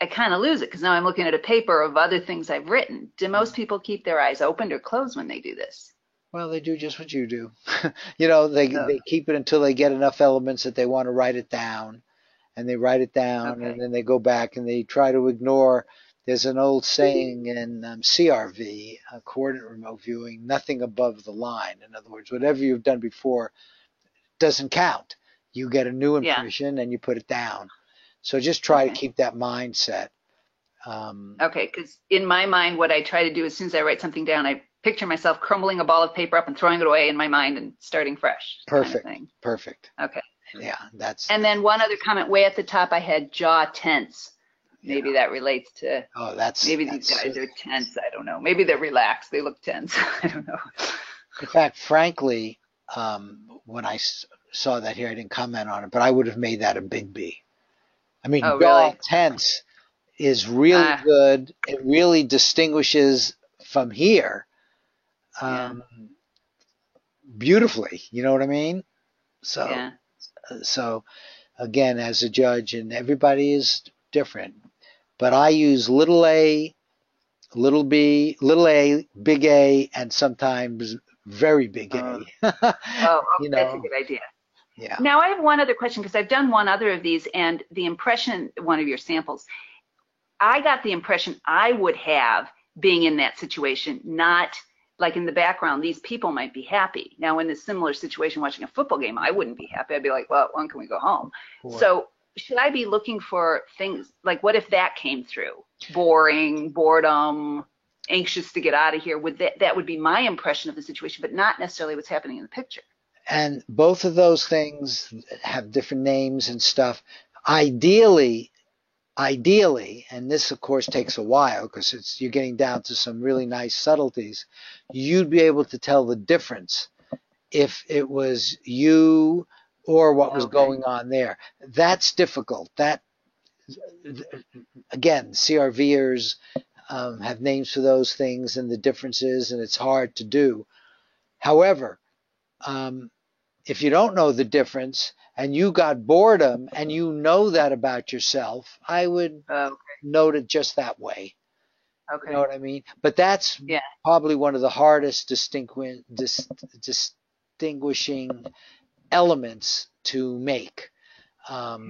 I kind of lose it because now I'm looking at a paper of other things I've written. Do most people keep their eyes opened or closed when they do this? Well, they do just what you do. They keep it until they get enough elements that they want to write it down, and they write it down, Okay. and then they go back and they try to ignore. There's an old saying in CRV, coordinate remote viewing, nothing above the line. In other words, whatever you've done before doesn't count. You get a new Yeah. impression and you put it down. So just try to Okay. keep that mindset. Okay, because in my mind, what I try to do as soon as I write something down, I picture myself crumbling a ball of paper up and throwing it away in my mind and starting fresh. Perfect. Kind of thing. Perfect. Okay. Yeah, that's. And then one other comment way at the top, I had jaw tense. Maybe Yeah. that relates to. Oh, that's. Maybe these guys are tense. I don't know. Maybe they're relaxed. They look tense. I don't know. In fact, frankly, when I saw that here, I didn't comment on it, but I would have made that a big B. I mean, Oh, jaw really? tense is really good. It really distinguishes from here beautifully. You know what I mean? So, Yeah. so again, as a judge, and everybody is different, but I use little a, little b, little a, big A, and sometimes very big A. Oh, that's a good idea. Yeah. Now I have one other question because I've done one other of these, and the impression, one of your samples, I got the impression I would have being in that situation, not like in the background, these people might be happy. Now in a similar situation watching a football game, I wouldn't be happy. I'd be like, well, when can we go home? Boy. So should I be looking for things like, what if that came through? Boring, boredom, anxious to get out of here. That would be my impression of the situation, but not necessarily what's happening in the picture. And both of those things have different names and stuff. Ideally, and this of course takes a while because you're getting down to some really nice subtleties, you'd be able to tell the difference if it was you or what was going on there. That's difficult. That, again, CRVers have names for those things and the differences, and it's hard to do. However, if you don't know the difference and you got boredom and you know that about yourself, I would note it just that way. Okay. You know what I mean? But that's probably one of the hardest distinguishing elements to make. But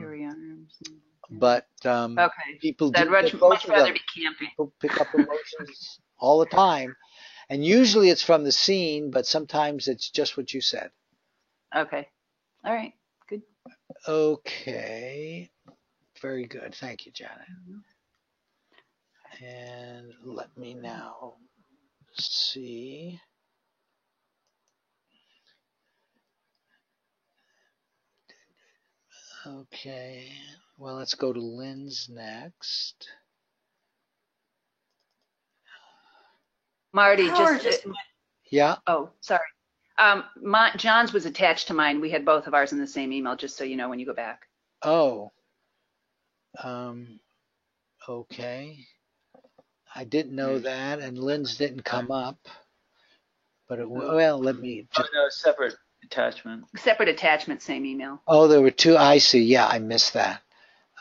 people do much rather be camping. People pick up emotions all the time. And usually it's from the scene, but sometimes it's just what you said. Okay. All right. Good. Okay. Very good. Thank you, Janet. And let me now see. Okay. Well, let's go to Lynn's next. Marty, yeah. Oh, sorry. John's was attached to mine. We had both of ours in the same email, just so you know when you go back. Oh. Okay. I didn't know that, and Lynn's didn't come up. But let me just. Oh, no, separate attachment. Separate attachment, same email. Oh, there were two. I see. Yeah, I missed that.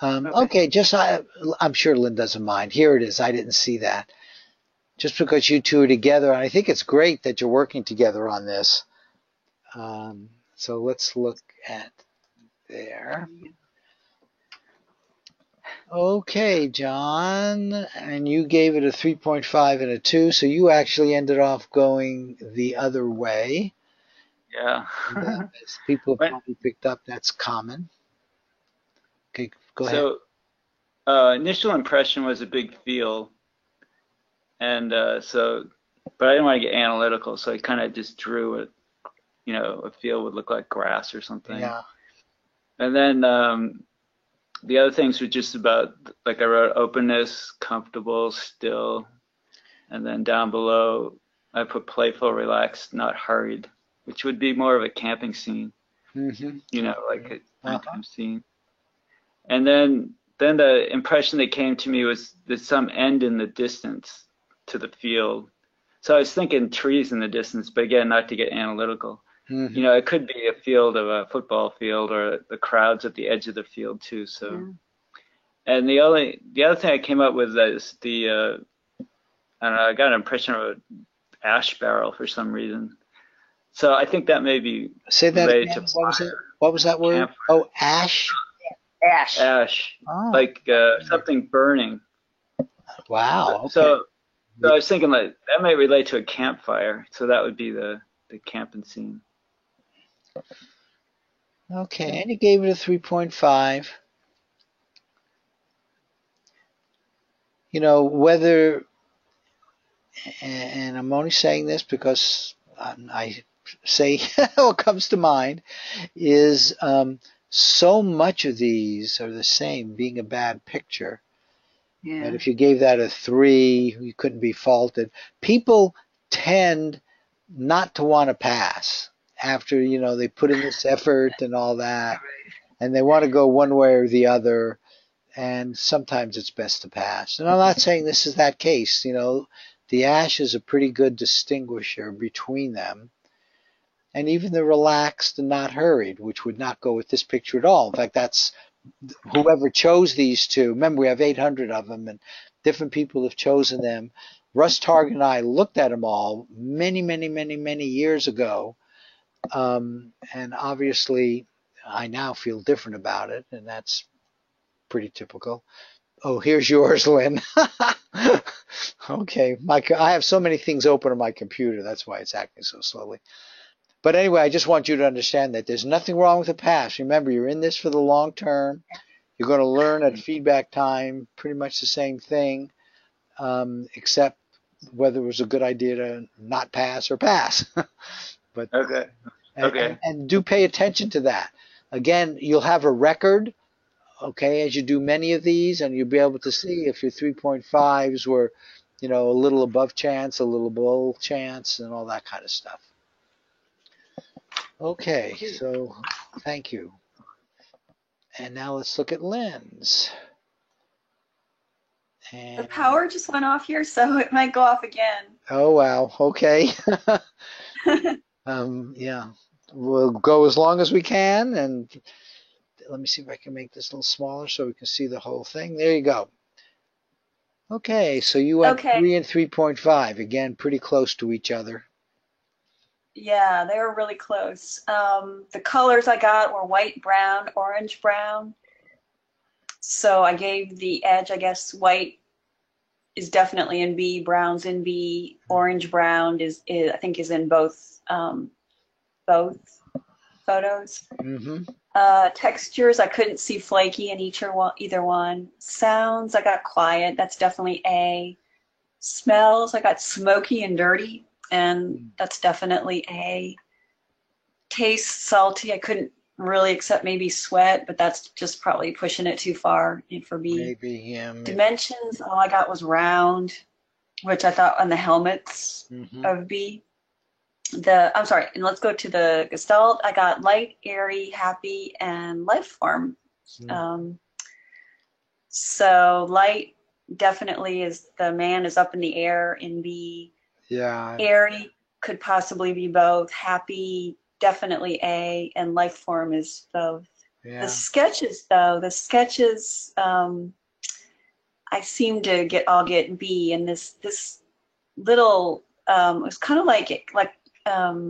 Okay, I'm sure Lynn doesn't mind. Here it is. I didn't see that. Just because you two are together, and I think it's great that you're working together on this. So let's look at there. Okay, John, and you gave it a 3.5 and a 2, so you actually ended off going the other way. Yeah. As people have probably picked up, that's common. Okay, go ahead. So, initial impression was a big feel, and but I didn't want to get analytical, so I kind of just drew it. A feel would look like grass or something. Yeah. And then the other things were just about, like I wrote openness, comfortable, still, and then down below I put playful, relaxed, not hurried, which would be more of a camping scene. Mm-hmm. Like a nighttime scene. And then then the impression that came to me was there's some end in the distance to the field. So I was thinking trees in the distance, but again, not to get analytical. Mm-hmm. You know, it could be a field of a football field or the crowds at the edge of the field too. So, and the other thing I came up with is the I don't know, I got an impression of an ash barrel for some reason. So I think that may be Say that related again. to What was it? fire. What was that word? Campfire. Oh, ash. Ash. Ash, Oh, like something burning. wow. Okay. So I was thinking like that may relate to a campfire. So that would be the camping scene. Okay, and he gave it a 3.5. You know, whether, and I'm only saying this because I say what comes to mind, is so much of these are the same, being a bad picture. Yeah. And if you gave that a 3, you couldn't be faulted. People tend not to want to pass after, you know, they put in this effort and all that, and they want to go one way or the other, and sometimes it's best to pass. And I'm not saying this is that case. You know, the ash is a pretty good distinguisher between them, and even the relaxed and not hurried, which would not go with this picture at all. In fact, that's whoever chose these two. Remember, we have 800 of them, and different people have chosen them. Russ Targ and I looked at them all many, many, many, many years ago, and obviously I now feel different about it, and that's pretty typical. Oh, here's yours, Lynn. Okay, I have so many things open on my computer. That's why it's acting so slowly. But anyway, I just want you to understand that there's nothing wrong with the past. Remember, you're in this for the long term. You're going to learn at feedback time pretty much the same thing, except whether it was a good idea to not pass or pass. But Okay. and do pay attention to that. Again, you'll have a record, okay, as you do many of these, and you'll be able to see if your 3.5s were, you know, a little above chance, a little below chance, and all that kind of stuff. Okay, so thank you. And now let's look at Lynn's. The And, power just went off here, so it might go off again. oh, wow, okay. Yeah, we'll go as long as we can, and let me see if I can make this a little smaller so we can see the whole thing. There you go. Okay, so you went Okay. 3 and 3.5. Again, pretty close to each other. Yeah, they were really close. The colors I got were white, brown, orange, brown. So I gave the edge, I guess white is definitely in B, brown's in B, orange brown is I think is in both photos. Mm-hmm. Textures, I couldn't see flaky in either one. Sounds, I got quiet. That's definitely A. Smells, I got smoky and dirty, and that's definitely A. Taste, salty, I couldn't really accept maybe sweat, but that's just probably pushing it too far for B. Maybe, yeah. Maybe. Dimensions, all I got was round, which I thought on the helmets of B. I'm sorry, and let's go to the Gestalt. I got light, airy, happy, and life form. So light definitely is the man is up in the air in B. Yeah. Airy could possibly be both. Happy, definitely A, and life form is both. Yeah. The sketches, though, I seem to get B, and this little it was kind of like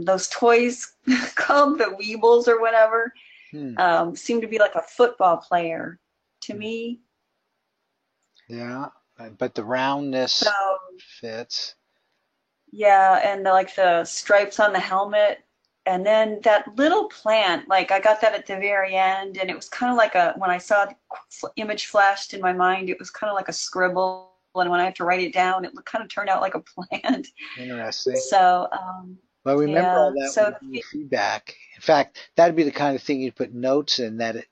those toys called the Weebles or whatever. Seemed to be like a football player to me. Yeah, but the roundness fits. Yeah, and the stripes on the helmet. And then that little plant, like I got that at the very end, and it was kind of like when I saw the image flashed in my mind, it was kind of like a scribble. And when I had to write it down, it kind of turned out like a plant. Interesting. So, well, remember all that so feedback. In fact, that'd be the kind of thing you'd put notes in that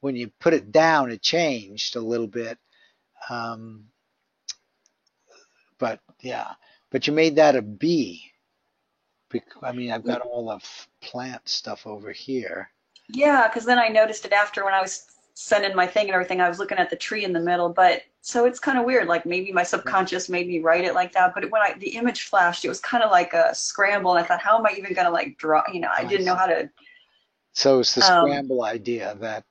when you put it down, it changed a little bit. But yeah, but you made that a B. I mean, I've got all the plant stuff over here. Yeah, because then I noticed it after when I was sent in my thing and everything, I was looking at the tree in the middle. But so it's kind of weird. Like maybe my subconscious made me write it like that. But when the image flashed, it was kind of like a scramble. And I thought, how am I even going to like draw? You know, I didn't know how to. So it's the scramble idea that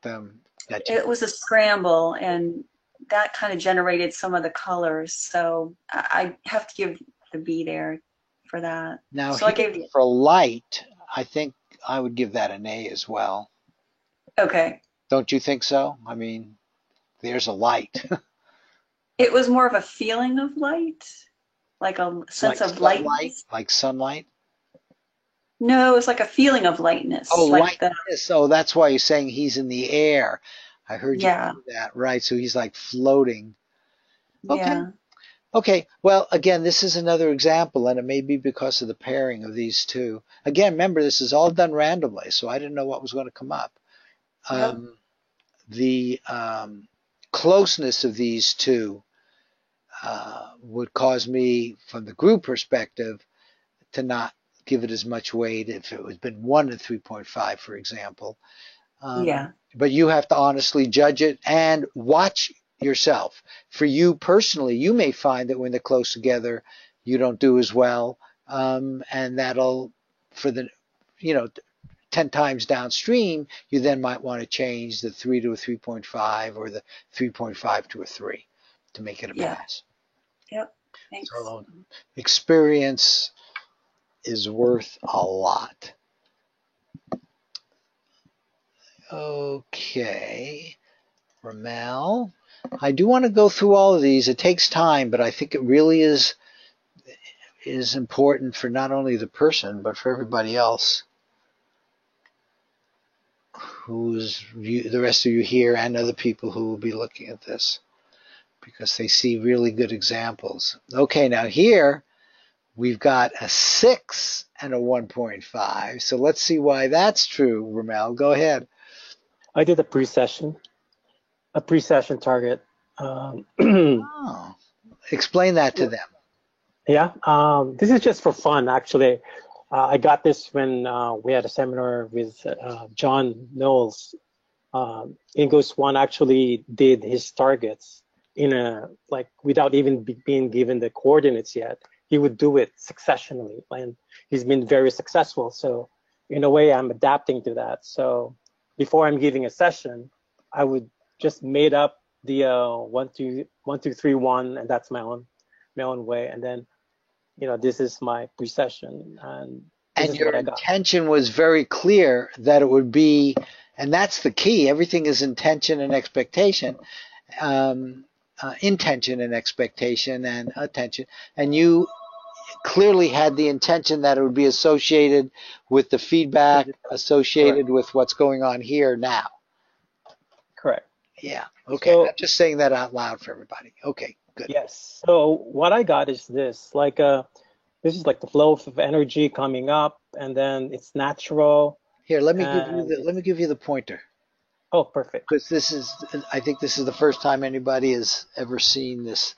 It was a scramble, and that kind of generated some of the colors. So I have to give the B there for that. Now, so I gave for light, I think I would give that an A as well. Okay. Don't you think so? I mean, there's a light. It was more of a feeling of light, like a sense of lightness. Like sunlight? No, it was like a feeling of lightness. Oh, like lightness. Oh, that's why you're saying he's in the air. I heard you Yeah. say that. Right, so he's like floating. Okay. Yeah. Okay, well, again, this is another example, and it may be because of the pairing of these two. Again, remember, this is all done randomly, so I didn't know what was going to come up. Yep. The closeness of these two would cause me, from the group perspective, to not give it as much weight if it had been 1 to 3.5, for example. Yeah. But you have to honestly judge it and watch yourself. For you personally, you may find that when they're close together, you don't do as well, and that'll, for the, 10 times downstream, you then might want to change the 3 to a 3.5 or the 3.5 to a 3 to make it a pass. Yep. Thanks. So experience is worth a lot. Okay, Ramel. I do want to go through all of these. It takes time, but I think it really is important for not only the person, but for everybody else who's the rest of you here and other people who will be looking at this, because they see really good examples. Okay, now here we've got a 6 and a 1.5. So let's see why that's true. Ramel, go ahead. I did a pre-session target. Oh, explain that to them. Yeah, this is just for fun, actually. I got this when we had a seminar with John Knowles. Ingos One actually did his targets without even being given the coordinates yet. He would do it successionally, and he's been very successful. So in a way, I'm adapting to that. So before I'm giving a session, I would just made up the 1, 2, 3, 1, and that's my own way. And then, this is my pre-session, and your intention was very clear that it would be, and that's the key. Everything is intention and expectation, intention and expectation and attention. And you clearly had the intention that it would be associated with the feedback, associated with what's going on here now. Correct. Yeah. Okay. So, I'm just saying that out loud for everybody. Okay. Good. Yes. So what I got is this, this is like the flow of energy coming up, and then it's natural. Here, let me give you the pointer. Oh, perfect. Because I think this is the first time anybody has ever seen this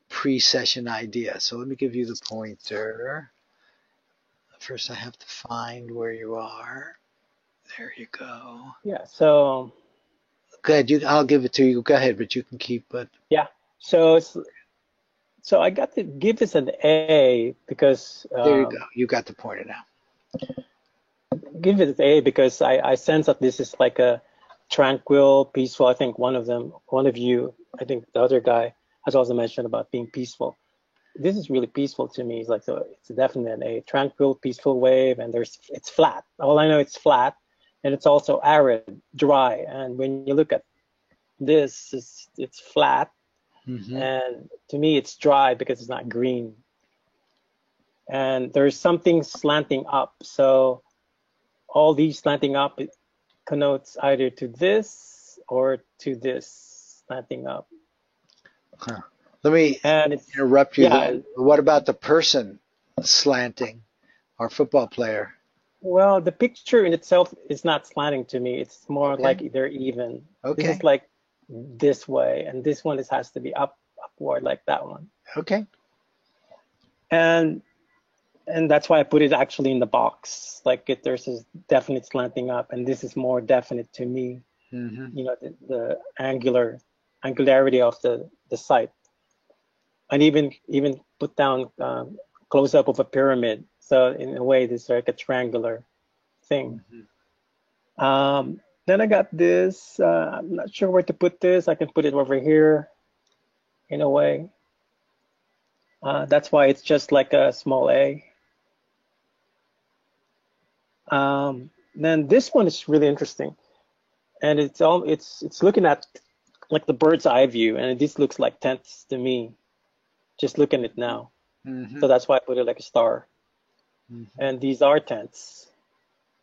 pre-session idea. So let me give you the pointer. First, I have to find where you are. There you go. Yeah. So. Go ahead. I'll give it to you. Go ahead, but you can keep it. Yeah. So I got to give this an A because. There you go. You got the pointer now. Give it an A because I sense that this is like a tranquil, peaceful. I think one of you, I think the other guy has also mentioned about being peaceful. This is really peaceful to me. It's definitely an A. Tranquil, peaceful wave, and it's flat. All I know, it's flat, and it's also arid, dry. And when you look at this, it's flat, and to me, it's dry because it's not green. And there's something slanting up. So all these slanting up, it connotes either to this or to this slanting up. Huh. Let me interrupt you there. What about the person slanting, our football player? Well, the picture in itself is not slanting to me. It's more like they're even. Okay. This is like this way, and this one has to be upward like that one. Okay. And that's why I put it actually in the box. There's this definite slanting up, and this is more definite to me. you know, the angularity of the site, and even put down close up of a pyramid. So in a way, this is like a triangular thing. Then I got this. I'm not sure where to put this. I can put it over here, in a way. That's why it's just like a small a. Then this one is really interesting, and it's looking at like the bird's eye view, and this looks like tents to me, just looking at it now. So that's why I put it like a star. And these are tents.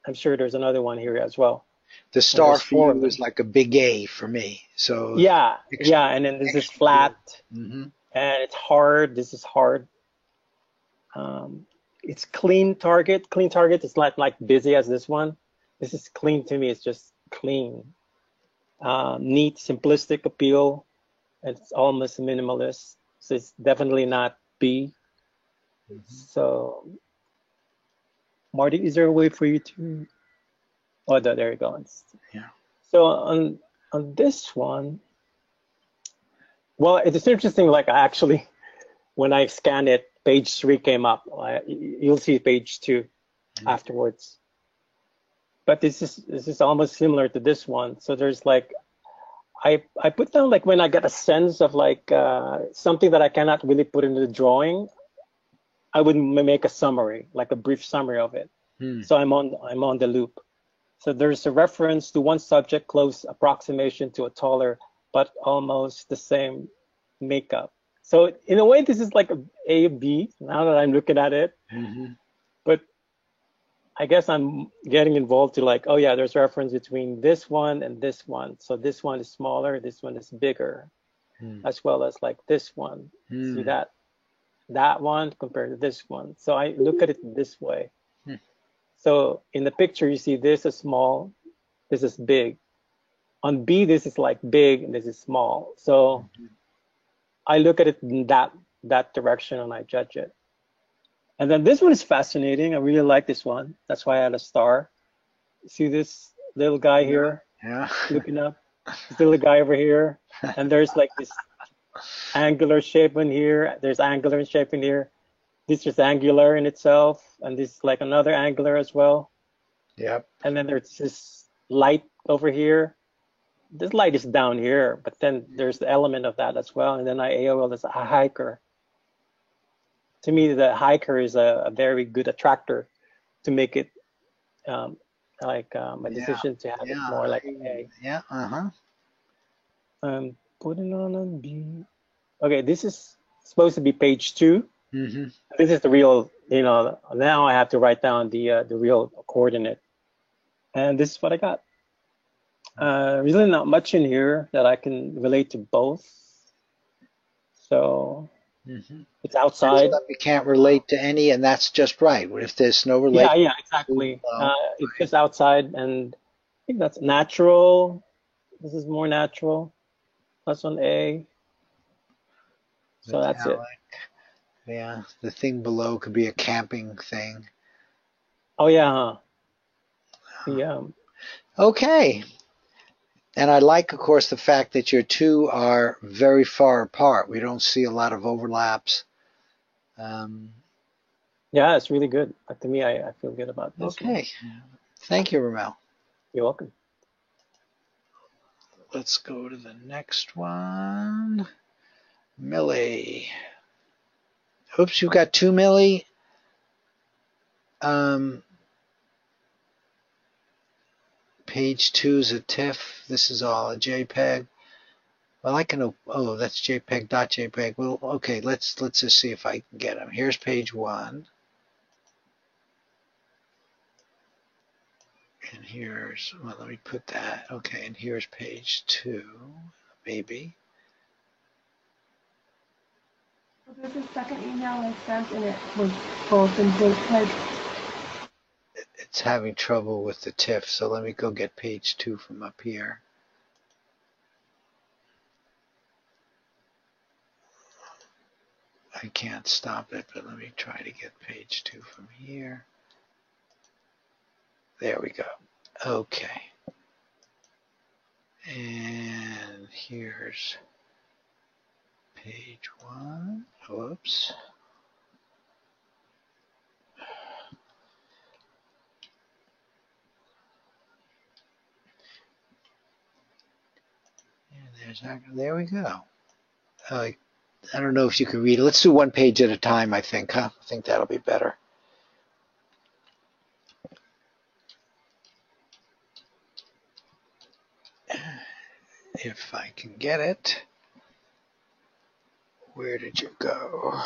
I'm sure there's another one here as well. The star for you is like a big A for me. So yeah, and then this is flat, Mm-hmm. and it's hard. This is hard. It's clean target. Clean target is not like busy as this one. This is clean to me. It's just clean, neat, simplistic appeal. It's almost minimalist. So it's definitely not B. So, Marty, is there a way for you to? Oh, there you go. Yeah. So on this one, well, it's interesting. Like I actually, when I scanned it, page 3 came up. You'll see page 2 afterwards. But this is almost similar to this one. So there's like, I put down like when I get a sense of like something that I cannot really put into the drawing, I would make a summary, like a brief summary of it. So I'm on the loop. So there's a reference to one subject, close approximation to a taller, but almost the same makeup. So in a way, this is like a B, now that I'm looking at it. But I guess I'm getting involved to like, oh yeah, there's reference between this one and this one. So this one is smaller, this one is bigger, as well as like this one. See that one compared to this one. So I look at it this way. So in the picture, you see this is small, this is big. On B, this is like big and this is small. So I look at it in that direction and I judge it. And then this one is fascinating. I really like this one. That's why I had a star. See this little guy here? Yeah. Looking up. This little guy over here. And there's like this angular shape in here. There's angular shape in here. This is angular in itself. And this is like another angular as well. Yep. And then there's this light over here. This light is down here, but then there's the element of that as well. And then I AOL as a hiker. To me, the hiker is a very good attractor to make it a decision to have it more like an A. Yeah. Putting on a B. Okay, this is supposed to be page 2. This is the real, now I have to write down the real coordinate. And this is what I got. Really not much in here that I can relate to both. So it's outside. We can't relate to any, and that's just right. If there's no relation. Yeah, exactly. It's just outside, and I think that's natural. This is more natural. That's on A. So that's it. Yeah, the thing below could be a camping thing. Oh yeah. Yeah. Okay. And I like, of course, the fact that your two are very far apart. We don't see a lot of overlaps. Yeah, it's really good. To me, I feel good about this. Okay. Thank you, Ramel. You're welcome. Let's go to the next one. Millie. Oops, you've got 2, Millie. Page 2 is a TIFF. This is all a JPEG. Well, I can. Oh, that's JPEG.JPEG. Well, okay. Let's just see if I can get them. Here's page 1, and here's. Well, let me put that. Okay, and here's page 2, maybe. There's a second email I sent, and it was both in JPEG. It's having trouble with the TIFF, so let me go get page 2 from up here. I can't stop it, but let me try to get page 2 from here. There we go. Okay. And here's page 1. Whoops. And there we go. I don't know if you can read it. Let's do one page at a time, I think, huh? I think that'll be better. If I can get it. Where did you go?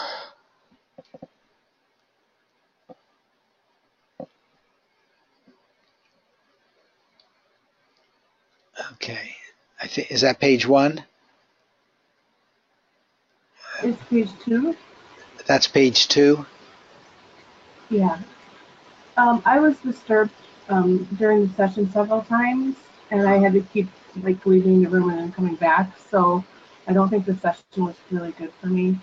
Okay. I think, is that page 1? It's page 2. That's page 2? Yeah. I was disturbed during the session several times, and I had to keep like leaving the room and then coming back. So I don't think the session was really good for me.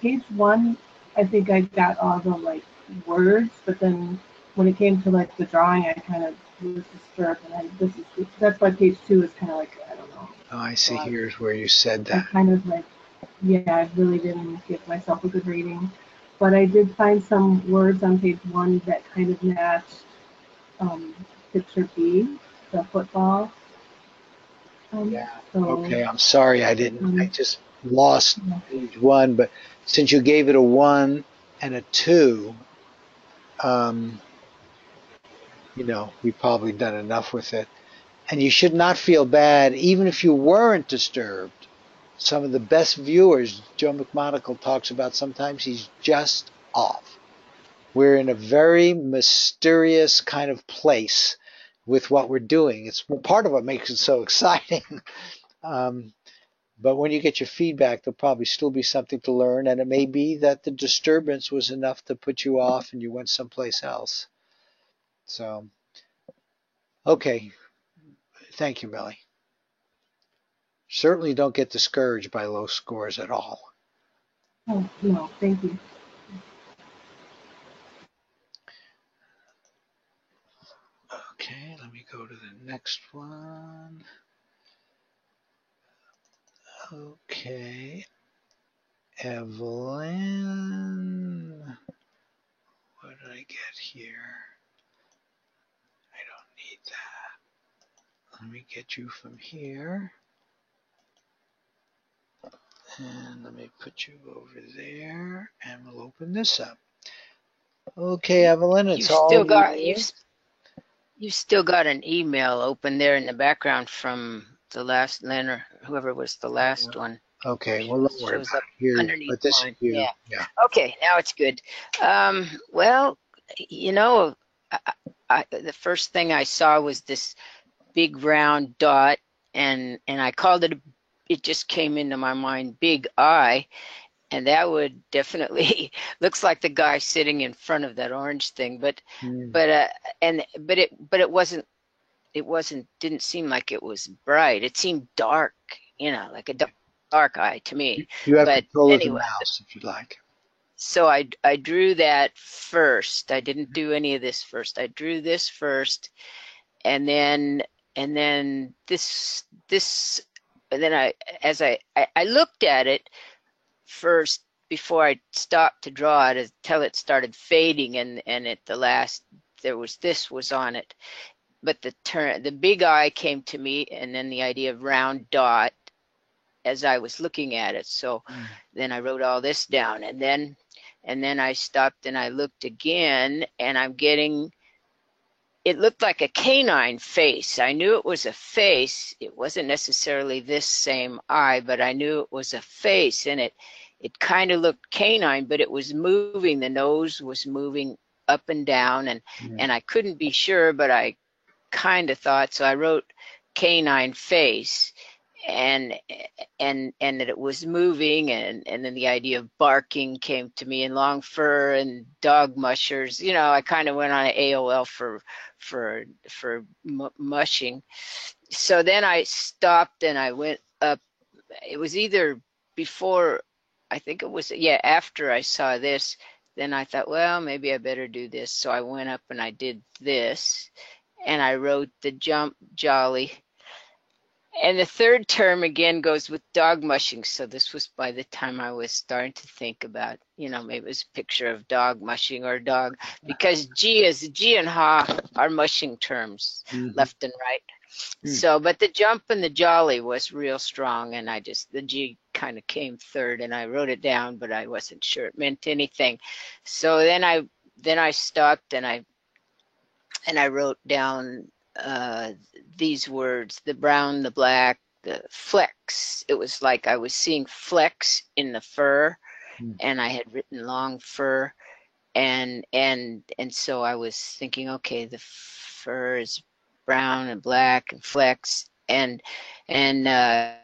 Page 1, I think I got all the like words, but then when it came to like the drawing, I kind of was disturbed, and that's why page 2 is kind of like, I don't know. Oh, I see. So Here's where you said I that. kind of like, yeah, I really didn't give myself a good rating. But I did find some words on page 1 that kind of matched picture B, the football. Yeah. So, Okay, I'm sorry I didn't. I just lost yeah. page 1, but since you gave it a 1 and a 2, you know, we've probably done enough with it. And you should not feel bad, even if you weren't disturbed. Some of the best viewers, Joe McMonagle talks about, sometimes he's just off. We're in a very mysterious kind of place with what we're doing. It's part of what makes it so exciting. But when you get your feedback, there'll probably still be something to learn, and it may be that the disturbance was enough to put you off and you went someplace else. So, okay. Thank you, Millie. Certainly don't get discouraged by low scores at all. Oh, no, thank you. Okay, let me go to the next one. Okay, Evelyn. What did I get here? I don't need that. Let me get you from here. And let me put you over there, and we'll open this up. Okay, Evelyn, it's all yours. You've still got an email open there in the background from the last Lynn or whoever was the last one. Okay, well, don't worry Shows about up it. Here, underneath but this mine. is you. Yeah. Okay, now it's good. Well, you know, the first thing I saw was this big round dot, and I called it. It just came into my mind, big I, and that would definitely looks like the guy sitting in front of that orange thing. But it wasn't. Didn't seem like it was bright. It seemed dark, you know, like a dark eye to me. You have But control of the anyway, mouse if you'd like. so I drew that first. I didn't do any of this first. I drew this first, and then this and then I looked at it first before I stopped to draw it until it started fading, and at the last this was on it. But the big eye came to me, and then the idea of round dot as I was looking at it. So then I wrote all this down, and then I stopped and I looked again, and it looked like a canine face. I knew it was a face. It wasn't necessarily this same eye, but I knew it was a face, and it kind of looked canine, but it was moving. The nose was moving up and down, and I couldn't be sure, but I kind of thought, so I wrote canine face, and that it was moving, and then the idea of barking came to me, and long fur and dog mushers. You know, I kind of went on AOL for mushing. So then I stopped and I went up. It was either before, I think it was, yeah, after I saw this, then I thought, well, maybe I better do this. So I went up and I did this, and I wrote the jump jolly, And the third term again goes with dog mushing. So this was by the time I was starting to think about, maybe it was a picture of dog mushing or dog, because G and ha are mushing terms, left and right. So, but the jump and the jolly was real strong, and the G kind of came third, and I wrote it down, but I wasn't sure it meant anything. So then I stopped and I wrote down these words: the brown, the black, the flecks. It was like I was seeing flecks in the fur, and I had written long fur, and so I was thinking, okay, the fur is brown and black and flecks, and then I'm,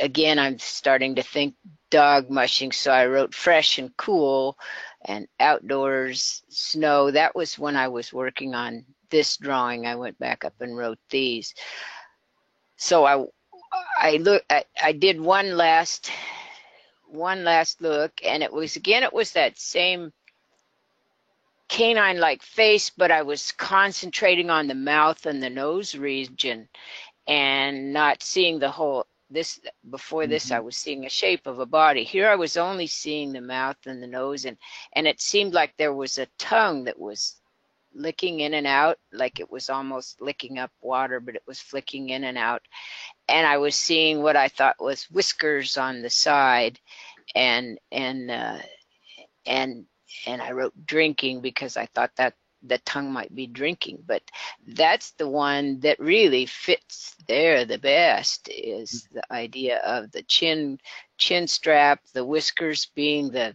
again, I'm starting to think dog mushing. So I wrote fresh and cool and outdoors, snow. That was when I was working on this drawing. I went back up and wrote these. So I did one last look, and it was that same canine-like face, but I was concentrating on the mouth and the nose region and not seeing the whole. Before this, I was seeing a shape of a body. Here I was only seeing the mouth and the nose, and it seemed like there was a tongue that was licking in and out, like it was almost licking up water, but it was flicking in and out. And I was seeing what I thought was whiskers on the side, and I wrote drinking because I thought that the tongue might be drinking, but that's the one that really fits there the best, is the idea of the chin strap, the whiskers being the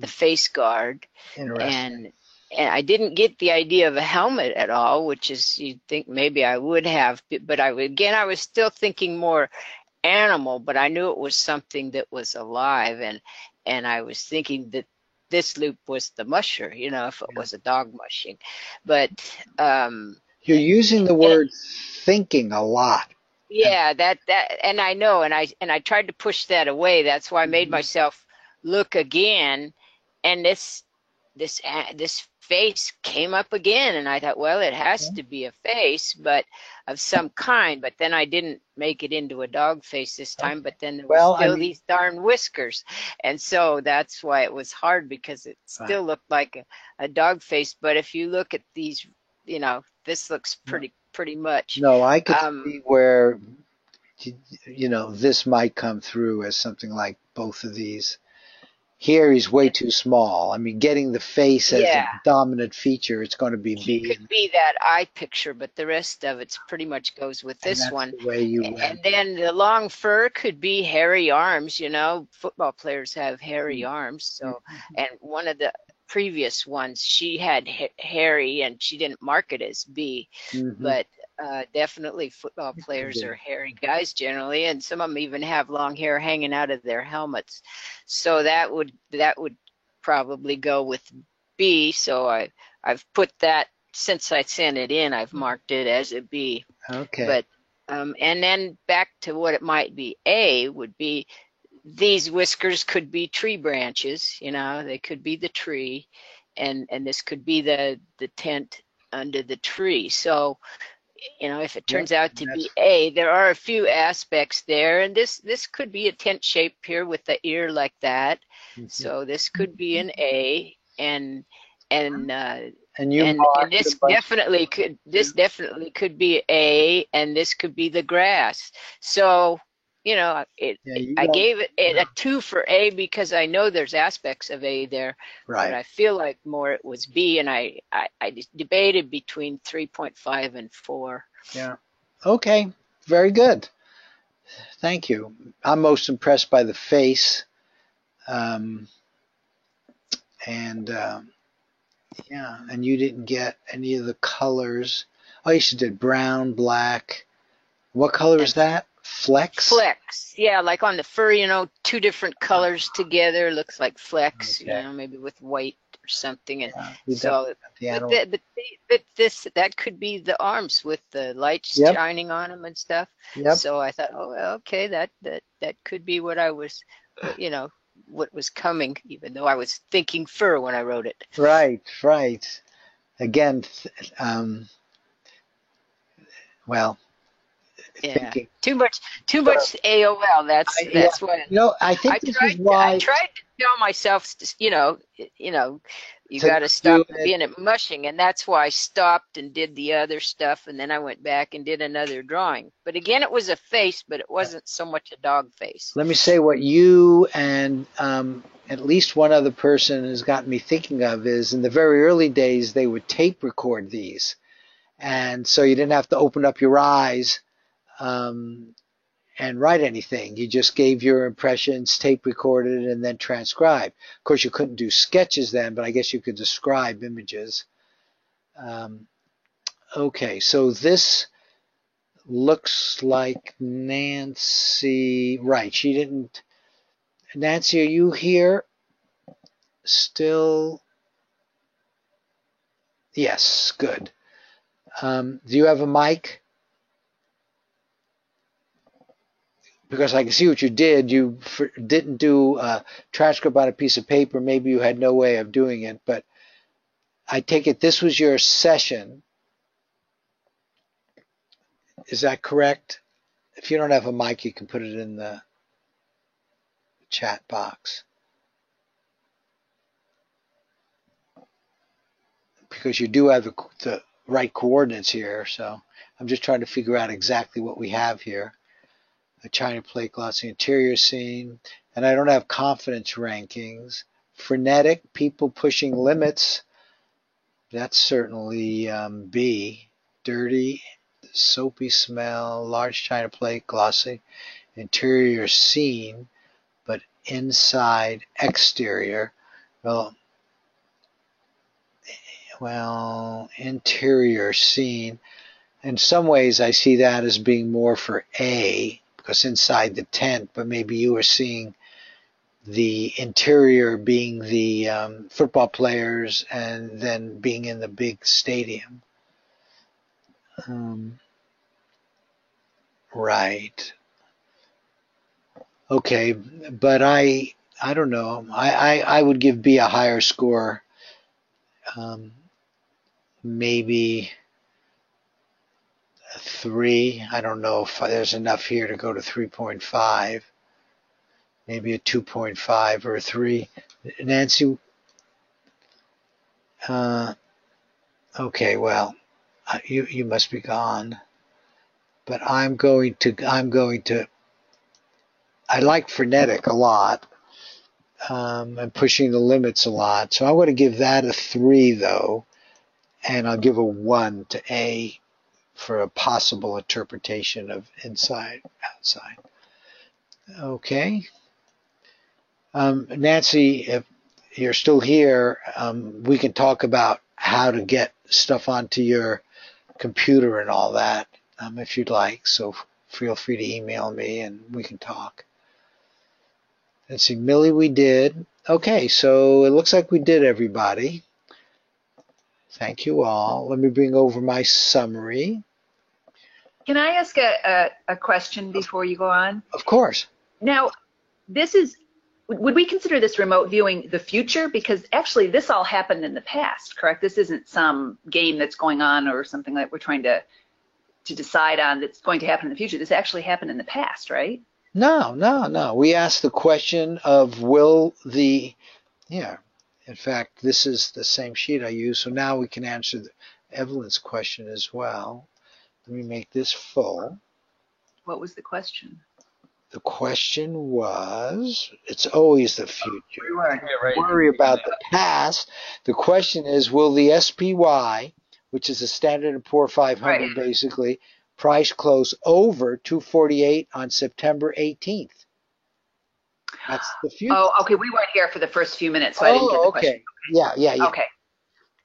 face guard. And I didn't get the idea of a helmet at all, which is, you'd think maybe I would have, but I was still thinking more animal, but I knew it was something that was alive, and I was thinking that this loop was the musher, if it was a dog mushing. But you're using the word thinking a lot. Yeah, that and I know, and I tried to push that away. That's why I made myself look again, and this face came up again, and I thought, well, it has to be a face, but of some kind. But then I didn't make it into a dog face this time. But then there was still these darn whiskers, and so that's why it was hard, because it still looked like a dog face. But if you look at these, this looks pretty much. No, I could see where this might come through as something like both of these. Here he's way too small. I mean, getting the face as a dominant feature, it's going to be B. He could be that eye picture, but the rest of it pretty much goes with this one. The way you went. And then the long fur could be hairy arms. Football players have hairy arms. So, and one of the previous ones, she had hairy, and she didn't mark it as B, but definitely football players are hairy guys generally, and some of them even have long hair hanging out of their helmets. So that would probably go with B. So I've put that, since I sent it in, I've marked it as a B. Okay. But and then back to what it might be. A would be, these whiskers could be tree branches, they could be the tree, and this could be the tent under the tree. So, if it turns out to be A, there are a few aspects there, and this could be a tent shape here with the ear like that. So this could be an A, and this definitely could be A, and this could be the grass. So I gave it a 2 for A because I know there's aspects of A there, but I feel like more it was B, and I debated between 3.5 and 4. Yeah. Okay. Very good. Thank you. I'm most impressed by the face, and you didn't get any of the colors. Oh, you should did brown, black. What color is that? Flecks? Flecks, yeah, like on the fur, 2 different colors together, looks like flecks, maybe with white or something. And so, but that could be the arms with the lights shining on them and stuff. So I thought, okay, that could be what I was, what was coming, even though I was thinking fur when I wrote it. Right. Again, Well, Yeah, thinking. too much AOL. Yeah, That's what I I think this is tried. I why tried to tell myself, you to got to not do stop it. being at mushing, and that's why I stopped and did the other stuff, and then I went back and did another drawing. But again, it was a face, but it wasn't so much a dog face. Let me say what you and at least one other person has gotten me thinking of is in the very early days they would tape record these, and so you didn't have to open up your eyes um, and write anything. You just gave your impressions, tape recorded, and then transcribed. Of course, you couldn't do sketches then, but I guess you could describe images. Um, okay, so this looks like Nancy. Right, she didn't. Nancy, are you here still? Yes, good. Do you have a mic? Because I can see what you did. You didn't do a transcript on a piece of paper. Maybe you had no way of doing it, but I take it this was your session. Is that correct? If you don't have a mic, you can put it in the chat box. Because you do have the right coordinates here, so I'm just trying to figure out exactly what we have here. A China plate glossy interior scene, and I don't have confidence rankings. Frenetic, people pushing limits. That's certainly B. Dirty, soapy smell, large China plate, glossy interior scene, but inside exterior. Well, interior scene. In some ways, I see that as being more for A, because inside the tent, but maybe you were seeing the interior being the football players and then being in the big stadium. Right. Okay, but I don't know. I would give B a higher score. Maybe a 3. I don't know if there's enough here to go to 3.5. Maybe a 2.5 or a 3. Nancy, okay, well, you must be gone. But I'm going to. I like frenetic a lot, and pushing the limits a lot. So I'm going to give that a 3 though, and I'll give a 1 to A for a possible interpretation of inside, outside. Okay. Nancy, if you're still here, we can talk about how to get stuff onto your computer and all that, if you'd like. So feel free to email me and we can talk. Let's see, Millie, we did. Okay, so it looks like we did everybody. Thank you all. Let me bring over my summary. Can I ask a question before you go on? Of course. Now, would we consider this remote viewing the future? Because actually this all happened in the past, correct? This isn't some game that's going on or something that we're trying to decide on that's going to happen in the future. This actually happened in the past, right? No. We asked the question of in fact, this is the same sheet I use, so now we can answer Evelyn's question as well. Let me make this full. What was the question? The question was, it's always the future. We weren't here, right? Worry about the past. The question is, will the SPY, which is the Standard & Poor 500 Right. basically, price close over 248 on September 18th? That's the future. Oh, okay. We weren't here for the first few minutes, so I didn't get the question. Yeah. Okay.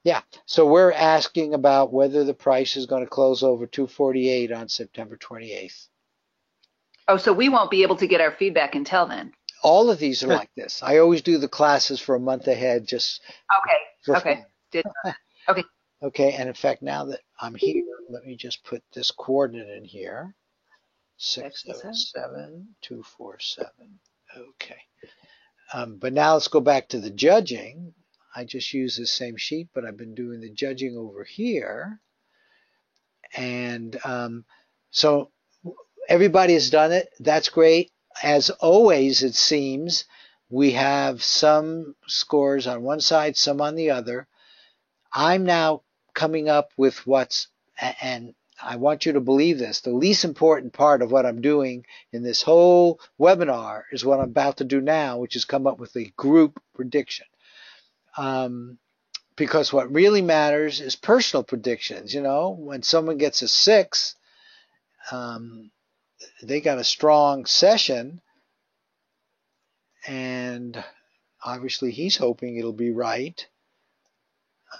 Yeah. So we're asking about whether the price is going to close over 248 on September 28th. Oh, so we won't be able to get our feedback until then. All of these are like this. I always do the classes for a month ahead just for fun. Okay. Okay, and in fact, now that I'm here, let me just put this coordinate in here. 677247. Okay. But now let's go back to the judging. I just use the same sheet, but I've been doing the judging over here. And so everybody has done it. That's great. As always, it seems, we have some scores on one side, some on the other. I'm now coming up with and I want you to believe this, the least important part of what I'm doing in this whole webinar is what I'm about to do now, which is come up with a group prediction. Because what really matters is personal predictions. When someone gets a 6, they got a strong session, and obviously he's hoping it'll be right.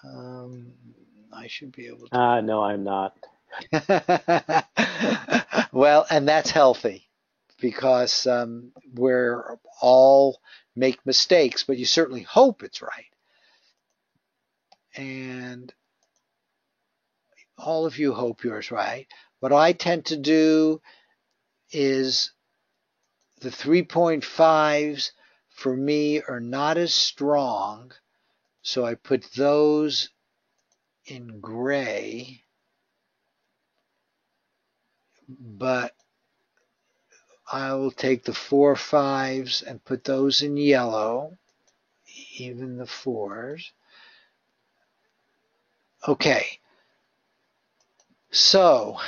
I should be able to. No, I'm not. Well, and that's healthy because we're all make mistakes, but you certainly hope it's right. And all of you hope yours right. What I tend to do is the 3.5s for me are not as strong, so I put those in gray, but I will take the 4 5s and put those in yellow, even the 4s. Okay, so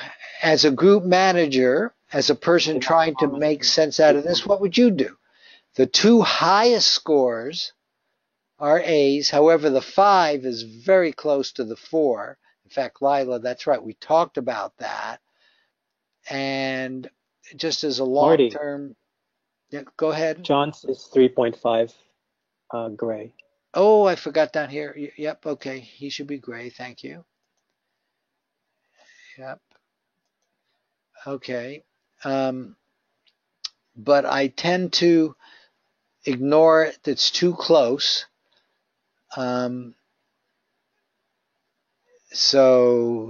as a group manager, as a person trying to make sense out of this, what would you do? The 2 highest scores are A's. However, the 5 is very close to the 4. In fact, Lila, that's right. We talked about that. And just as a long-term, yeah, go ahead. John's is 3.5 gray. Oh, I forgot down here. Yep. Okay. He should be gray. Thank you. Yep. Okay. But I tend to ignore it. It's too close. So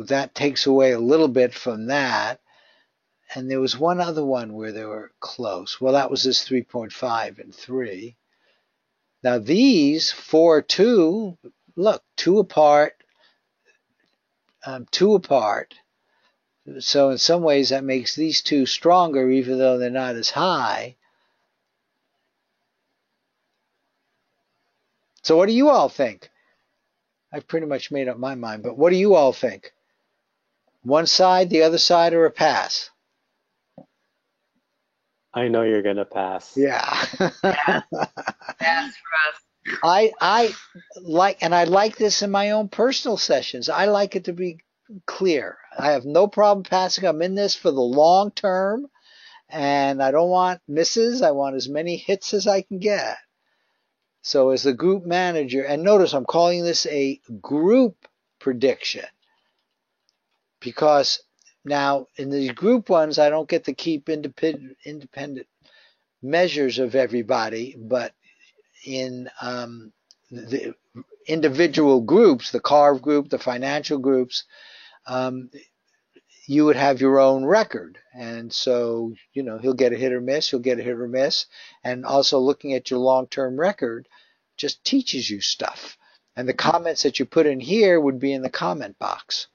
that takes away a little bit from that. And there was one other one where they were close. Well, that was this 3.5 and 3. Now these 4, 2, look, 2 apart, 2 apart. So in some ways that makes these 2 stronger, even though they're not as high. So what do you all think? I've pretty much made up my mind, but what do you all think? One side, the other side, or a pass? I know you're gonna pass. Yeah. Pass for us. I like this in my own personal sessions. I like it to be clear. I have no problem passing. I'm in this for the long term, and I don't want misses. I want as many hits as I can get. So as the group manager, and notice I'm calling this a group prediction, because now in these group ones, I don't get to keep independent measures of everybody, but in the individual groups, the carve group, the financial groups, you would have your own record. And so, he'll get a hit or miss, you'll get a hit or miss. And also looking at your long-term record just teaches you stuff. And the comments that you put in here would be in the comment box.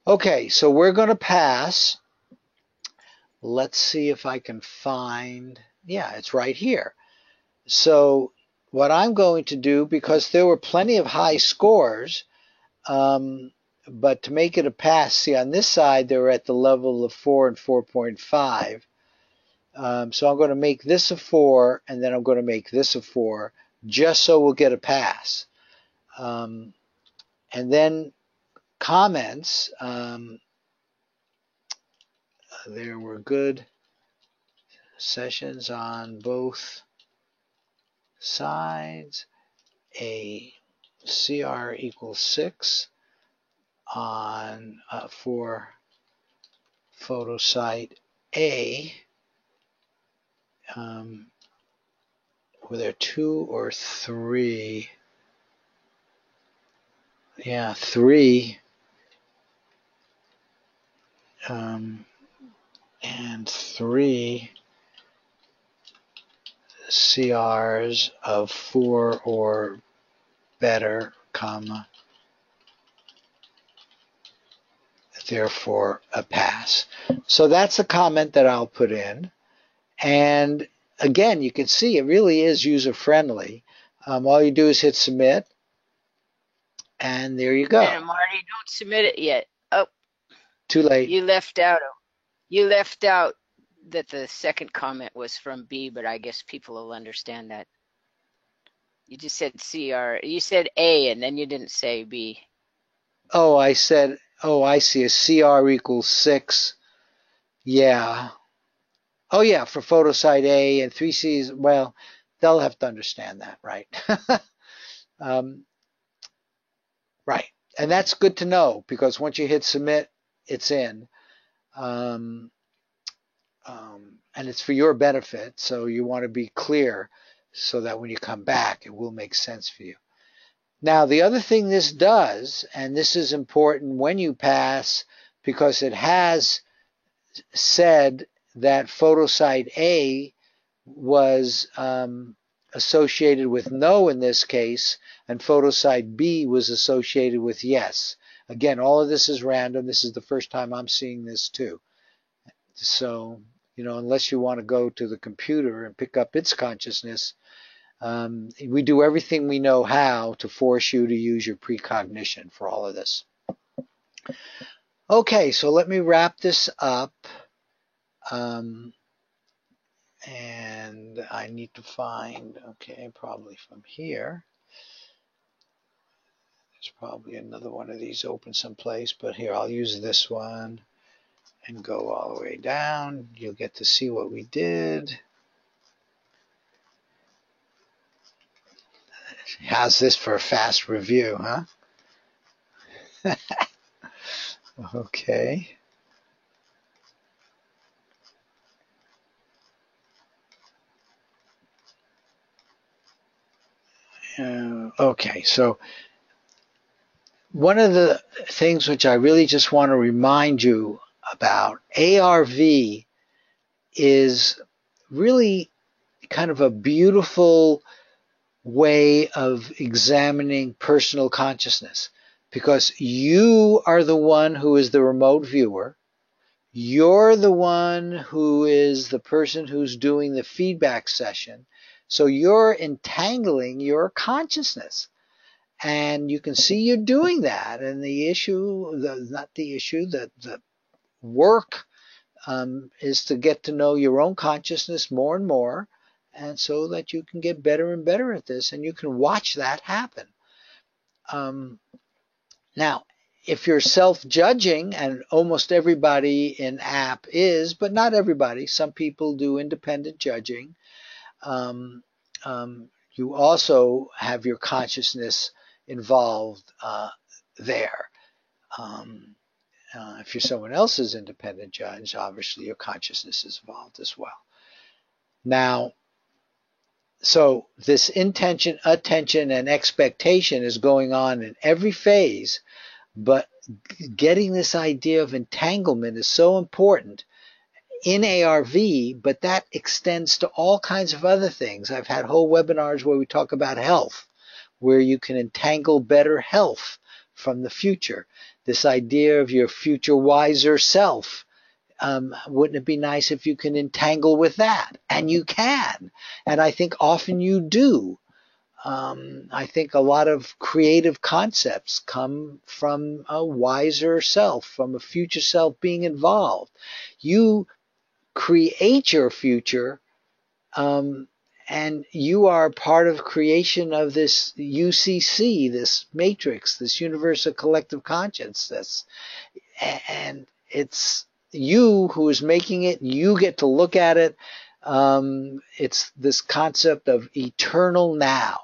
Okay, so we're going to pass. Let's see if I can find, yeah, it's right here. So what I'm going to do, because there were plenty of high scores, but to make it a pass, see on this side they were at the level of 4 and 4.5. So I'm going to make this a 4, and then I'm going to make this a 4, just so we'll get a pass. And then comments, there were good sessions on both sides. A CR equals 6 on for photo site A. Were there 2 or 3? Yeah, 3. And 3 CRs of 4 or better, comma. therefore a pass. So that's a comment that I'll put in. And again, you can see it really is user-friendly. All you do is hit submit, and there you go. And Marty, don't submit it yet. Oh, Too late. you left out. You left out that the second comment was from B, but I guess people will understand that. You just said CR. You said A, and then you didn't say B. Oh, I said, oh, I see. A CR equals 6. Yeah. Oh, yeah, for photosite A and 3Cs. Well, they'll have to understand that, right? Right. And that's good to know, because once you hit submit, it's in. And it's for your benefit, so you want to be clear so that when you come back, it will make sense for you. Now, the other thing this does, and this is important when you pass, because it has said that photosite A was associated with no in this case, and photosite B was associated with yes. Again, all of this is random. This is the first time I'm seeing this too. So, unless you want to go to the computer and pick up its consciousness, we do everything we know how to force you to use your precognition for all of this. Okay, so let me wrap this up. And I need to find, probably from here. There's probably another one of these open someplace, but here, I'll use this one and go all the way down. You'll get to see what we did. How's this for a fast review, huh? Okay. Okay, so one of the things which I really just want to remind you about, ARV is really kind of a beautiful way of examining personal consciousness, because you are the one who is the remote viewer. You're the one who is the person who's doing the feedback session. So you're entangling your consciousness. And you can see you're doing that. And the issue, the work is to get to know your own consciousness more and more, and so that you can get better and better at this, and you can watch that happen. Now, if you're self-judging, and almost everybody in app is, but not everybody, some people do independent judging, you also have your consciousness involved there. If you're someone else's independent judge, obviously your consciousness is involved as well. Now, so this intention, attention, and expectation is going on in every phase, but getting this idea of entanglement is so important in ARV, but that extends to all kinds of other things. I've had whole webinars where we talk about health, where you can entangle better health from the future. This idea of your future wiser self. Wouldn't it be nice if you can entangle with that? And you can. And I think often you do. I think a lot of creative concepts come from a wiser self, from a future self being involved. You create your future, and you are part of creation of this UCC, this matrix, this universal collective consciousness. And it's you who is making it. You get to look at it. It's this concept of eternal now.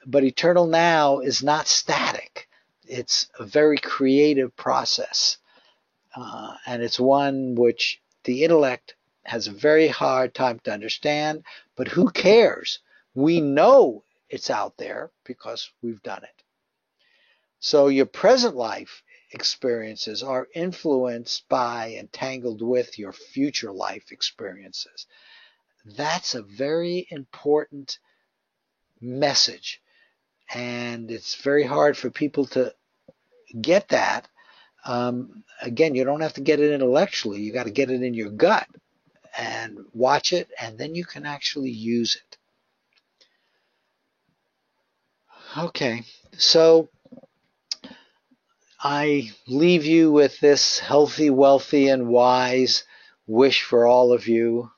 But eternal now is not static. It's a very creative process. And it's one which the intellect has a very hard time to understand, but who cares? We know it's out there because we've done it. So your present life experiences are influenced by and tangled with your future life experiences. That's a very important message, and it's very hard for people to get that. Again, you don't have to get it intellectually. You got to get it in your gut and watch it, and then you can actually use it. Okay, so I leave you with this healthy, wealthy, and wise wish for all of you.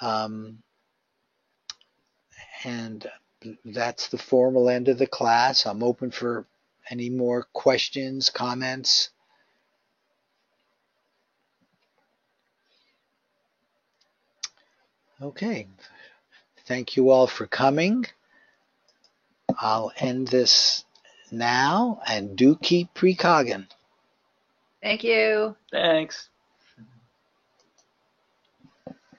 And that's the formal end of the class. I'm open for any more questions, comments. Okay. Thank you all for coming. I'll end this now, and do keep precogging. Thank you. Thanks.